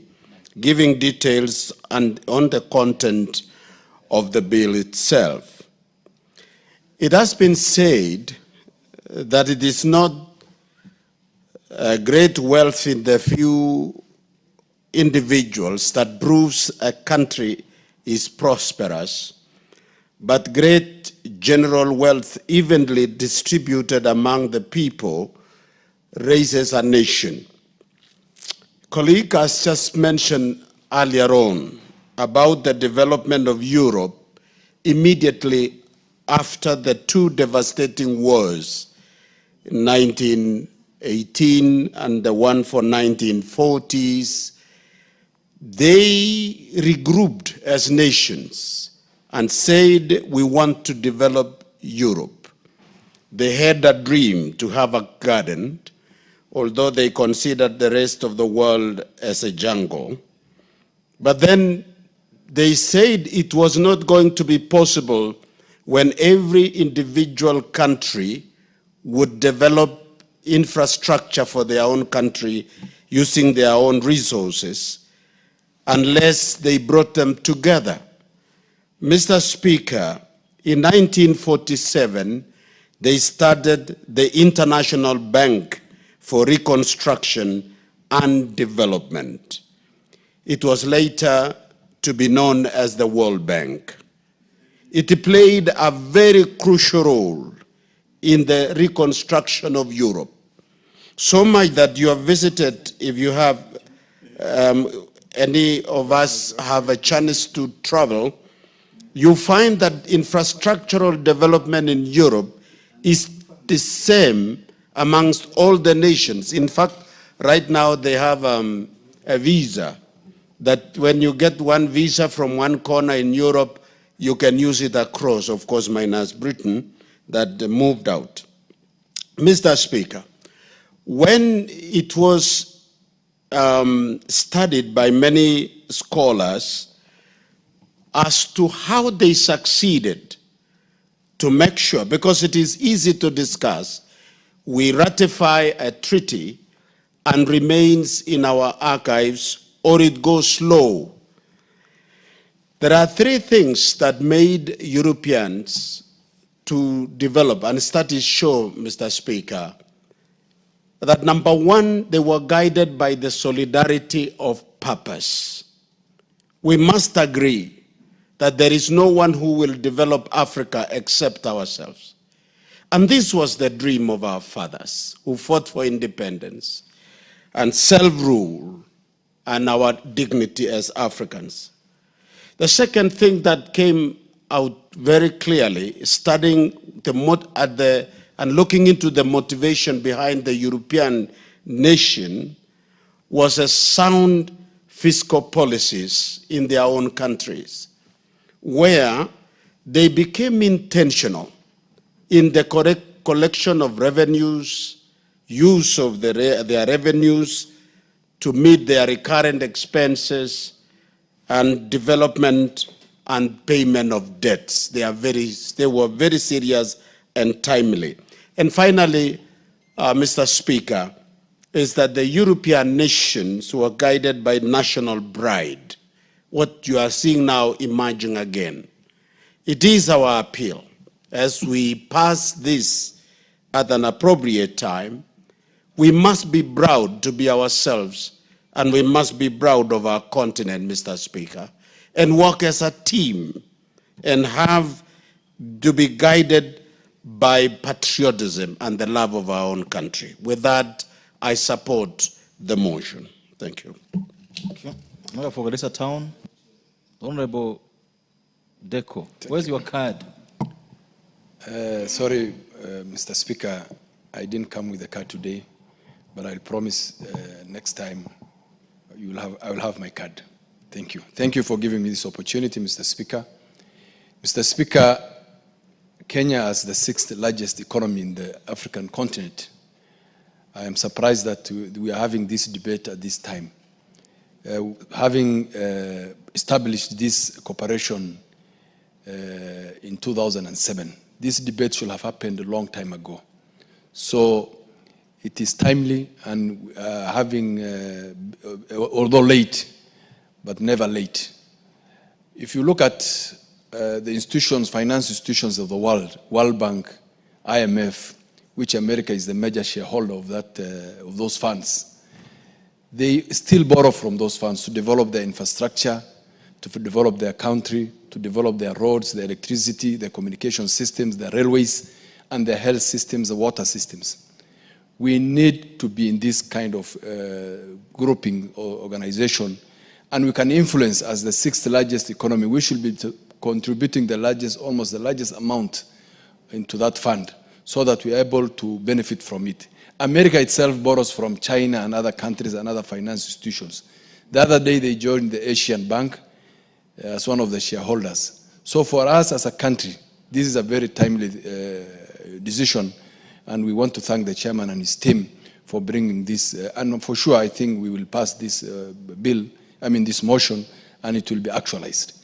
giving details on the content of the bill itself. It has been said that it is not great wealth in the few individuals that proves a country is prosperous, but great general wealth evenly distributed among the people raises a nation. Colleague has just mentioned earlier on about the development of Europe immediately after the two devastating wars, 1918 and the one for 1940s. They regrouped as nations and said, we want to develop Europe. They had a dream to have a garden, although they considered the rest of the world as a jungle. But then they said it was not going to be possible when every individual country would develop infrastructure for their own country using their own resources, unless they brought them together. Mr. Speaker, in 1947, they started the International Bank for Reconstruction and Development. It was later to be known as the World Bank. It played a very crucial role in the reconstruction of Europe. So much that you have visited, if you have, any of us have a chance to travel, you find that infrastructural development in Europe is the same amongst all the nations. In fact, right now they have a visa that when you get one visa from one corner in Europe, you can use it across, of course, minus Britain, that moved out. Mr. Speaker, when it was studied by many scholars as to how they succeeded to make sure, because it is easy to discuss, we ratify a treaty and remains in our archives, or it goes slow. There are three things that made Europeans to develop, and studies show, Mr. Speaker, that number one, they were guided by the solidarity of purpose. We must agree that there is no one who will develop Africa except ourselves. And this was the dream of our fathers who fought for independence and self-rule and our dignity as Africans. The second thing that came out very clearly, studying and looking into the motivation behind the European nation, was a sound fiscal policies in their own countries, where they became intentional in the correct collection of revenues, use of their revenues to meet their recurrent expenses, and development and payment of debts. They were very serious and timely. And finally, Mr. Speaker, is that the European nations were guided by national pride. What you are seeing now emerging again. It is our appeal, as we pass this at an appropriate time, we must be proud to be ourselves, and we must be proud of our continent, Mr. Speaker, and work as a team and have to be guided by patriotism and the love of our own country. With that, I support the motion. Thank you. Okay. Member for Garissa Town, Honorable Deco, where's your card? Sorry, Mr. Speaker, I didn't come with a card today, but I'll promise next time I will have my card. Thank you. Thank you for giving me this opportunity, Mr. Speaker. Mr. Speaker, Kenya is the 6th largest economy in the African continent. I am surprised that we are having this debate at this time. Having established this cooperation in 2007, this debate should have happened a long time ago. So it is timely and although late, but never late. If you look at the institutions, finance institutions of the world, World Bank, IMF, which America is the major shareholder of those funds, they still borrow from those funds to develop their infrastructure, to develop their country, to develop their roads, their electricity, their communication systems, their railways, and their health systems, the water systems. We need to be in this kind of grouping or organization, and we can influence as the 6th largest economy. We should be contributing almost the largest amount into that fund so that we are able to benefit from it. America itself borrows from China and other countries and other finance institutions. The other day they joined the Asian Bank as one of the shareholders. So for us as a country, this is a very timely decision, and we want to thank the chairman and his team for bringing this. And for sure, I think we will pass this this motion, and it will be actualized.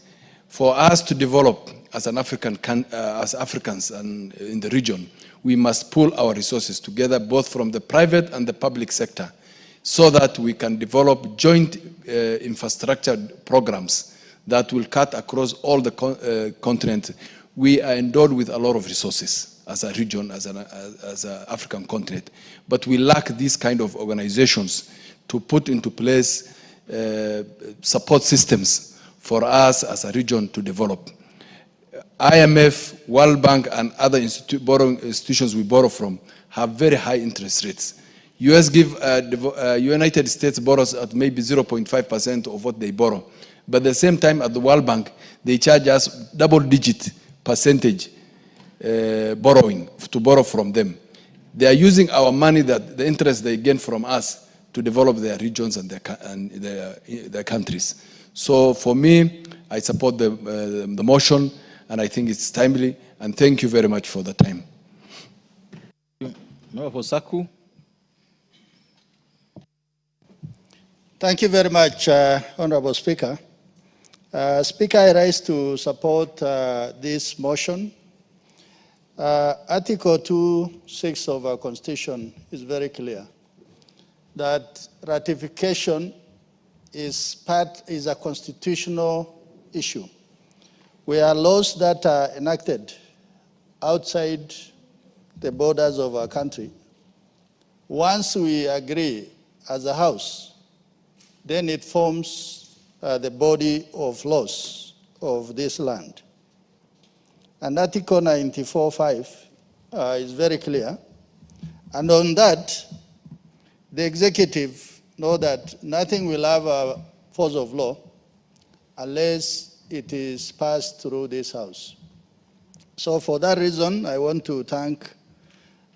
For us to develop as as Africans and in the region, we must pool our resources together, both from the private and the public sector, so that we can develop joint infrastructure programs that will cut across all the continent. We are endowed with a lot of resources as a region, as an African continent, but we lack these kind of organizations to put into place support systems for us as a region to develop. IMF, World Bank, and other borrowing institutions we borrow from have very high interest rates. United States borrows at maybe 0.5% of what they borrow. But at the same time, at the World Bank, they charge us double-digit percentage borrowing to borrow from them. They are using our money, that the interest they gain from us, to develop their regions and their countries. So for me, I support the motion, and I think it's timely. And thank you very much for the time. Member for Saku. Thank you very much, Honorable Speaker. Speaker, I rise to support this motion. Article 2(6) of our Constitution is very clear that ratification is a constitutional issue. We are laws that are enacted outside the borders of our country. Once we agree as a House, then it forms the body of laws of this land. And Article 94(5) is very clear. And on that, the executive know that nothing will have a force of law unless it is passed through this House. So for that reason, I want to thank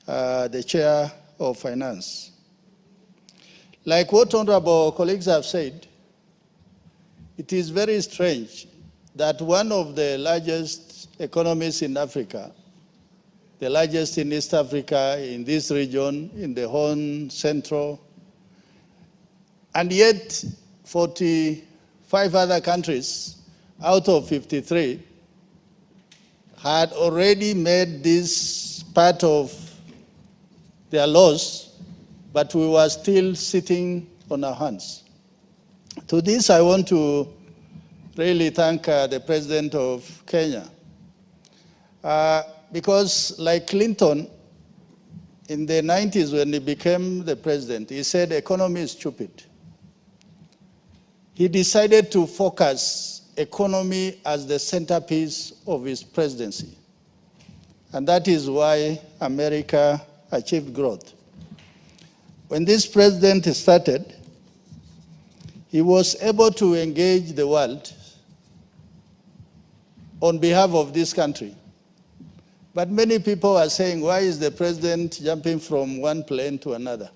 the Chair of Finance. Like what honorable colleagues have said, it is very strange that one of the largest economies in Africa, the largest in East Africa, in this region, in the Horn Central, and yet 45 other countries out of 53 had already made this part of their laws, but we were still sitting on our hands. To this, I want to really thank the President of Kenya, because like Clinton, in the 90s when he became the president, he said economy is stupid. He decided to focus economy as the centerpiece of his presidency. And that is why America achieved growth. When this president started, he was able to engage the world on behalf of this country. But many people are saying, why is the president jumping from one plane to another?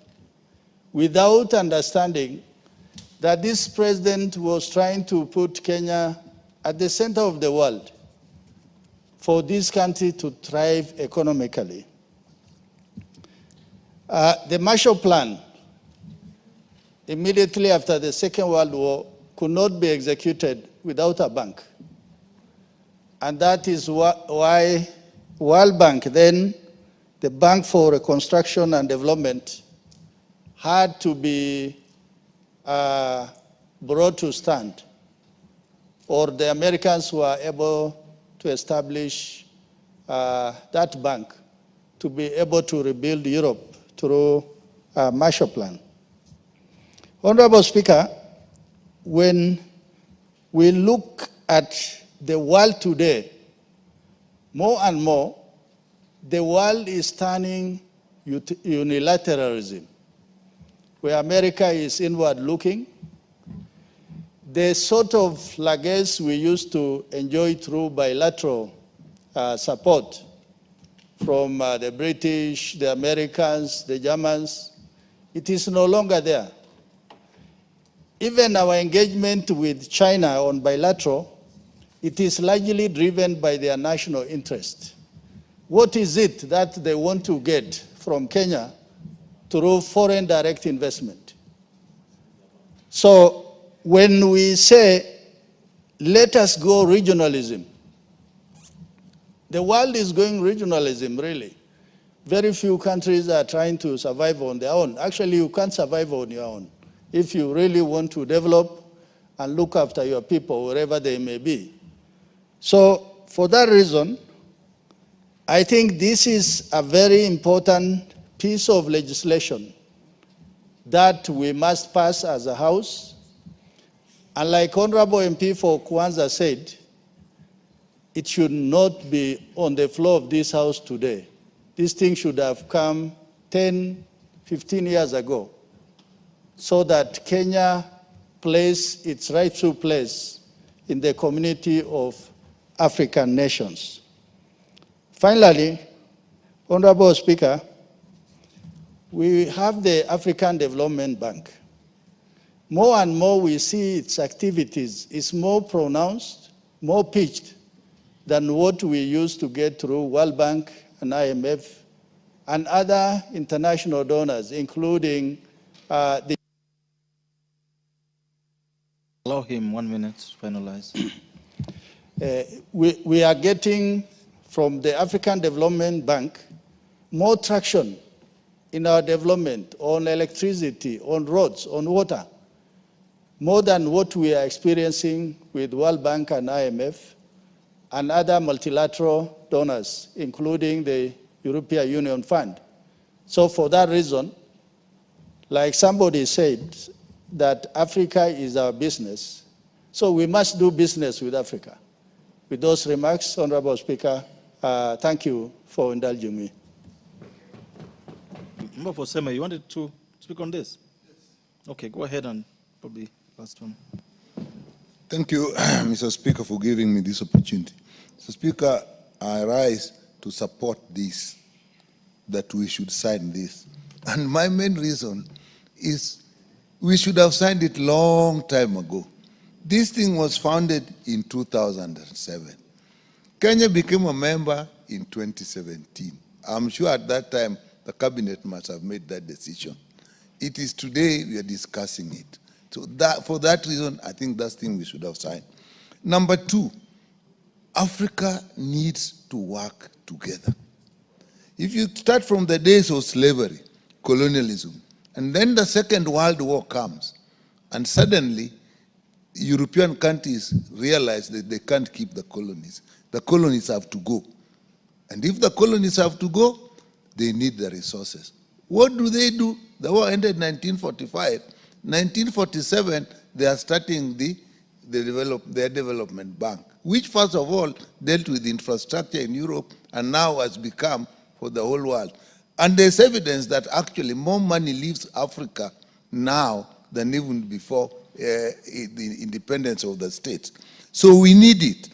Without understanding that this president was trying to put Kenya at the center of the world for this country to thrive economically. The Marshall Plan, immediately after the Second World War, could not be executed without a bank. And that is why World Bank, then the Bank for Reconstruction and Development, had to be brought to stand, or the Americans were able to establish that bank to be able to rebuild Europe through a Marshall Plan. Honorable Speaker, when we look at the world today, more and more, the world is turning unilateralism, where America is inward looking. The sort of legacy we used to enjoy through bilateral support from the British, the Americans, the Germans, it is no longer there. Even our engagement with China on bilateral, it is largely driven by their national interest. What is it that they want to get from Kenya through foreign direct investment? So when we say, let us go regionalism, the world is going regionalism, really. Very few countries are trying to survive on their own. Actually, you can't survive on your own if you really want to develop and look after your people, wherever they may be. So for that reason, I think this is a very important piece of legislation that we must pass as a House. And like Honorable MP for Kwanza said, it should not be on the floor of this House today. This thing should have come 10, 15 years ago, so that Kenya plays its rightful place in the community of African nations. Finally, Honorable Speaker, we have the African Development Bank. More and more we see its activities is more pronounced, more pitched than what we used to get through World Bank and IMF and other international donors, including the... Allow him 1 minute to finalize. We are getting from the African Development Bank more traction in our development on electricity, on roads, on water, more than what we are experiencing with World Bank and IMF and other multilateral donors, including the European Union Fund. So for that reason, like somebody said, that Africa is our business, so we must do business with Africa. With those remarks, Honorable Speaker, thank you for indulging me. Member for Sema, you wanted to speak on this? Yes. Okay, go ahead and probably last one. Thank you, Mr. Speaker, for giving me this opportunity. Mr. Speaker, I rise to support this, that we should sign this. And my main reason is we should have signed it long time ago. This thing was founded in 2007. Kenya became a member in 2017. I'm sure at that time the cabinet must have made that decision. It is today we are discussing it. So for that reason, I think that's the thing we should have signed. Number two, Africa needs to work together. If you start from the days of slavery, colonialism, and then the Second World War comes, and suddenly European countries realize that they can't keep the colonies. The colonies have to go. And if the colonies have to go, they need the resources. What do? The war ended in 1945. 1947, they are starting the their development bank, which first of all dealt with infrastructure in Europe and now has become for the whole world. And there's evidence that actually more money leaves Africa now than even before the independence of the states. So we need it.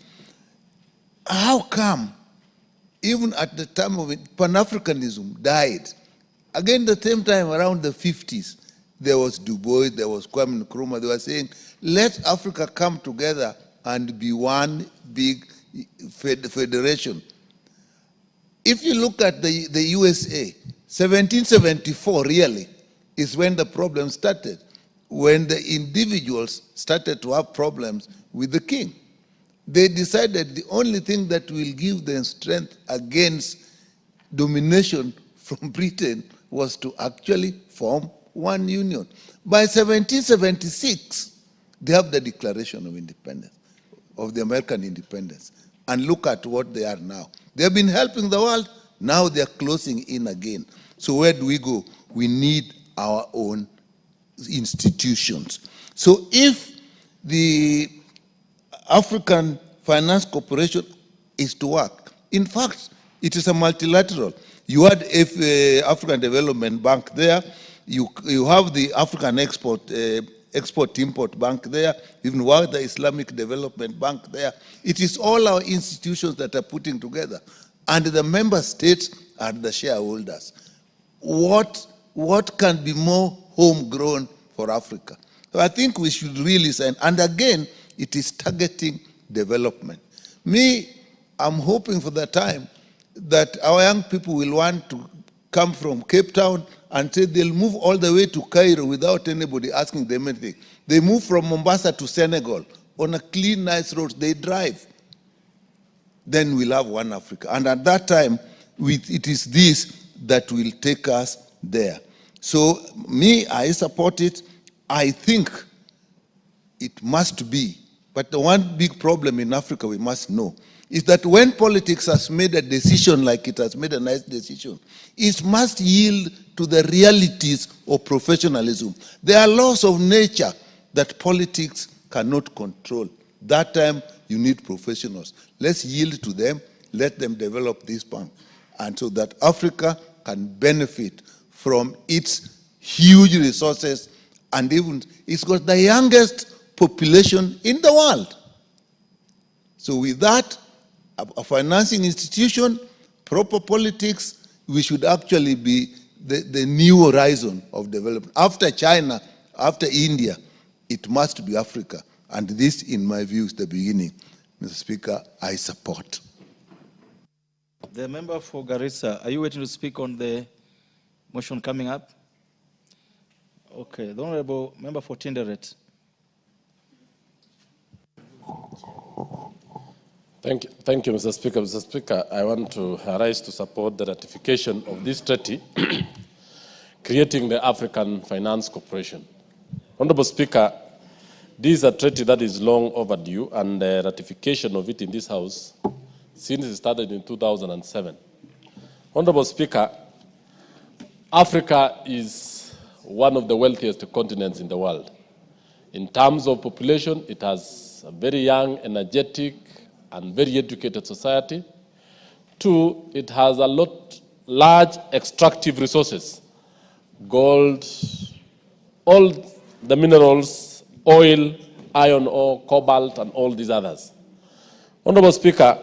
How come, even at the time of it, Pan-Africanism died? Again, the same time around the 50s, there was Du Bois, there was Kwame Nkrumah. They were saying, let Africa come together and be one big federation. If you look at the USA, 1774 really is when the problem started, when the individuals started to have problems with the king. They decided the only thing that will give them strength against domination from Britain was to actually form one union. By 1776, they have the Declaration of Independence, of the American independence. And look at what they are now. They have been helping the world, now they are closing in again. So where do we go? We need our own institutions. So if the African Finance Corporation is to work, in fact, it is a multilateral. You had African Development Bank there, you have the African Export-Import Bank there, even have the Islamic Development Bank there. It is all our institutions that are putting together, and the member states are the shareholders. What can be more homegrown for Africa? So I think we should really say, and again, it is targeting development. Me, I'm hoping for the time that our young people will want to come from Cape Town and say they'll move all the way to Cairo without anybody asking them anything. They move from Mombasa to Senegal on a clean, nice road. They drive. Then we'll have one Africa. And at that time, it is this that will take us there. So me, I support it. I think it must be. But the one big problem in Africa we must know is that when politics has made a decision like it has made a nice decision, it must yield to the realities of professionalism. There are laws of nature that politics cannot control. That time, you need professionals. Let's yield to them, let them develop this bank, and so that Africa can benefit from its huge resources, and even it's got the youngest population in the world. So with that, a financing institution, proper politics, we should actually be the new horizon of development. After China, after India, it must be Africa. And this, in my view, is the beginning. Mr. Speaker, I support. The member for Garissa, are you waiting to speak on the motion coming up? Okay, the Honorable Member for Tinderet. Thank you, Mr. Speaker. Mr. Speaker, I want to rise to support the ratification of this treaty creating the African Finance Corporation. Honorable Speaker, this is a treaty that is long overdue, and the ratification of it in this House since it started in 2007. Honorable Speaker, Africa is one of the wealthiest continents in the world. In terms of population, it has a very young, energetic, and very educated society. Two, it has a large extractive resources, gold, all the minerals, oil, iron ore, cobalt, and all these others. Honorable Speaker,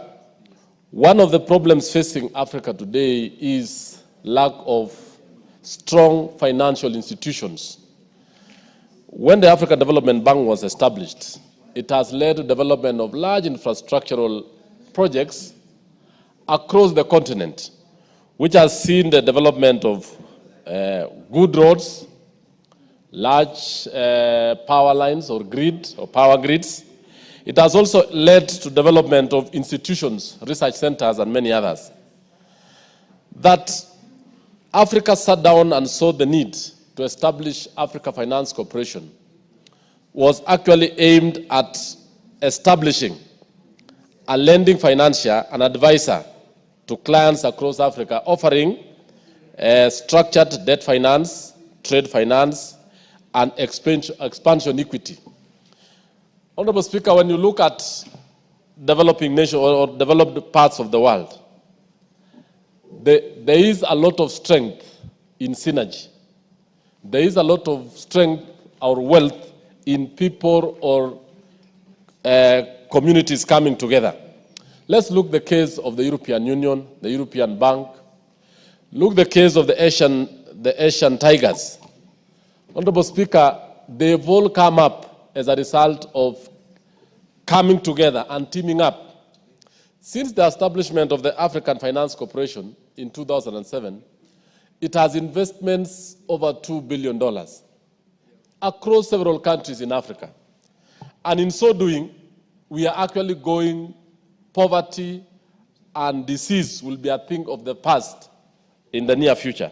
one of the problems facing Africa today is lack of strong financial institutions. When the African Development Bank was established, it has led to development of large infrastructural projects across the continent, which has seen the development of good roads, large power lines or grid or power grids. It has also led to development of institutions, research centers, and many others. That Africa sat down and saw the need to establish Africa Finance Corporation was actually aimed at establishing a lending financier and advisor to clients across Africa, offering structured debt finance, trade finance, and expansion equity. Honorable Speaker, when you look at developing nations or developed parts of the world, there is a lot of strength in synergy. There is a lot of strength or wealth in people or communities coming together. Let's look the case of the European Union, the European Bank. Look the case of the Asian tigers. Honorable Speaker, they've all come up as a result of coming together and teaming up. Since the establishment of the African Finance Corporation in 2007, it has investments over $2 billion across several countries in Africa. And in so doing, we are actually going, poverty and disease will be a thing of the past in the near future.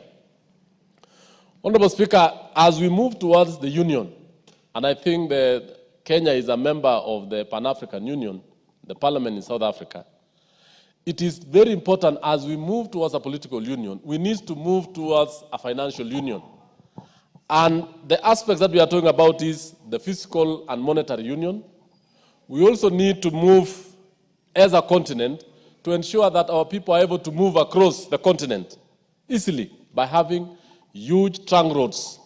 Honorable Speaker, as we move towards the Union, and I think that Kenya is a member of the Pan-African Union, the parliament in South Africa, it is very important as we move towards a political union, we need to move towards a financial union. And the aspects that we are talking about is the fiscal and monetary union. We also need to move as a continent to ensure that our people are able to move across the continent easily by having huge trunk roads.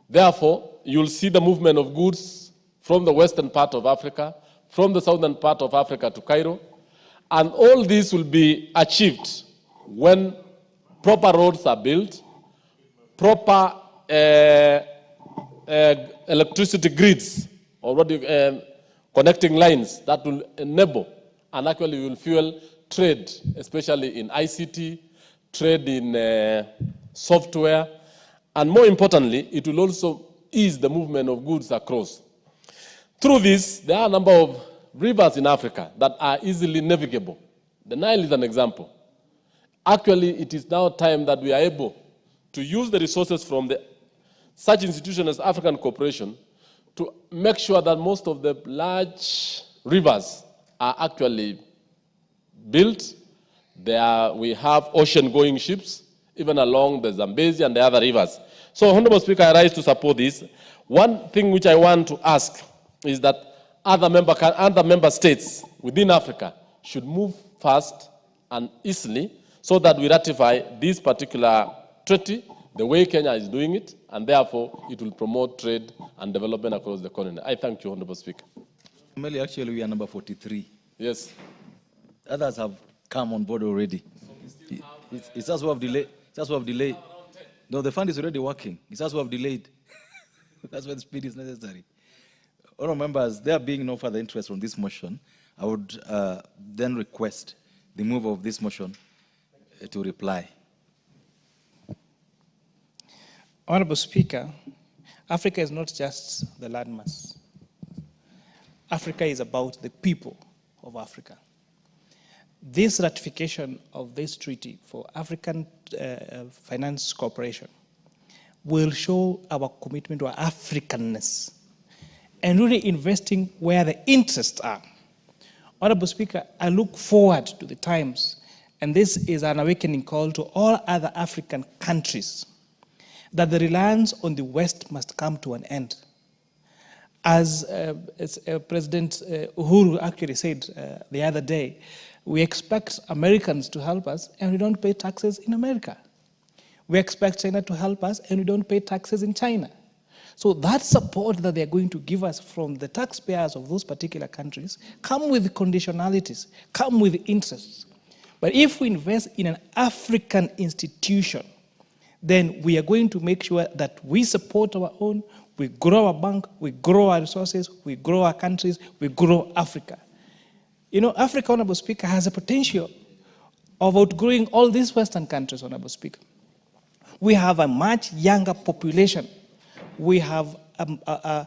Therefore, you'll see the movement of goods from the western part of Africa, from the southern part of Africa to Cairo. And all this will be achieved when proper roads are built, proper electricity grids, or connecting lines that will enable and actually will fuel trade, especially in ICT, trade in software, and more importantly, it will also ease the movement of goods across. Through this, there are a number of rivers in Africa that are easily navigable. The Nile is an example. Actually, it is now time that we are able to use the resources from such institutions as African Cooperation to make sure that most of the large rivers are actually built. We have ocean-going ships, even along the Zambezi and the other rivers. So, Honorable Speaker, I rise to support this. One thing which I want to ask is that other member states within Africa should move fast and easily so that we ratify this particular treaty the way Kenya is doing it, and therefore it will promote trade and development across the continent. I thank you, Honorable Speaker. Actually, we are number 43. Yes. Others have come on board already. It's us who have delayed. It's us who have delayed. No, the fund is already working. It's us who have delayed. That's why the speed is necessary. Honourable members, there being no further interest on this motion, I would then request the move of this motion to reply. Honourable Speaker, Africa is not just the landmass. Africa is about the people of Africa. This ratification of this treaty for African Finance Corporation will show our commitment to our Africanness and really investing where the interests are. Honorable Speaker, I look forward to the times, and this is an awakening call to all other African countries, that the reliance on the West must come to an end. As President Uhuru actually said the other day, we expect Americans to help us and we don't pay taxes in America. We expect China to help us and we don't pay taxes in China. So that support that they're going to give us from the taxpayers of those particular countries come with conditionalities, come with interests. But if we invest in an African institution, then we are going to make sure that we support our own, we grow our bank, we grow our resources, we grow our countries, we grow Africa. You know, Africa, Honorable Speaker, has a potential of outgrowing all these Western countries, Honorable Speaker. We have a much younger population. We have a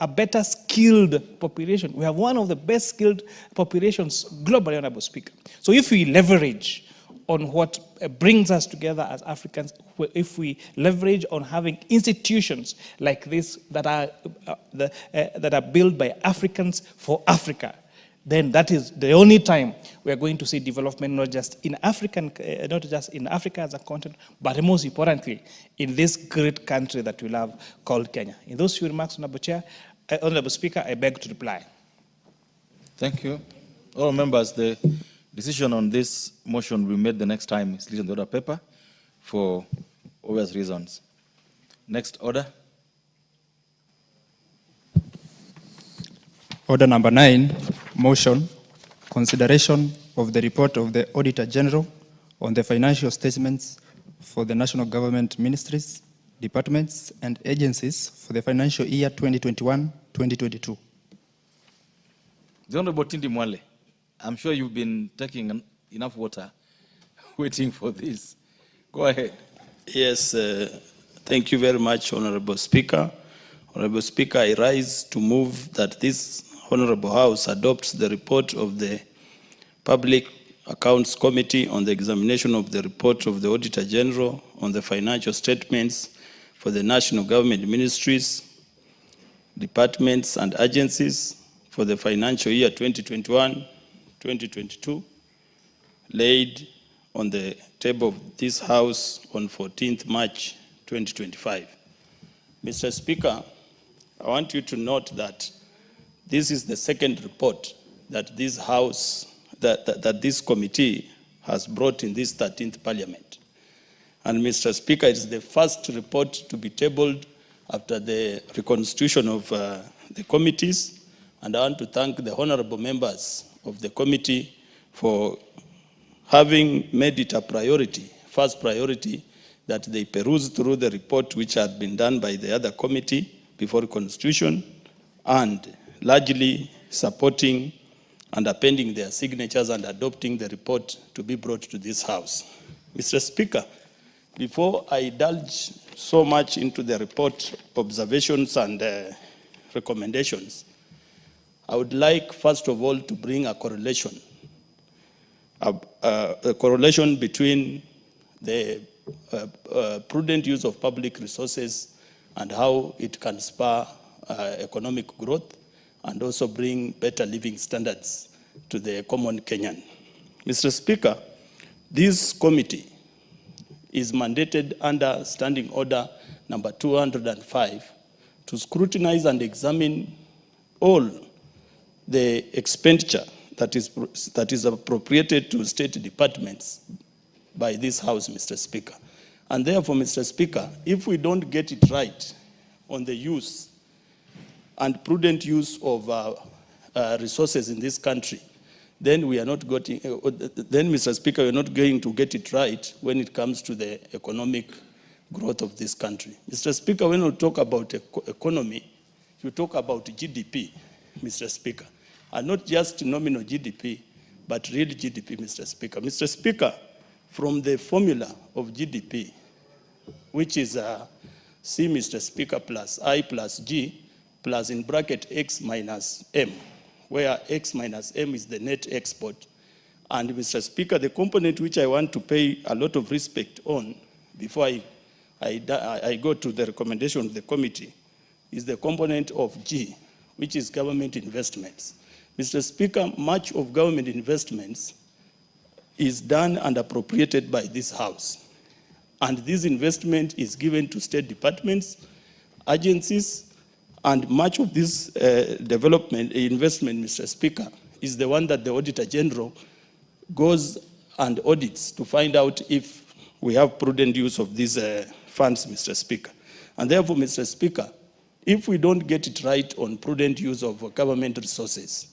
better skilled population. We have one of the best skilled populations globally, Honorable Speaker. So if we leverage on what brings us together as Africans, if we leverage on having institutions like this that are built by Africans for Africa, then that is the only time we are going to see development, not just in Africa as a continent, but most importantly, in this great country that we love called Kenya. In those few remarks, Honorable Chair, Honorable Speaker, I beg to reply. Thank you. All members, the decision on this motion will be made the next time it's listed on the order paper for obvious reasons. Next order. Order number 9, motion, consideration of the report of the Auditor General on the financial statements for the national government ministries, departments, and agencies for the financial year 2021-2022. The Honorable Tindi Mwale, I'm sure you've been taking enough water waiting for this. Go ahead. Yes, thank you very much, Honorable Speaker. Honorable Speaker, I rise to move that this Honorable House adopts the report of the Public Accounts Committee on the examination of the report of the Auditor General on the financial statements for the national government ministries, departments, and agencies for the financial year 2021-2022, laid on the table of this House on 14th March 2025. Mr. Speaker, I want you to note that this is the second report that this House, that this committee has brought in this 13th Parliament. And Mr. Speaker, it is the first report to be tabled after the reconstitution of the committees. And I want to thank the honorable members of the committee for having made it a priority, first priority, that they peruse through the report which had been done by the other committee before reconstitution, and largely supporting and appending their signatures and adopting the report to be brought to this House. Mr. Speaker, before I indulge so much into the report, observations, and recommendations, I would like, first of all, to bring a correlation between the prudent use of public resources and how it can spur economic growth and also bring better living standards to the common Kenyan. Mr. Speaker, this committee is mandated under Standing Order number 205 to scrutinize and examine all the expenditure that is appropriated to state departments by this House, Mr. Speaker. And therefore, Mr. Speaker, if we don't get it right on the use and prudent use of resources in this country, then we are not getting, then, Mr. Speaker, we're not going to get it right when it comes to the economic growth of this country. Mr. Speaker, when we talk about economy, you talk about GDP, Mr. Speaker, and not just nominal GDP, but real GDP, Mr. Speaker. Mr. Speaker, from the formula of GDP, which is C, Mr. Speaker, plus I plus G, plus in bracket X minus M, where X minus M is the net export. And Mr. Speaker, the component which I want to pay a lot of respect on before I go to the recommendation of the committee is the component of G, which is government investments. Mr. Speaker, much of government investments is done and appropriated by this House. And this investment is given to state departments, agencies, and much of this investment, Mr. Speaker, is the one that the Auditor General goes and audits to find out if we have prudent use of these funds, Mr. Speaker. And therefore, Mr. Speaker, if we don't get it right on prudent use of government resources,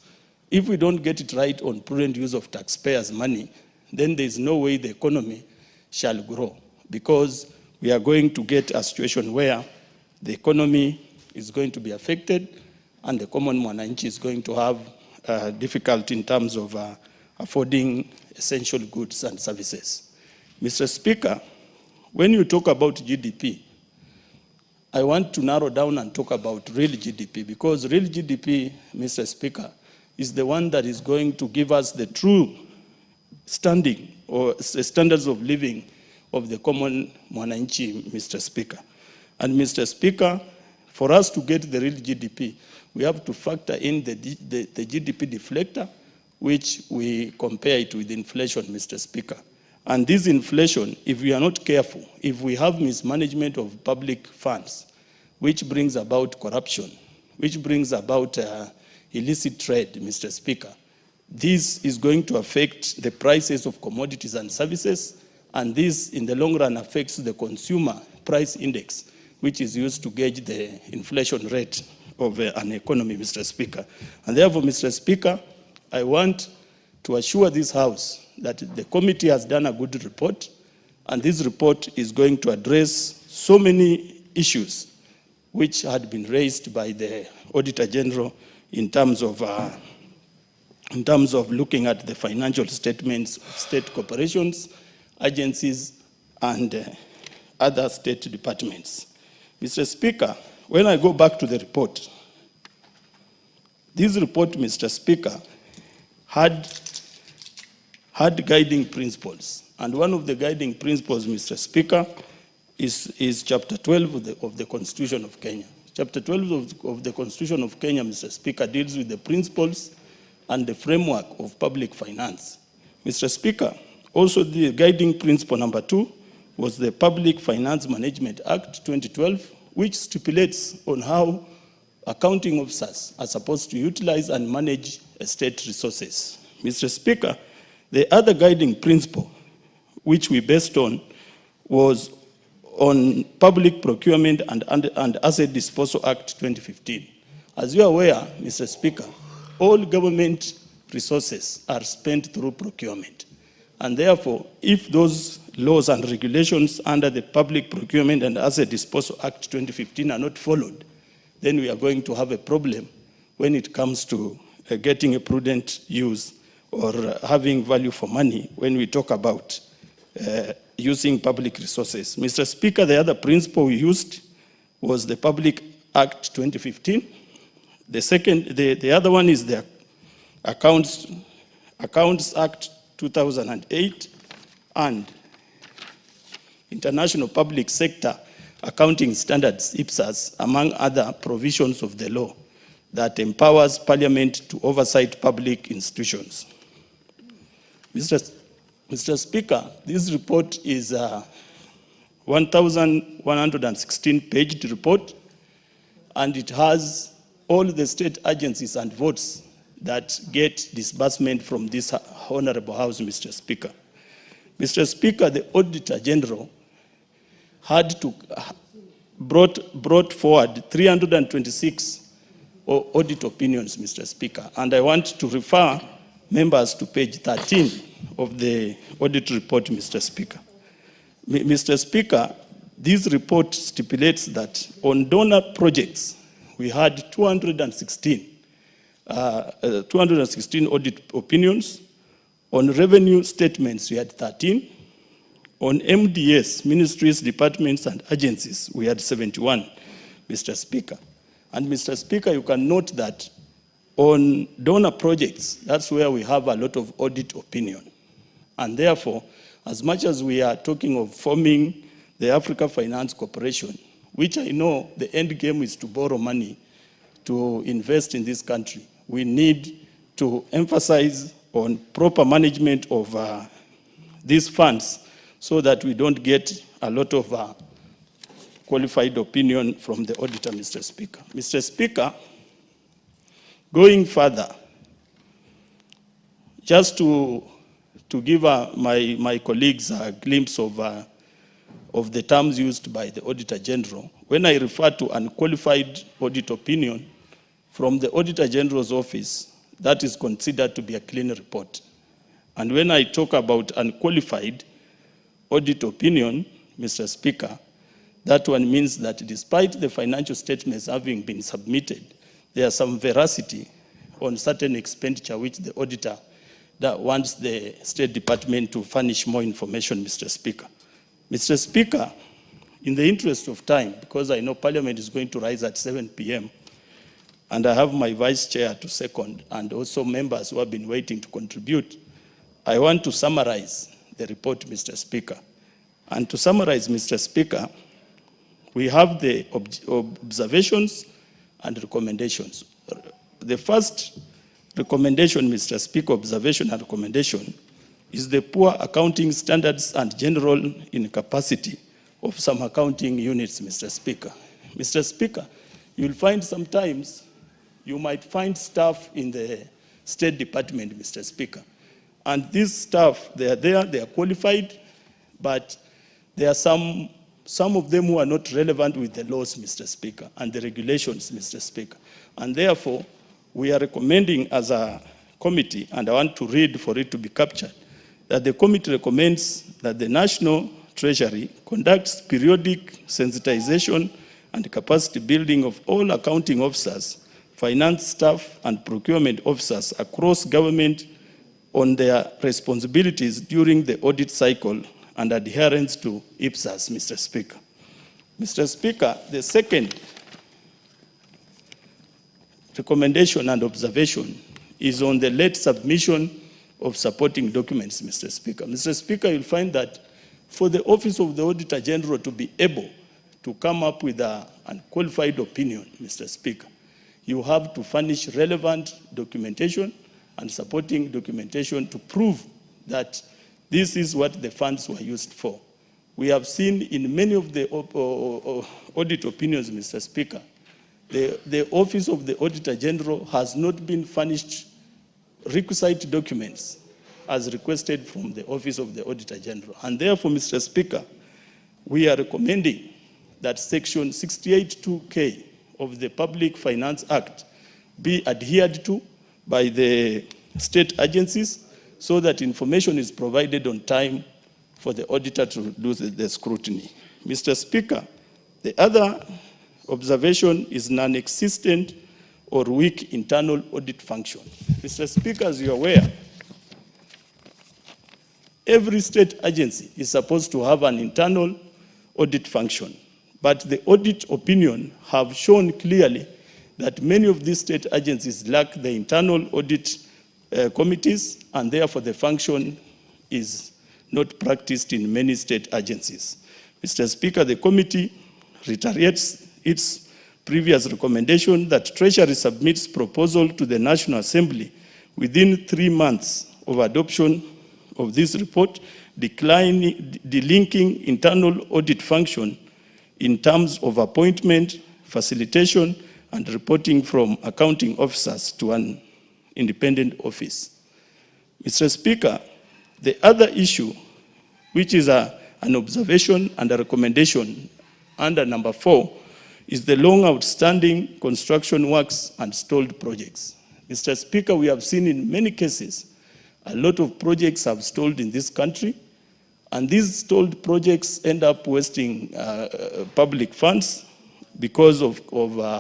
if we don't get it right on prudent use of taxpayers' money, then there's no way the economy shall grow, because we are going to get a situation where the economy is going to be affected and the common mwananchi is going to have difficulty in terms of affording essential goods and services. Mr. Speaker, when you talk about GDP, I want to narrow down and talk about real GDP, because real GDP, Mr. Speaker, is the one that is going to give us the true standing or standards of living of the common mwananchi, Mr. Speaker. And Mr. Speaker, for us to get the real GDP, we have to factor in the GDP deflector, which we compare it with inflation, Mr. Speaker. And this inflation, if we are not careful, if we have mismanagement of public funds, which brings about corruption, which brings about illicit trade, Mr. Speaker. This is going to affect the prices of commodities and services, and this, in the long run, affects the consumer price index, which is used to gauge the inflation rate of an economy, Mr. Speaker. And therefore, Mr. Speaker, I want to assure this House that the committee has done a good report, and this report is going to address so many issues which had been raised by the Auditor General in terms of looking at the financial statements of state corporations, agencies, and other state departments. Mr. Speaker, when I go back to the report, this report, Mr. Speaker, had guiding principles. And one of the guiding principles, Mr. Speaker, is Chapter 12 of the Constitution of Kenya. Chapter 12 of the Constitution of Kenya, Mr. Speaker, deals with the principles and the framework of public finance. Mr. Speaker, also the guiding principle number 2 was the Public Finance Management Act 2012, which stipulates on how accounting officers are supposed to utilize and manage state resources. Mr. Speaker, the other guiding principle which we based on was on Public Procurement and Asset Disposal Act 2015. As you are aware, Mr. Speaker, all government resources are spent through procurement. And therefore, if those laws and regulations under the Public Procurement and Asset Disposal Act 2015 are not followed, then we are going to have a problem when it comes to getting a prudent use or having value for money when we talk about using public resources. Mr. Speaker, the other principle we used was the Public Act 2015. The other one is the Accounts Act 2008 and International Public Sector Accounting Standards, IPSAS, among other provisions of the law that empowers Parliament to oversight public institutions. Mr. Speaker, this report is a 1,116-page report, and it has all the state agencies and votes that get disbursement from this honorable House, Mr. Speaker. Mr. Speaker, the Auditor General brought forward 326 audit opinions, Mr. Speaker, and I want to refer members to page 13 of the audit report, Mr. Speaker. Mr. Speaker, this report stipulates that on donor projects, we had 216 audit opinions. On revenue statements, we had 13. On MDS, ministries, departments, and agencies, we had 71, Mr. Speaker. And Mr. Speaker, you can note that on donor projects, that's where we have a lot of audit opinion. And therefore, as much as we are talking of forming the Africa Finance Corporation, which I know the end game is to borrow money to invest in this country, we need to emphasize on proper management of these funds so that we don't get a lot of qualified opinion from the auditor, Mr. Speaker. Mr. Speaker, going further, just to give my colleagues a glimpse of the terms used by the Auditor General, when I refer to unqualified audit opinion from the Auditor General's office, that is considered to be a clean report. And when I talk about unqualified audit opinion, Mr. Speaker, that one means that despite the financial statements having been submitted, there is some veracity on certain expenditure which the auditor that wants the State Department to furnish more information, Mr. Speaker. Mr. Speaker, in the interest of time, because I know Parliament is going to rise at 7 p.m., and I have my Vice Chair to second, and also members who have been waiting to contribute, I want to summarize the report, Mr. Speaker. And to summarize, Mr. Speaker, we have the observations and recommendations. The first recommendation, Mr. Speaker, observation and recommendation, is the poor accounting standards and general incapacity of some accounting units, Mr. Speaker. Mr. Speaker, you'll find sometimes you might find staff in the State Department, Mr. Speaker. And these staff, they are there, they are qualified, but there are some of them who are not relevant with the laws, Mr. Speaker, and the regulations, Mr. Speaker. And therefore, we are recommending as a committee, and I want to read for it to be captured, that the committee recommends that the National Treasury conducts periodic sensitization and capacity building of all accounting officers, finance staff, and procurement officers across government on their responsibilities during the audit cycle and adherence to IPSAS, Mr. Speaker. Mr. Speaker, the second recommendation and observation is on the late submission of supporting documents, Mr. Speaker. Mr. Speaker, you'll find that for the Office of the Auditor General to be able to come up with an unqualified opinion, Mr. Speaker, you have to furnish relevant documentation and supporting documentation to prove that this is what the funds were used for. We have seen in many of the audit opinions, Mr. Speaker, the Office of the Auditor General has not been furnished requisite documents as requested from the Office of the Auditor General. And therefore, Mr. Speaker, we are recommending that Section 68(2)(k) of the Public Finance Act be adhered to by the state agencies so that information is provided on time for the auditor to do the scrutiny. Mr. Speaker, the other observation is non-existent or weak internal audit function. Mr. Speaker, as you're aware, every state agency is supposed to have an internal audit function, but the audit opinion have shown clearly that many of these state agencies lack the internal audit committees, and therefore the function is not practiced in many state agencies. Mr. Speaker, the committee reiterates its previous recommendation that Treasury submits proposal to the National Assembly within 3 months of adoption of this report, delinking internal audit function in terms of appointment, facilitation, and reporting from accounting officers to an independent office. Mr. Speaker, the other issue, which is an observation and a recommendation under number 4, is the long outstanding construction works and stalled projects. Mr. Speaker, we have seen in many cases a lot of projects have stalled in this country, and these stalled projects end up wasting public funds because of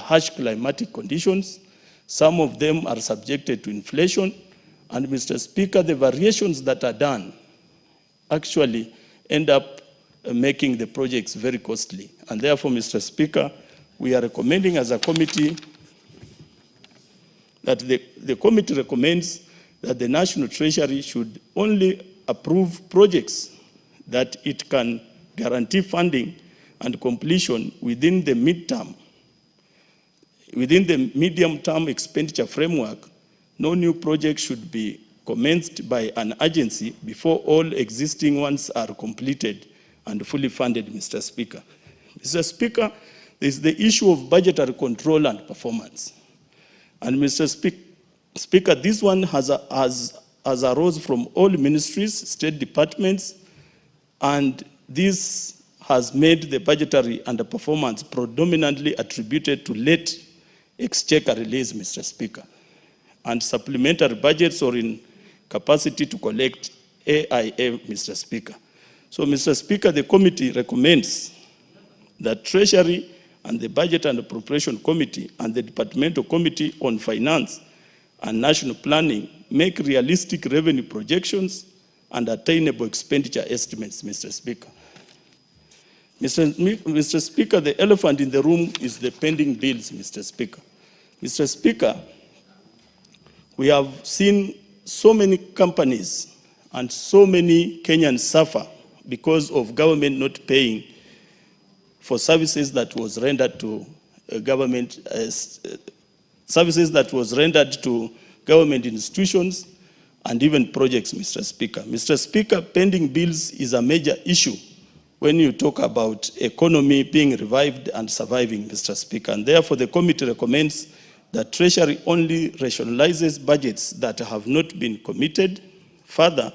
harsh climatic conditions. Some of them are subjected to inflation, and Mr. Speaker, the variations that are done actually end up making the projects very costly. And therefore, Mr. Speaker, we are recommending as a committee that the committee recommends that the National Treasury should only approve projects that it can guarantee funding and completion within the medium-term expenditure framework. No new project should be commenced by an agency before all existing ones are completed and fully funded, Mr. Speaker. Mr. Speaker, there is the issue of budgetary control and performance. And Mr. Speaker, this one has arose from all ministries, state departments, and this has made the budgetary underperformance predominantly attributed to late exchequer release, Mr. Speaker, and supplementary budgets or in capacity to collect AIA, Mr. Speaker. So, Mr. Speaker, the committee recommends that Treasury and the Budget and Appropriation Committee and the Departmental Committee on Finance and National Planning make realistic revenue projections and attainable expenditure estimates, Mr. Speaker. Mr. Speaker, the elephant in the room is the pending bills, Mr. Speaker. Mr. Speaker, we have seen so many companies and so many Kenyans suffer because of government not paying for services that was rendered to government institutions and even projects, Mr. Speaker. Mr. Speaker, pending bills is a major issue when you talk about economy being revived and surviving, Mr. Speaker. And therefore, the committee recommends that Treasury only rationalizes budgets that have not been committed. Further,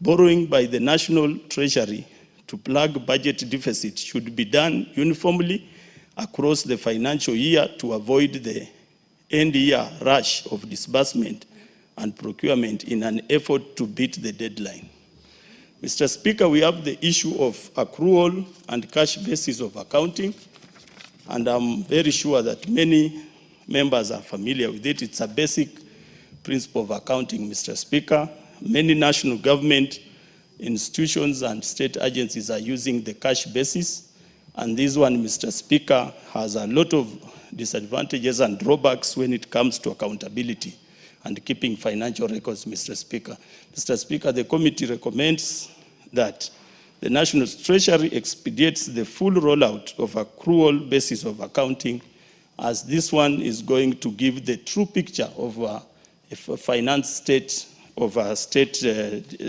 borrowing by the National Treasury to plug budget deficit should be done uniformly across the financial year to avoid the end-year rush of disbursement and procurement in an effort to beat the deadline. Mr. Speaker, we have the issue of accrual and cash basis of accounting, and I'm very sure that many members are familiar with it. It's a basic principle of accounting, Mr. Speaker. Many national government institutions and state agencies are using the cash basis, and this one, Mr. Speaker, has a lot of disadvantages and drawbacks when it comes to accountability and keeping financial records, Mr. Speaker. Mr. Speaker, the committee recommends that the National Treasury expedites the full rollout of accrual basis of accounting, as this one is going to give the true picture of a finance state of our state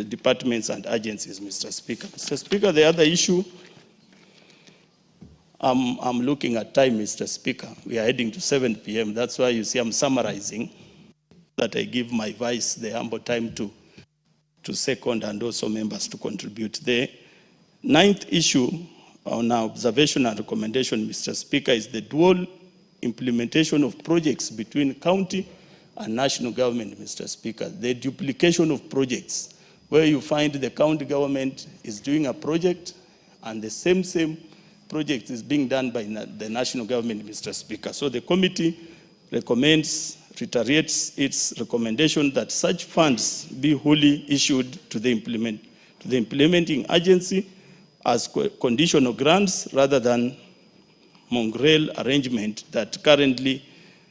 departments and agencies, Mr. Speaker. Mr. Speaker, the other issue, I'm looking at time, Mr. Speaker. We are heading to 7 p.m. That's why you see I'm summarizing, that I give my vice the ample time to second and also members to contribute. The 9th issue on our observation and recommendation, Mr. Speaker, is the dual implementation of projects between county and national government, Mr. Speaker. The duplication of projects, where you find the county government is doing a project and the same project is being done by the national government, Mr. Speaker. So the committee reiterates its recommendation that such funds be wholly issued to the implementing agency as conditional grants rather than mongrel arrangement that currently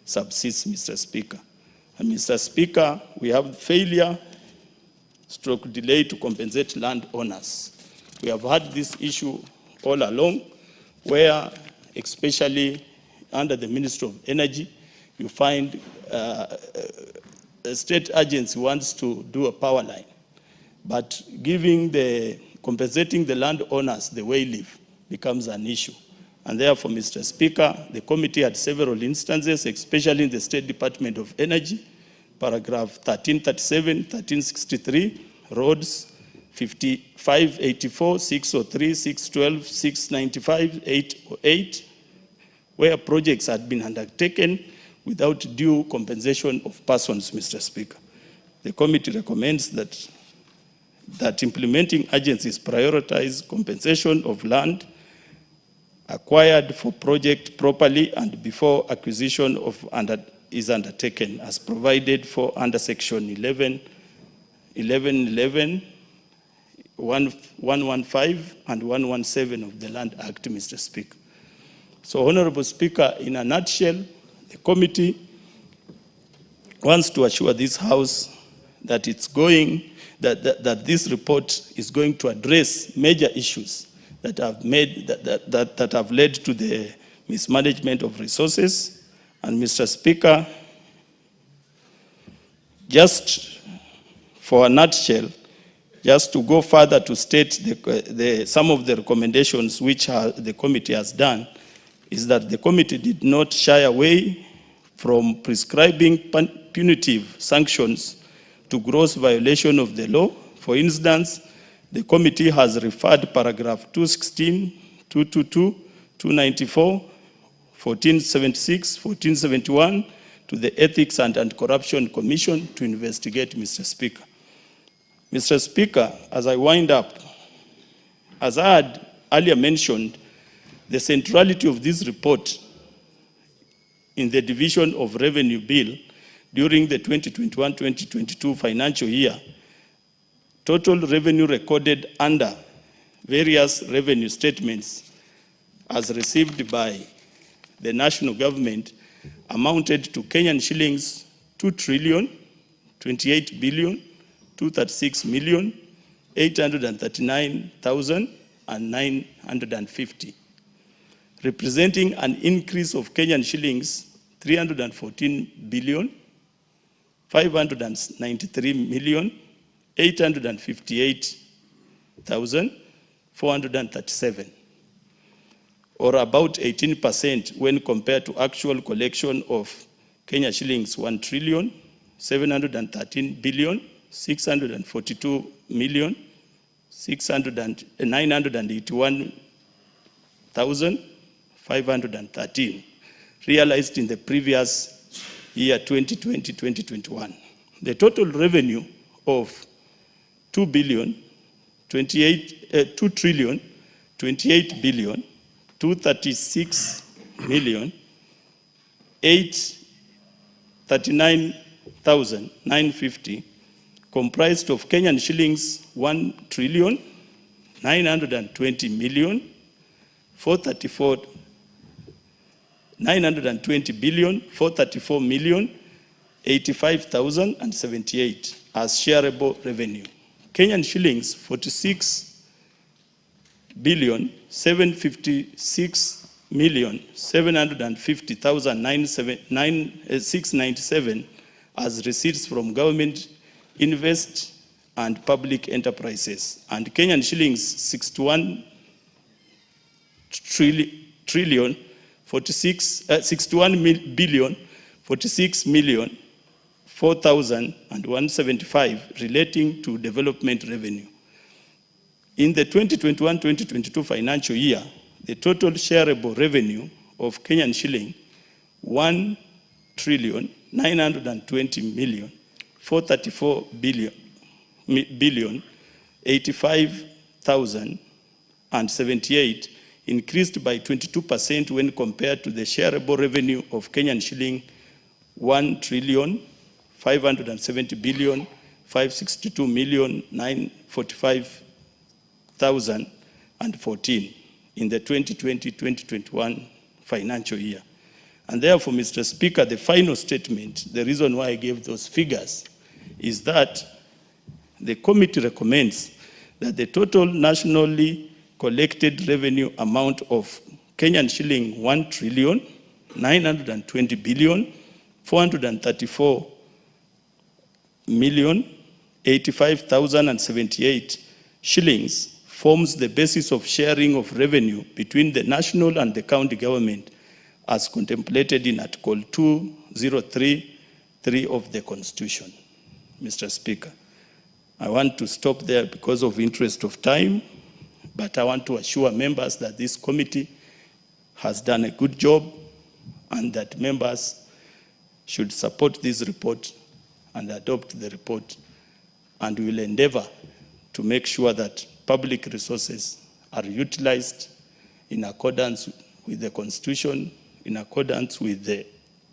subsists, Mr. Speaker. And Mr. Speaker, we have failure / delay to compensate landowners. We have had this issue all along, where especially under the Ministry of Energy, you find a state agency wants to do a power line, but compensating the landowners the way they live becomes an issue. And therefore, Mr. Speaker, the committee had several instances, especially in the State Department of Energy, paragraph 1337, 1363, roads 5584, 603, 612, 695, 808, where projects had been undertaken without due compensation of persons, Mr. Speaker. The committee recommends that implementing agencies prioritize compensation of land acquired for project properly and before acquisition is undertaken, as provided for under section 1111, 115 and 117 of the Land Act, Mr. Speaker. So, Honorable Speaker, in a nutshell, the committee wants to assure this House that that this report is going to address major issues that have led to the mismanagement of resources. And Mr. Speaker, just for a nutshell, just to go further to state some of the recommendations which the committee has done, is that the committee did not shy away from prescribing punitive sanctions to gross violation of the law. For instance, the committee has referred paragraph 216, 222, 294, 1476, 1471 to the Ethics and Anti-Corruption Commission to investigate, Mr. Speaker. Mr. Speaker, as I wind up, as I had earlier mentioned, the centrality of this report in the division of revenue bill during the 2021-2022 financial year, total revenue recorded under various revenue statements as received by the national government amounted to Kenyan shillings 2,228,236,839,950, representing an increase of Kenyan shillings 314,593,858,000 437, or about 18% when compared to actual collection of Kenya shillings 1,713,642,981,513, realized in the previous year 2020-2021. The total revenue of 2,028,239,839,950, comprised of Kenyan shillings 1,920,434,85,078 as shareable revenue. Kenyan shillings 46,756,750,697 as receipts from government, invest and public enterprises, and Kenyan shillings 61 billion 46,046,004,175 relating to development revenue. In the 2021-2022 financial year, the total shareable revenue of Kenyan shilling 1,920,434,085,078 increased by 22% when compared to the shareable revenue of Kenyan shilling 1,570,562,945,014 in the 2020-2021 financial year. And therefore, Mr. Speaker, the final statement, the reason why I gave those figures is that the committee recommends that the total nationally collected revenue amount of Kenyan shilling 1,920,434,085,078 shillings forms the basis of sharing of revenue between the national and the county government as contemplated in Article 203(3) of the Constitution. Mr. Speaker, I want to stop there because of interest of time, but I want to assure members that this committee has done a good job and that members should support this report and adopt the report, and we will endeavor to make sure that public resources are utilized in accordance with the Constitution, in accordance with the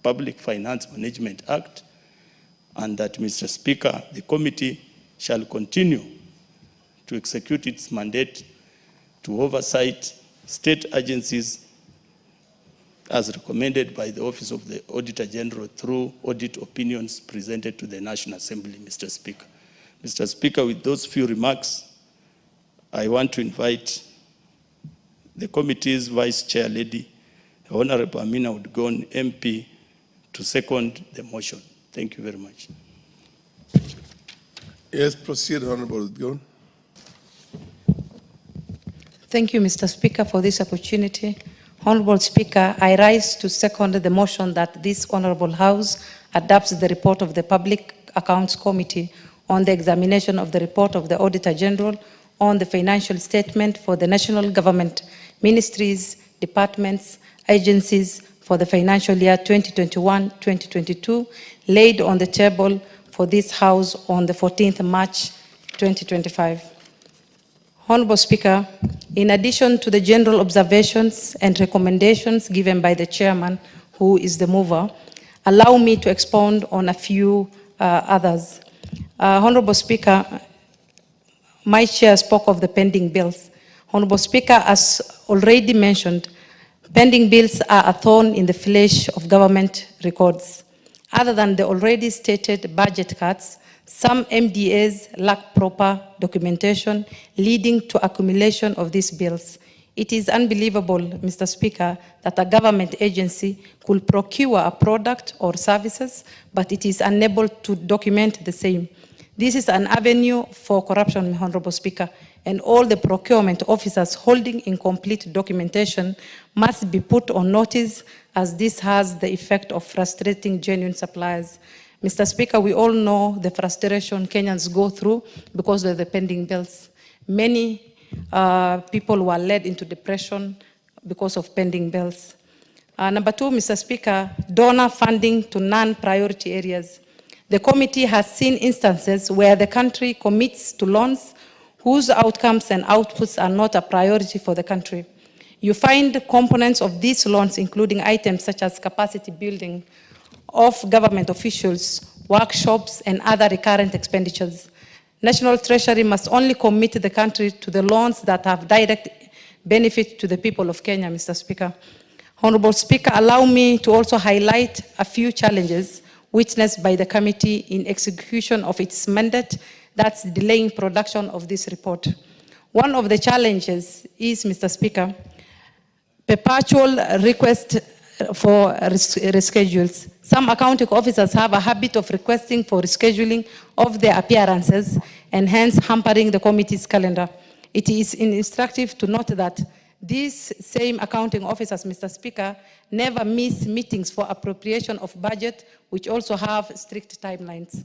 Public Finance Management Act, and that, Mr. Speaker, the committee shall continue to execute its mandate to oversight state agencies as recommended by the Office of the Auditor General through audit opinions presented to the National Assembly, Mr. Speaker. Mr. Speaker, with those few remarks, I want to invite the committee's Vice Chair Lady, Honorable Amina Udgon, MP, to second the motion. Thank you very much. Yes, proceed, Honorable Udgon. Thank you, Mr. Speaker, for this opportunity. Honorable Speaker, I rise to second the motion that this Honorable House adopts the report of the Public Accounts Committee on the examination of the report of the Auditor General on the financial statement for the national government, ministries, departments, agencies for the financial year 2021-2022, laid on the table for this House on the 14th March 2025. Honorable Speaker, in addition to the general observations and recommendations given by the Chairman, who is the mover, allow me to expound on a few others. Honorable Speaker, my chair spoke of the pending bills. Honorable Speaker, as already mentioned, pending bills are a thorn in the flesh of government records. Other than the already stated budget cuts, some MDAs lack proper documentation, leading to accumulation of these bills. It is unbelievable, Mr. Speaker, that a government agency could procure a product or services, but it is unable to document the same. This is an avenue for corruption, Honorable Speaker, and all the procurement officers holding incomplete documentation must be put on notice, as this has the effect of frustrating genuine suppliers. Mr. Speaker, we all know the frustration Kenyans go through because of the pending bills. Many people were led into depression because of pending bills. Number two, Mr. Speaker, donor funding to non-priority areas. The committee has seen instances where the country commits to loans whose outcomes and outputs are not a priority for the country. You find components of these loans, including items such as capacity building of government officials, workshops, and other recurrent expenditures. National Treasury must only commit the country to the loans that have direct benefit to the people of Kenya, Mr. Speaker. Honorable Speaker, allow me to also highlight a few challenges witnessed by the committee in execution of its mandate that's delaying production of this report. One of the challenges is, Mr. Speaker, perpetual request for reschedules. Some accounting officers have a habit of requesting for rescheduling of their appearances and hence hampering the committee's calendar. It is instructive to note that these same accounting officers, Mr. Speaker, never miss meetings for appropriation of budget, which also have strict timelines.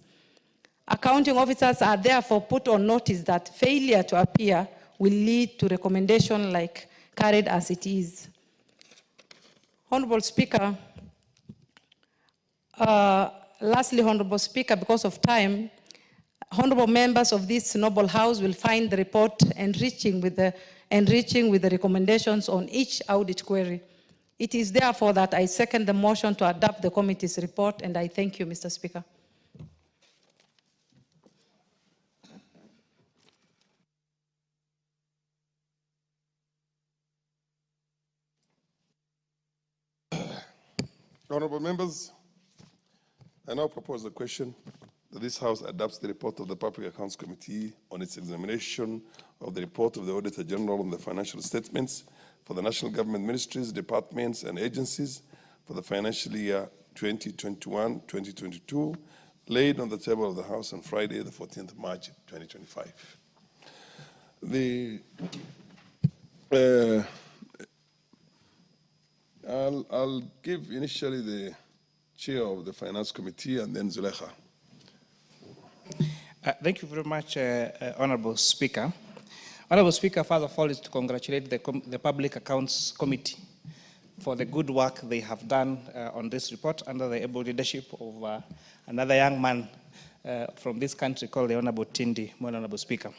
Accounting officers are therefore put on notice that failure to appear will lead to recommendation like carried as it is. Honorable Speaker, lastly, Honorable Speaker, because of time, honorable members of this noble house will find the report enriching with the recommendations on each audit query. It is therefore that I second the motion to adopt the committee's report, and I thank you, Mr. Speaker. Honorable members, I now propose the question that this House adopts the report of the Public Accounts Committee on its examination of the report of the Auditor General on the financial statements for the national government ministries, departments, and agencies for the financial year 2021-2022, laid on the table of the House on Friday, the 14th of March, 2025. I'll give initially the chair of the Finance Committee and then Zulekha. Thank you very much, Honorable Speaker. Honorable Speaker, first of all, is to congratulate the Public Accounts Committee for the good work they have done on this report under the able leadership of another young man from this country called the Honorable Tindi, Honorable Speaker.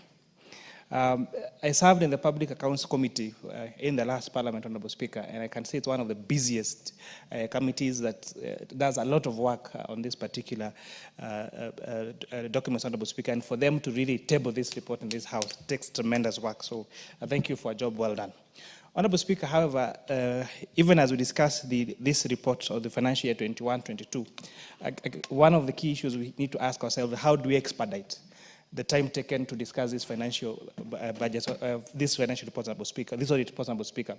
I served in the Public Accounts Committee in the last Parliament, Honorable Speaker, and I can say it's one of the busiest committees that does a lot of work on this particular document, Honorable Speaker, and for them to really table this report in this House takes tremendous work. So thank you for a job well done. Honorable Speaker, however, even as we discuss this report of the financial year 21-22, one of the key issues we need to ask ourselves, how do we expedite the time taken to discuss this financial budget, this financial report, Honorable Speaker, this audit report, Honorable Speaker?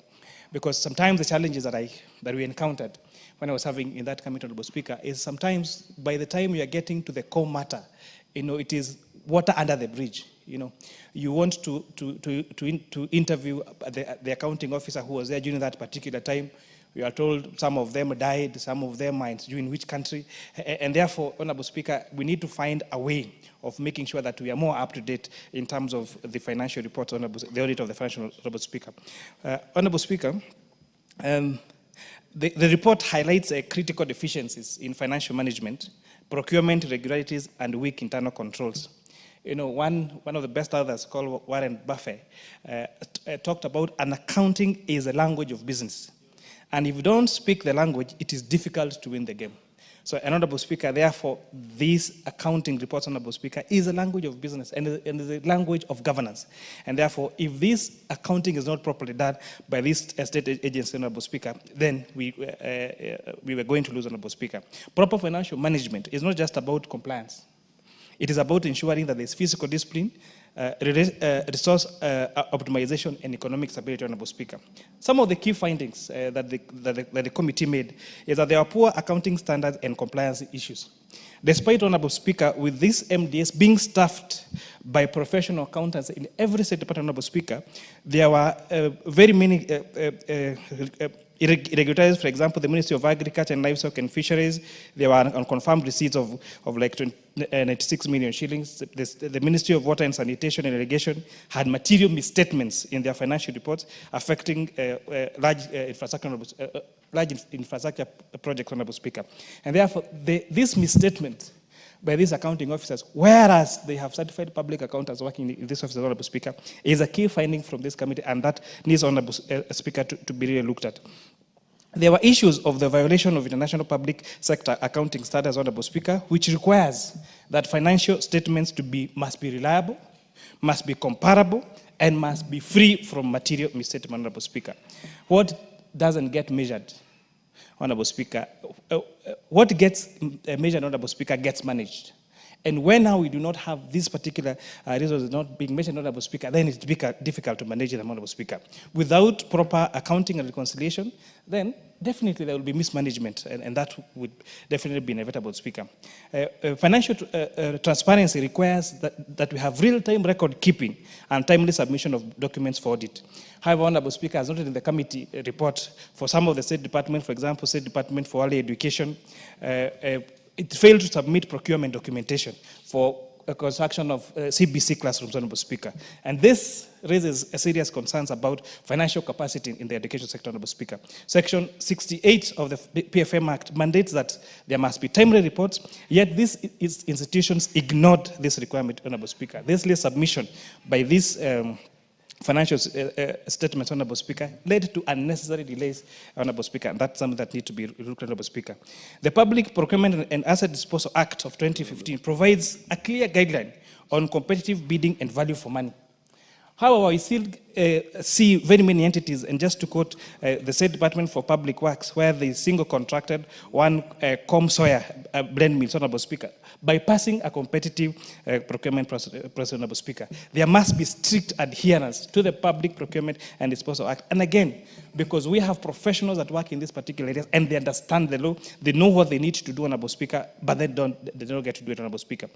Because sometimes the challenges that we encountered when I was serving in that committee, Honorable Speaker, is sometimes by the time you are getting to the core matter, it is water under the bridge. You want to interview the accounting officer who was there during that particular time. We are told some of them died, some of them are in which country. And therefore, Honorable Speaker, we need to find a way of making sure that we are more up to date in terms of the financial reports, the audit of the financial, Honorable Speaker. Honorable Speaker, the report highlights critical deficiencies in financial management, procurement irregularities, and weak internal controls. One of the best others, called Warren Buffett, talked about an accounting is a language of business. And if you don't speak the language, it is difficult to win the game. So, Honorable Speaker, therefore, this accounting report, Honorable Speaker, is a language of business and is a language of governance. And therefore, if this accounting is not properly done by this state agency, Honorable Speaker, then we were going to lose, Honorable Speaker. Proper financial management is not just about compliance. It is about ensuring that there's fiscal discipline, resource optimization, and economic stability, Honorable Speaker. Some of the key findings that the committee made is that there are poor accounting standards and compliance issues. Despite, Honorable Speaker, with this MDS being staffed by professional accountants in every state department, Honorable Speaker, there were very many irregularities. For example, the Ministry of Agriculture and Livestock and Fisheries, there were unconfirmed receipts of like 96 million shillings. The Ministry of Water and Sanitation and Irrigation had material misstatements in their financial reports affecting large infrastructure projects, Honorable Speaker. And therefore, this misstatement by these accounting officers, whereas they have certified public accountants working in this office, Honorable Speaker, is a key finding from this committee, and that needs, Honorable Speaker, to be really looked at. There were issues of the violation of international public sector accounting standards, Honorable Speaker, which requires that financial statements must be reliable, must be comparable, and must be free from material misstatement, Honorable Speaker. What doesn't get measured, Honorable Speaker, what gets measured, Honorable Speaker, gets managed. And when now we do not have this particular resources not being measured, Honorable Speaker, then it's difficult to manage them, Honorable Speaker. Without proper accounting and reconciliation, then definitely there will be mismanagement, and that would definitely be inevitable, Speaker. Financial transparency requires that we have real-time record keeping and timely submission of documents for audit. However, Honorable Speaker, as noted in the committee report, for some of the State Department, for example, State Department for Early Education, it failed to submit procurement documentation for a construction of CBC classrooms, Honorable Speaker. And this raises serious concerns about financial capacity in the education sector, Honorable Speaker. Section 68 of the PFM Act mandates that there must be timely reports, yet these institutions ignored this requirement, Honorable Speaker. This late submission by these financial statements, Honorable Speaker, led to unnecessary delays, Honorable Speaker, and that's something that needs to be looked at, Honorable Speaker. The Public Procurement and Asset Disposal Act of 2015 provides a clear guideline on competitive bidding and value for money. However, we still see very many entities, and just to quote the State Department for Public Works, where they single contracted one soya blend mill, Honorable Speaker, bypassing a competitive procurement process, Honorable Speaker. There must be strict adherence to the Public Procurement and Disposal Act. And again, because we have professionals that work in these particular areas and they understand the law, they know what they need to do, Honorable Speaker, but they don't get to do it, Honorable Speaker.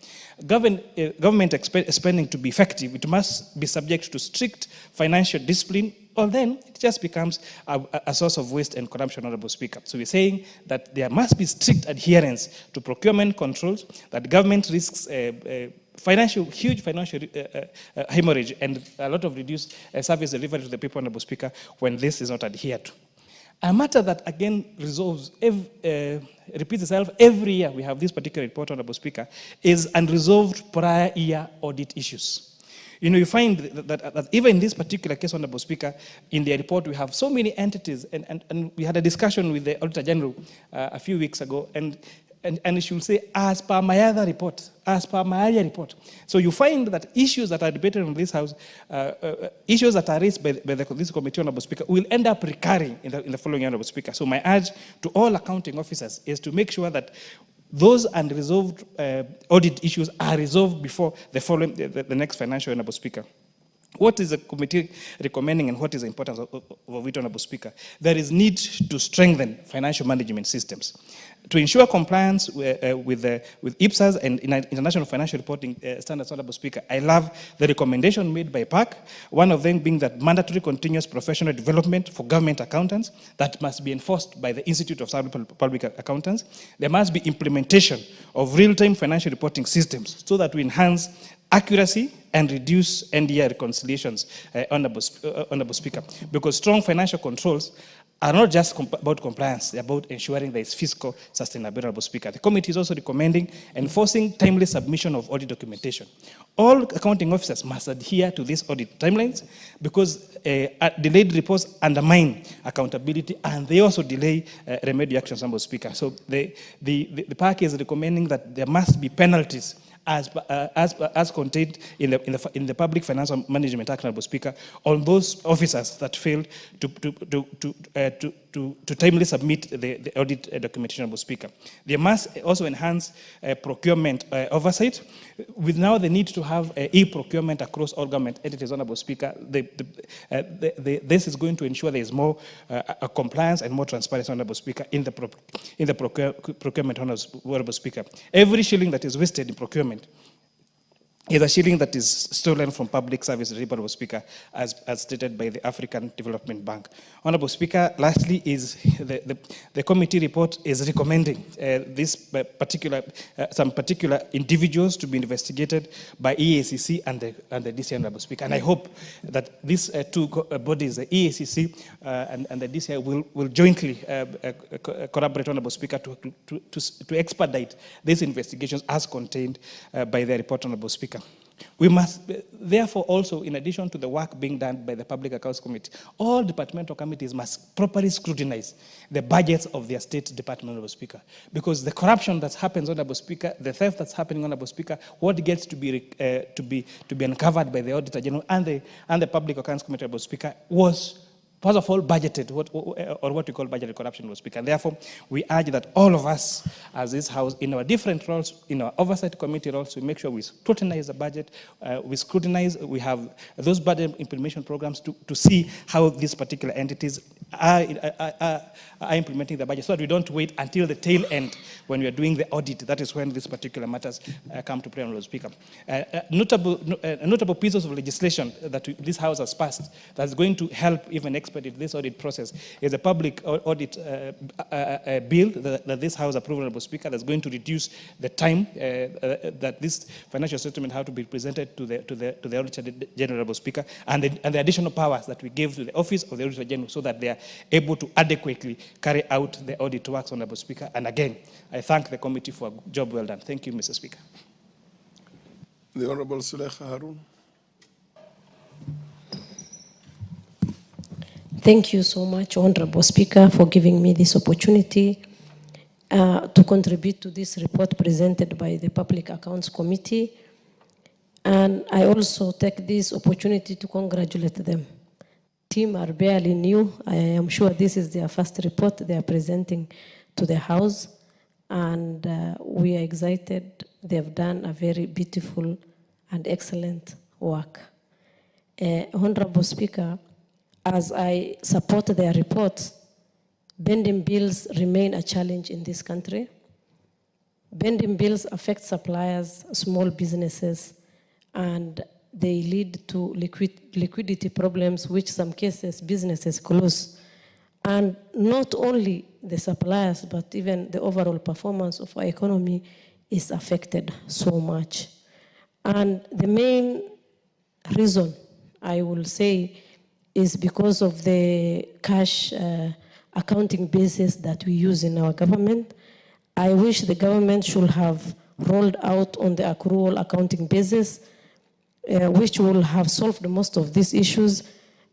Government spending to be effective, it must be subject to strict financial discipline, or then it just becomes a source of waste and corruption, Honorable Speaker. So we're saying that there must be strict adherence to procurement controls, that government risks huge financial hemorrhage and a lot of reduced service delivery to the people, Honorable Speaker, when this is not adhered to. A matter that again repeats itself every year, we have this particular report, Honorable Speaker, is unresolved prior year audit issues. You know, you find that even in this particular case, Honorable Speaker, in the report we have so many entities, and we had a discussion with the Auditor General a few weeks ago, and she will say, as per my other report, as per my earlier report. So you find that issues that are debated in this House, issues that are raised by this committee, Honorable Speaker, will end up recurring in the following year, Honorable Speaker. So my urge to all accounting officers is to make sure that those unresolved audit issues are resolved before the next financial year, Honorable Speaker. What is the committee recommending and what is the importance of it, Honorable Speaker? There is need to strengthen financial management systems. To ensure compliance with IPSAS and international financial reporting standards, Honorable Speaker, I love the recommendation made by PAC, one of them being that mandatory continuous professional development for government accountants that must be enforced by the Institute of Public Accountants. There must be implementation of real-time financial reporting systems so that we enhance accuracy and reduce NDI reconciliations, Honorable Speaker, because strong financial controls are not just about compliance, they're about ensuring there is fiscal sustainability, Honorable Speaker. The committee is also recommending enforcing timely submission of audit documentation. All accounting officers must adhere to these audit timelines because delayed reports undermine accountability and they also delay remedial actions, Honorable Speaker. So the PAC is recommending that there must be penalties as contained in the Public Financial Management Act, Honorable Speaker, on those officers that failed to timely submit the audit documentation, Honorable Speaker. They must also enhance procurement oversight. With now the need to have e-procurement across all government entities, Honorable Speaker, this is going to ensure there is more compliance and more transparency, Honorable Speaker, in the procurement, Honorable Speaker. Every shilling that is wasted in procurement is a shilling that is stolen from public service, Honorable Speaker, as stated by the African Development Bank. Honorable Speaker, lastly, is the committee report is recommending some particular individuals to be investigated by EACC and the DCI, Honorable Speaker. And I hope that these two bodies, the EACC and the DCI, will jointly collaborate, Honorable Speaker, to expedite these investigations as contained by the report, Honorable Speaker. We must, therefore, also, in addition to the work being done by the Public Accounts Committee, all departmental committees must properly scrutinize the budgets of their state department, Honorable Speaker. Because the corruption that happens, Honorable Speaker, the theft that's happening, Honorable Speaker, what gets to be uncovered by the Auditor General and the Public Accounts Committee, Honorable Speaker, was first of all, budgeted, or what we call budgeted corruption, Mr. Speaker. And therefore, we urge that all of us, as this House, in our different roles, in our oversight committee roles, we make sure we scrutinize the budget, we have those budget implementation programs to see how these particular entities are implementing the budget, so that we don't wait until the tail end when we are doing the audit. That is when these particular matters come to play, Mr. Speaker. Notable pieces of legislation that this House has passed that's going to help even expedite this audit process is a public audit bill that this House approved, Honorable Speaker, that's going to reduce the time that this financial statement have to be presented to the Auditor General, Honorable Speaker, and the additional powers that we give to the Office of the Auditor General so that they are able to adequately carry out the audit works, Honorable Speaker. And again, I thank the committee for a job well done. Thank you, Mr. Speaker. The Honorable Sulekha Harun. Thank you so much, Honorable Speaker, for giving me this opportunity to contribute to this report presented by the Public Accounts Committee. And I also take this opportunity to congratulate them. Team are barely new. I am sure this is their first report they are presenting to the House. And we are excited. They have done a very beautiful and excellent work. Honorable Speaker, as I support their report, bending bills remain a challenge in this country. Bending bills affect suppliers, small businesses, and they lead to liquidity problems, which some cases businesses close. And not only the suppliers, but even the overall performance of our economy is affected so much. And the main reason, I will say, is because of the cash accounting basis that we use in our government. I wish the government should have rolled out on the accrual accounting basis, which will have solved most of these issues.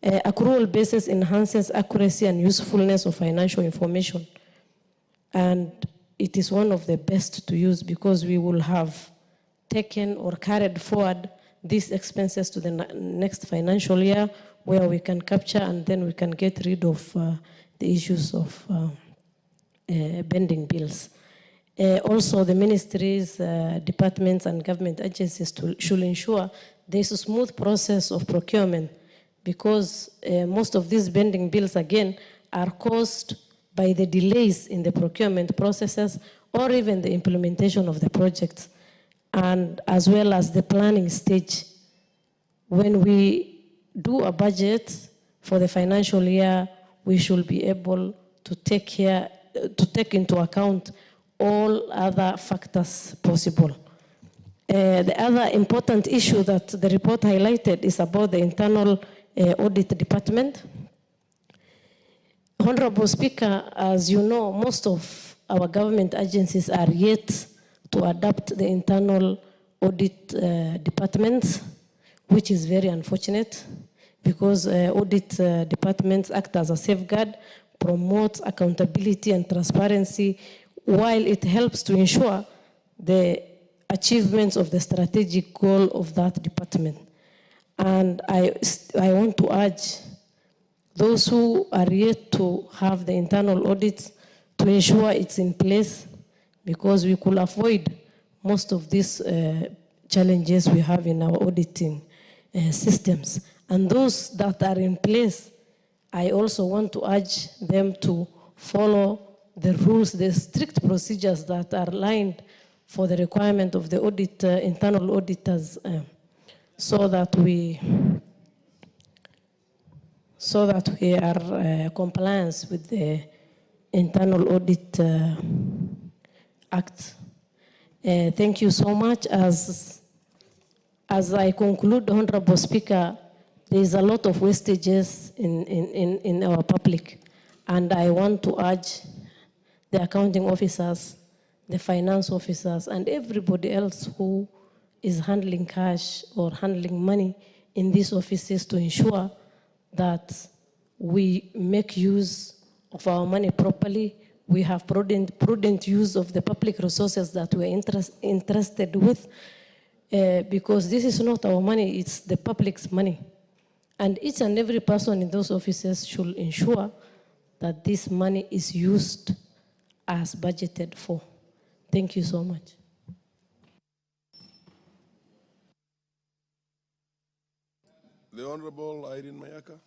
Accrual basis enhances accuracy and usefulness of financial information. And it is one of the best to use because we will have taken or carried forward these expenses to the next financial year, where we can capture and then we can get rid of the issues of bending bills. Also, the ministries, departments, and government agencies should ensure there's a smooth process of procurement, because most of these bending bills, again, are caused by the delays in the procurement processes or even the implementation of the projects, and as well as the planning stage. When we do a budget for the financial year, we should be able to take into account all other factors possible. The other important issue that the report highlighted is about the internal audit department. Honorable Speaker, as you know, most of our government agencies are yet to adopt the internal audit departments, which is very unfortunate, because audit departments act as a safeguard, promotes accountability and transparency, while it helps to ensure the achievements of the strategic goal of that department. And I want to urge those who are yet to have the internal audit to ensure it's in place, because we could avoid most of these challenges we have in our auditing systems. And those that are in place, I also want to urge them to follow the rules, the strict procedures that are aligned for the requirement of the audit, internal auditors, so that we are compliant with the Internal Audit Act. Thank you so much. As I conclude, Honorable Speaker, there is a lot of wastages in our public, and I want to urge the accounting officers, the finance officers, and everybody else who is handling cash or handling money in these offices to ensure that we make use of our money properly. We have prudent use of the public resources that we're interested with, because this is not our money, it's the public's money. And each and every person in those offices should ensure that this money is used as budgeted for. Thank you so much. The Honorable Irene Mayaka.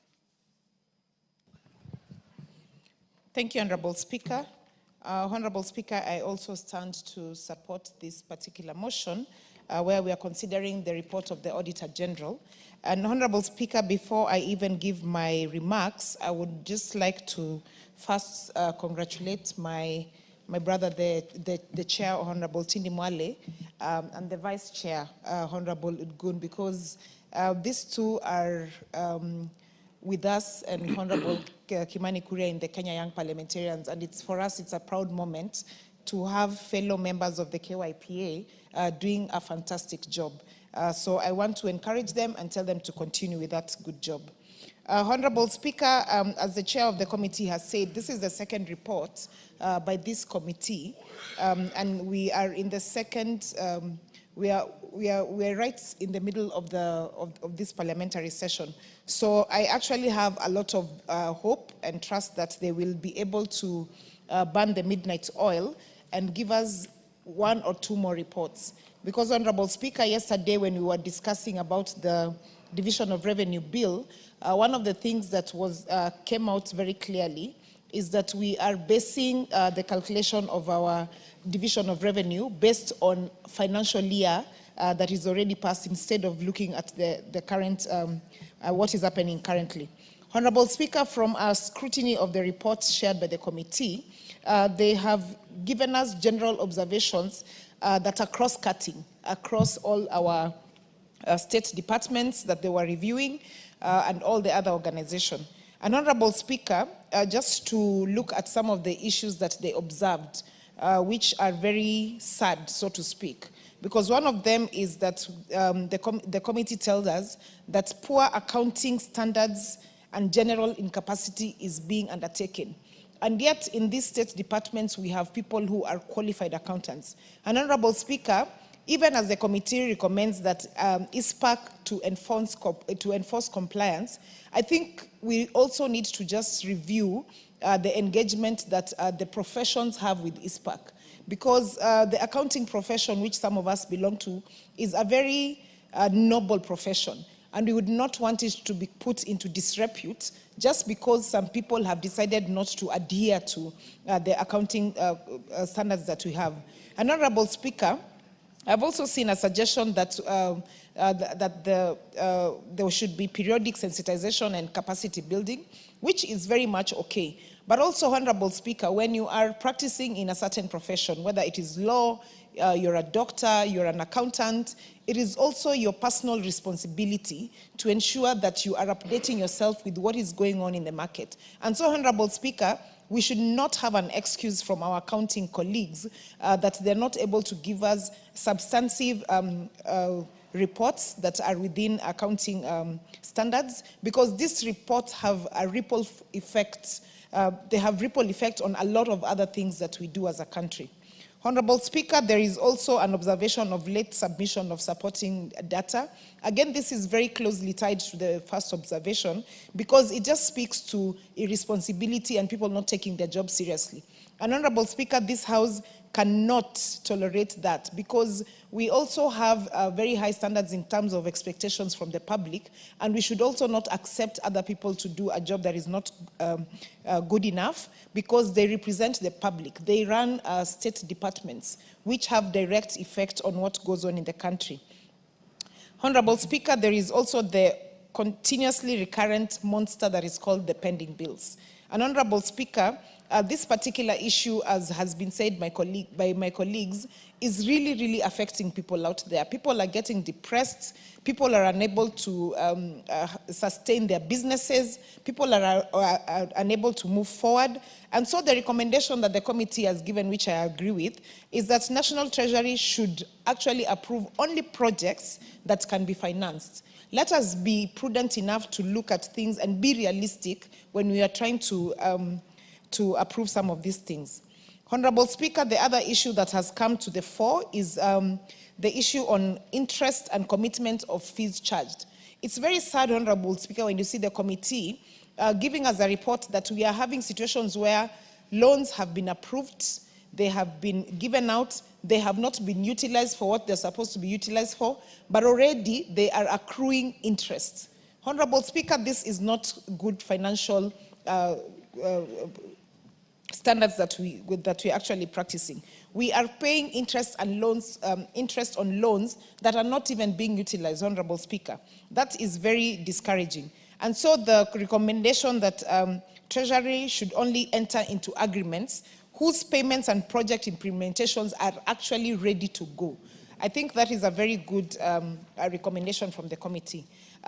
Thank you, Honorable Speaker. Honorable Speaker, I also stand to support this particular motion where we are considering the report of the Auditor General. And Honorable Speaker, before I even give my remarks, I would just like to first congratulate my brother, the Chair, Honorable Tindi Mwale, and the Vice Chair, Honorable Udgun, because these two are with us, and Honorable Kimani Kuria in the Kenya Young Parliamentarians, and for us, it's a proud moment to have fellow members of the KYPA doing a fantastic job. So I want to encourage them and tell them to continue with that good job. Honorable Speaker, as the chair of the committee has said, this is the second report by this committee, and we are in the second. We are right in the middle of this parliamentary session. So I actually have a lot of hope and trust that they will be able to burn the midnight oil and give us one or two more reports. Because, Honorable Speaker, yesterday when we were discussing about the Division of Revenue bill, one of the things that came out very clearly is that we are basing the calculation of our Division of Revenue based on financial year that is already passed, instead of looking at the current, what is happening currently. Honorable Speaker, from our scrutiny of the reports shared by the committee, they have given us general observations that are cross-cutting across all our state departments that they were reviewing and all the other organizations. And Honorable Speaker, just to look at some of the issues that they observed, which are very sad, so to speak, because one of them is that the committee tells us that poor accounting standards and general incapacity is being undertaken. And yet, in these state departments, we have people who are qualified accountants. And Honorable Speaker, even as the committee recommends that ISPAC to enforce compliance, I think we also need to just review the engagement that the professions have with ISPAC. Because the accounting profession, which some of us belong to, is a very noble profession. And we would not want it to be put into disrepute just because some people have decided not to adhere to the accounting standards that we have. And Honorable Speaker, I've also seen a suggestion that there should be periodic sensitization and capacity building, which is very much okay. But also, Honorable Speaker, when you are practicing in a certain profession, whether it is law, you're a doctor, you're an accountant, it is also your personal responsibility to ensure that you are updating yourself with what is going on in the market. And so, Honorable Speaker, we should not have an excuse from our accounting colleagues that they're not able to give us substantive reports that are within accounting standards, because these reports have a ripple effect. They have ripple effect on a lot of other things that we do as a country. Honorable Speaker, there is also an observation of late submission of supporting data. Again, this is very closely tied to the first observation because it just speaks to irresponsibility and people not taking their job seriously. And Honorable Speaker, this House cannot tolerate that because we also have very high standards in terms of expectations from the public, and we should also not accept other people to do a job that is not good enough because they represent the public. They run state departments which have direct effect on what goes on in the country. Honorable Speaker, there is also the continuously recurrent monster that is called the pending bills. And Honorable Speaker, this particular issue, as has been said by my colleagues, is really, really affecting people out there. People are getting depressed. People are unable to sustain their businesses. People are unable to move forward. And so the recommendation that the committee has given, which I agree with, is that National Treasury should actually approve only projects that can be financed. Let us be prudent enough to look at things and be realistic when we are trying to approve some of these things. Honorable Speaker, the other issue that has come to the fore is the issue on interest and commitment of fees charged. It's very sad, Honorable Speaker, when you see the committee giving us a report that we are having situations where loans have been approved, they have been given out, they have not been utilized for what they're supposed to be utilized for, but already they are accruing interest. Honorable Speaker, this is not good financial standards that we're actually practicing. We are paying interest and loans, interest on loans that are not even being utilized, Honorable Speaker. That is very discouraging. And so the recommendation that Treasury should only enter into agreements whose payments and project implementations are actually ready to go. I think that is a very good recommendation from the committee.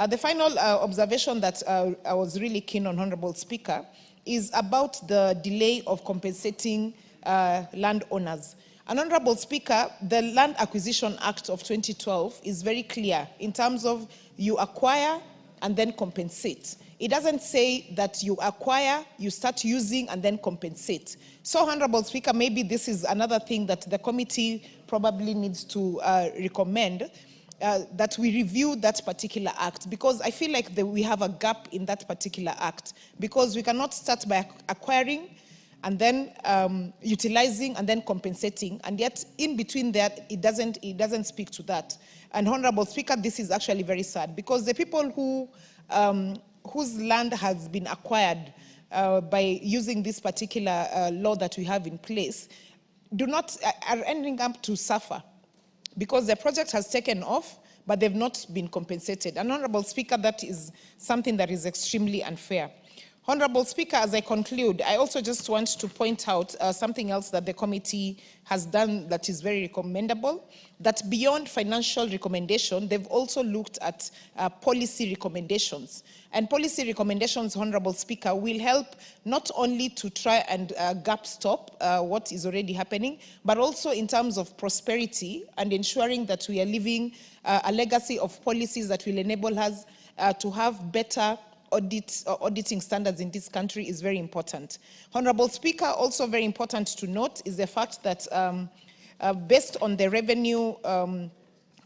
The final observation that I was really keen on, Honorable Speaker, is about the delay of compensating landowners. And Honorable Speaker, the Land Acquisition Act of 2012 is very clear in terms of you acquire and then compensate. It doesn't say that you acquire, you start using, and then compensate. So, Honorable Speaker, maybe this is another thing that the committee probably needs to recommend, that we review that particular act, because I feel like we have a gap in that particular act, because we cannot start by acquiring and then utilizing and then compensating, and yet in between that, it doesn't speak to that. And Honorable Speaker, this is actually very sad, because the people who whose land has been acquired by using this particular law that we have in place are ending up to suffer, because the project has taken off, but they've not been compensated. And Honorable Speaker, that is something that is extremely unfair. Honorable Speaker, as I conclude, I also just want to point out something else that the committee has done that is very recommendable, that beyond financial recommendation, they've also looked at policy recommendations. And policy recommendations, Honorable Speaker, will help not only to try and gap stop what is already happening, but also in terms of prosperity and ensuring that we are leaving a legacy of policies that will enable us to have better auditing standards in this country is very important. Honorable Speaker, also very important to note is the fact that based on the revenue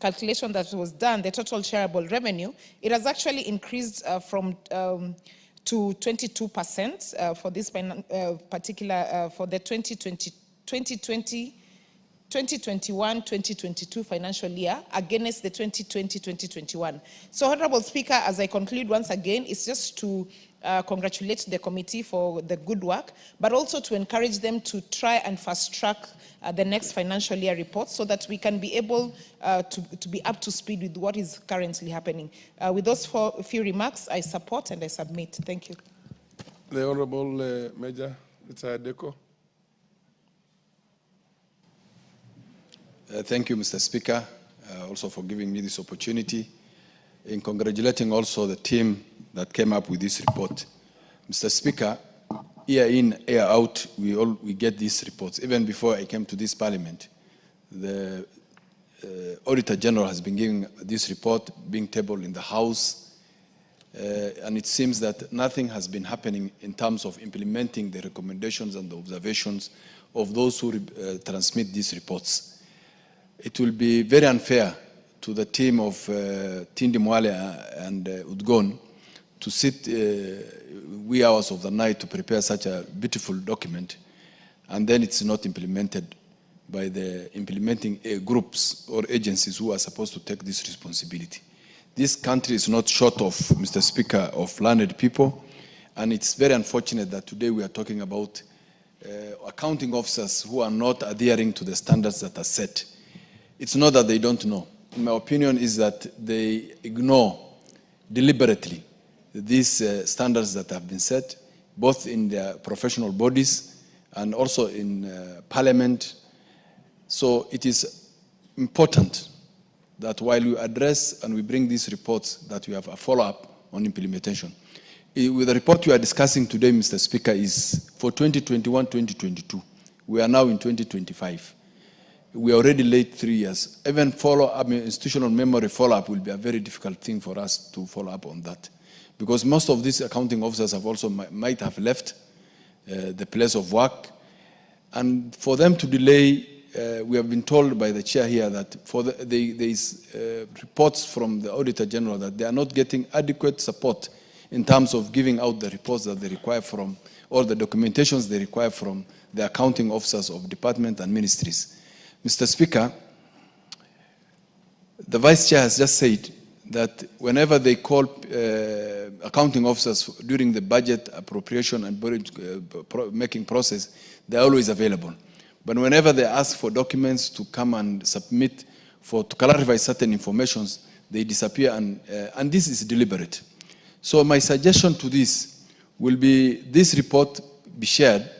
calculation that was done, the total shareable revenue, it has actually increased to 22% for this particular, for the 2021-2022 financial year against the 2020-2021. So, Honorable Speaker, as I conclude once again, it's just to congratulate the committee for the good work, but also to encourage them to try and fast-track the next financial year report so that we can be able to be up to speed with what is currently happening. With those few remarks, I support and I submit. Thank you. The Honorable Major Retired Deco. Thank you, Mr. Speaker, also for giving me this opportunity, in congratulating also the team that came up with this report. Mr. Speaker, year in, year out, we get these reports. Even before I came to this parliament, the Auditor General has been giving this report, being tabled in the House, and it seems that nothing has been happening in terms of implementing the recommendations and the observations of those who transmit these reports. It will be very unfair to the team of Tindi Mwale and Udgon to sit wee hours of the night to prepare such a beautiful document, and then it's not implemented by the implementing groups or agencies who are supposed to take this responsibility. This country is not short of, Mr. Speaker, of learned people, and it's very unfortunate that today we are talking about accounting officers who are not adhering to the standards that are set. It's not that they don't know. In my opinion, is that they ignore deliberately these standards that have been set, both in their professional bodies and also in Parliament. So it is important that while we address and we bring these reports, that we have a follow-up on implementation. With the report we are discussing today, Mr. Speaker, is for 2021-2022. We are now in 2025. We are already late 3 years. Even follow-up, institutional memory follow-up will be a very difficult thing for us to follow up on that. Because most of these accounting officers have also might have left the place of work. And for them to delay, we have been told by the chair here that there is reports from the Auditor General that they are not getting adequate support in terms of giving out the reports that they require from, or the documentations they require from the accounting officers of departments and ministries. Mr. Speaker, the Vice Chair has just said that whenever they call accounting officers during the budget appropriation and budget making process, they're always available. But whenever they ask for documents to come and submit to clarify certain informations, they disappear, and this is deliberate. So my suggestion to this will be this report be shared,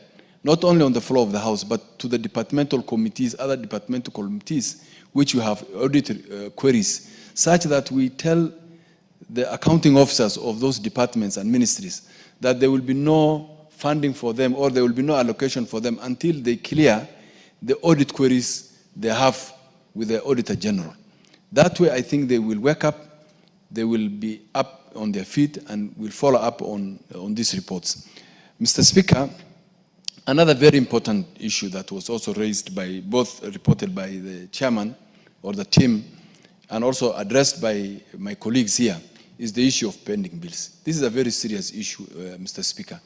not only on the floor of the House, but to the departmental committees, other departmental committees, which you have audit queries, such that we tell the accounting officers of those departments and ministries that there will be no funding for them, or there will be no allocation for them until they clear the audit queries they have with the Auditor General. That way, I think they will wake up, they will be up on their feet, and will follow up on these reports. Mr. Speaker, another very important issue that was also raised by reported by the chairman or the team, and also addressed by my colleagues here, is the issue of pending bills. This is a very serious issue, Mr. Speaker.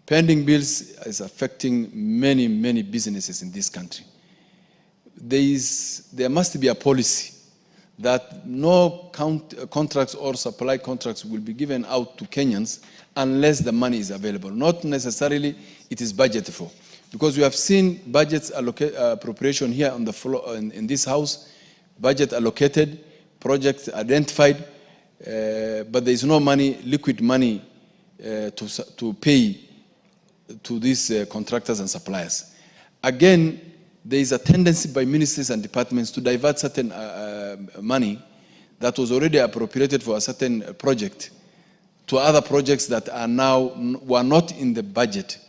Pending bills is affecting many, many businesses in this country. There must be a policy that no contracts or supply contracts will be given out to Kenyans unless the money is available. Not necessarily it is budgeted for. Because we have seen budgets appropriation here on the floor in this House, budget allocated, projects identified, but there is no money, liquid money, to pay to these contractors and suppliers. Again, there is a tendency by ministries and departments to divert certain money that was already appropriated for a certain project to other projects that were not in the budget,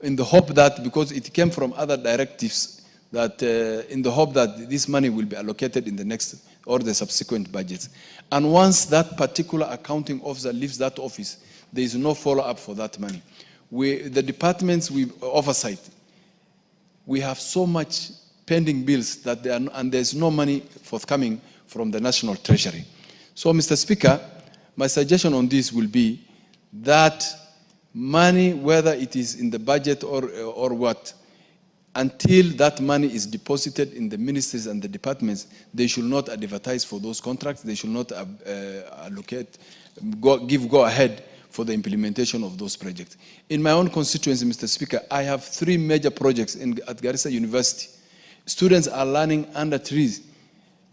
in the hope that, because it came from other directives, that in the hope that this money will be allocated in the next or the subsequent budgets. And once that particular accounting officer leaves that office, there is no follow-up for that money. The departments with oversight, we have so much pending bills that and there's no money forthcoming from the National Treasury. So, Mr. Speaker, my suggestion on this will be that money, whether it is in the budget or what, until that money is deposited in the ministries and the departments, they should not advertise for those contracts. They should not give go-ahead for the implementation of those projects. In my own constituency, Mr. Speaker, I have 3 major projects at Garissa University. Students are learning under trees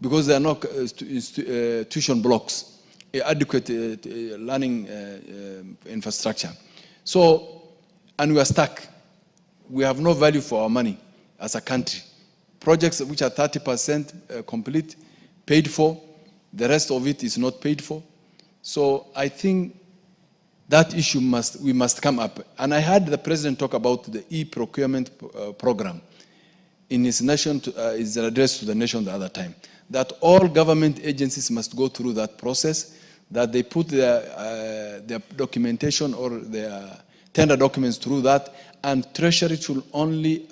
because there are no tuition blocks, adequate learning infrastructure. So, and we are stuck. We have no value for our money as a country. Projects which are 30% complete, paid for, the rest of it is not paid for. So I think that issue we must come up. And I heard the President talk about the e-procurement program in his address to the nation the other time, that all government agencies must go through that process, that they put their documentation or their tender documents through that, and Treasury should only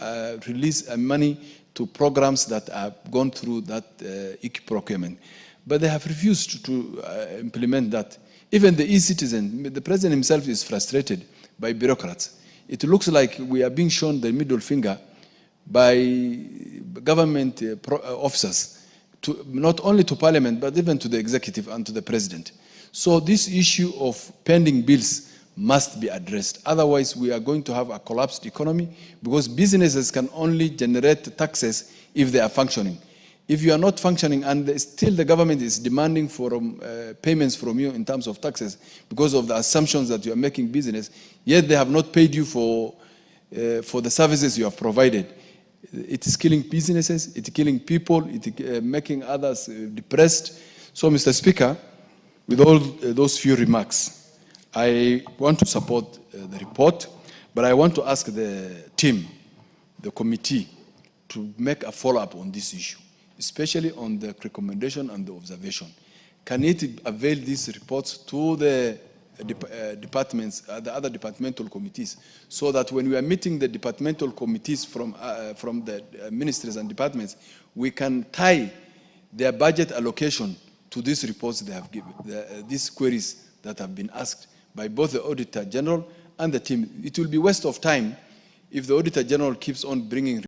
release money to programs that have gone through that procurement. But they have refused to implement that. Even the e-citizen, the president himself is frustrated by bureaucrats. It looks like we are being shown the middle finger by government officers, not only to parliament, but even to the executive and to the president. So this issue of pending bills must be addressed. Otherwise, we are going to have a collapsed economy, because businesses can only generate taxes if they are functioning. If you are not functioning and still the government is demanding for payments from you in terms of taxes because of the assumptions that you are making business, yet they have not paid you for the services you have provided, it is killing businesses, it is killing people, it is making others depressed. So, Mr. Speaker, with all those few remarks, I want to support the report, but I want to ask the team, the committee, to make a follow-up on this issue, especially on the recommendation and the observation. Can it avail these reports to the departments, the other departmental committees, so that when we are meeting the departmental committees from the ministries and departments, we can tie their budget allocation to these reports they have given, these queries that have been asked by both the Auditor General and the team. It will be waste of time if the Auditor General keeps on bringing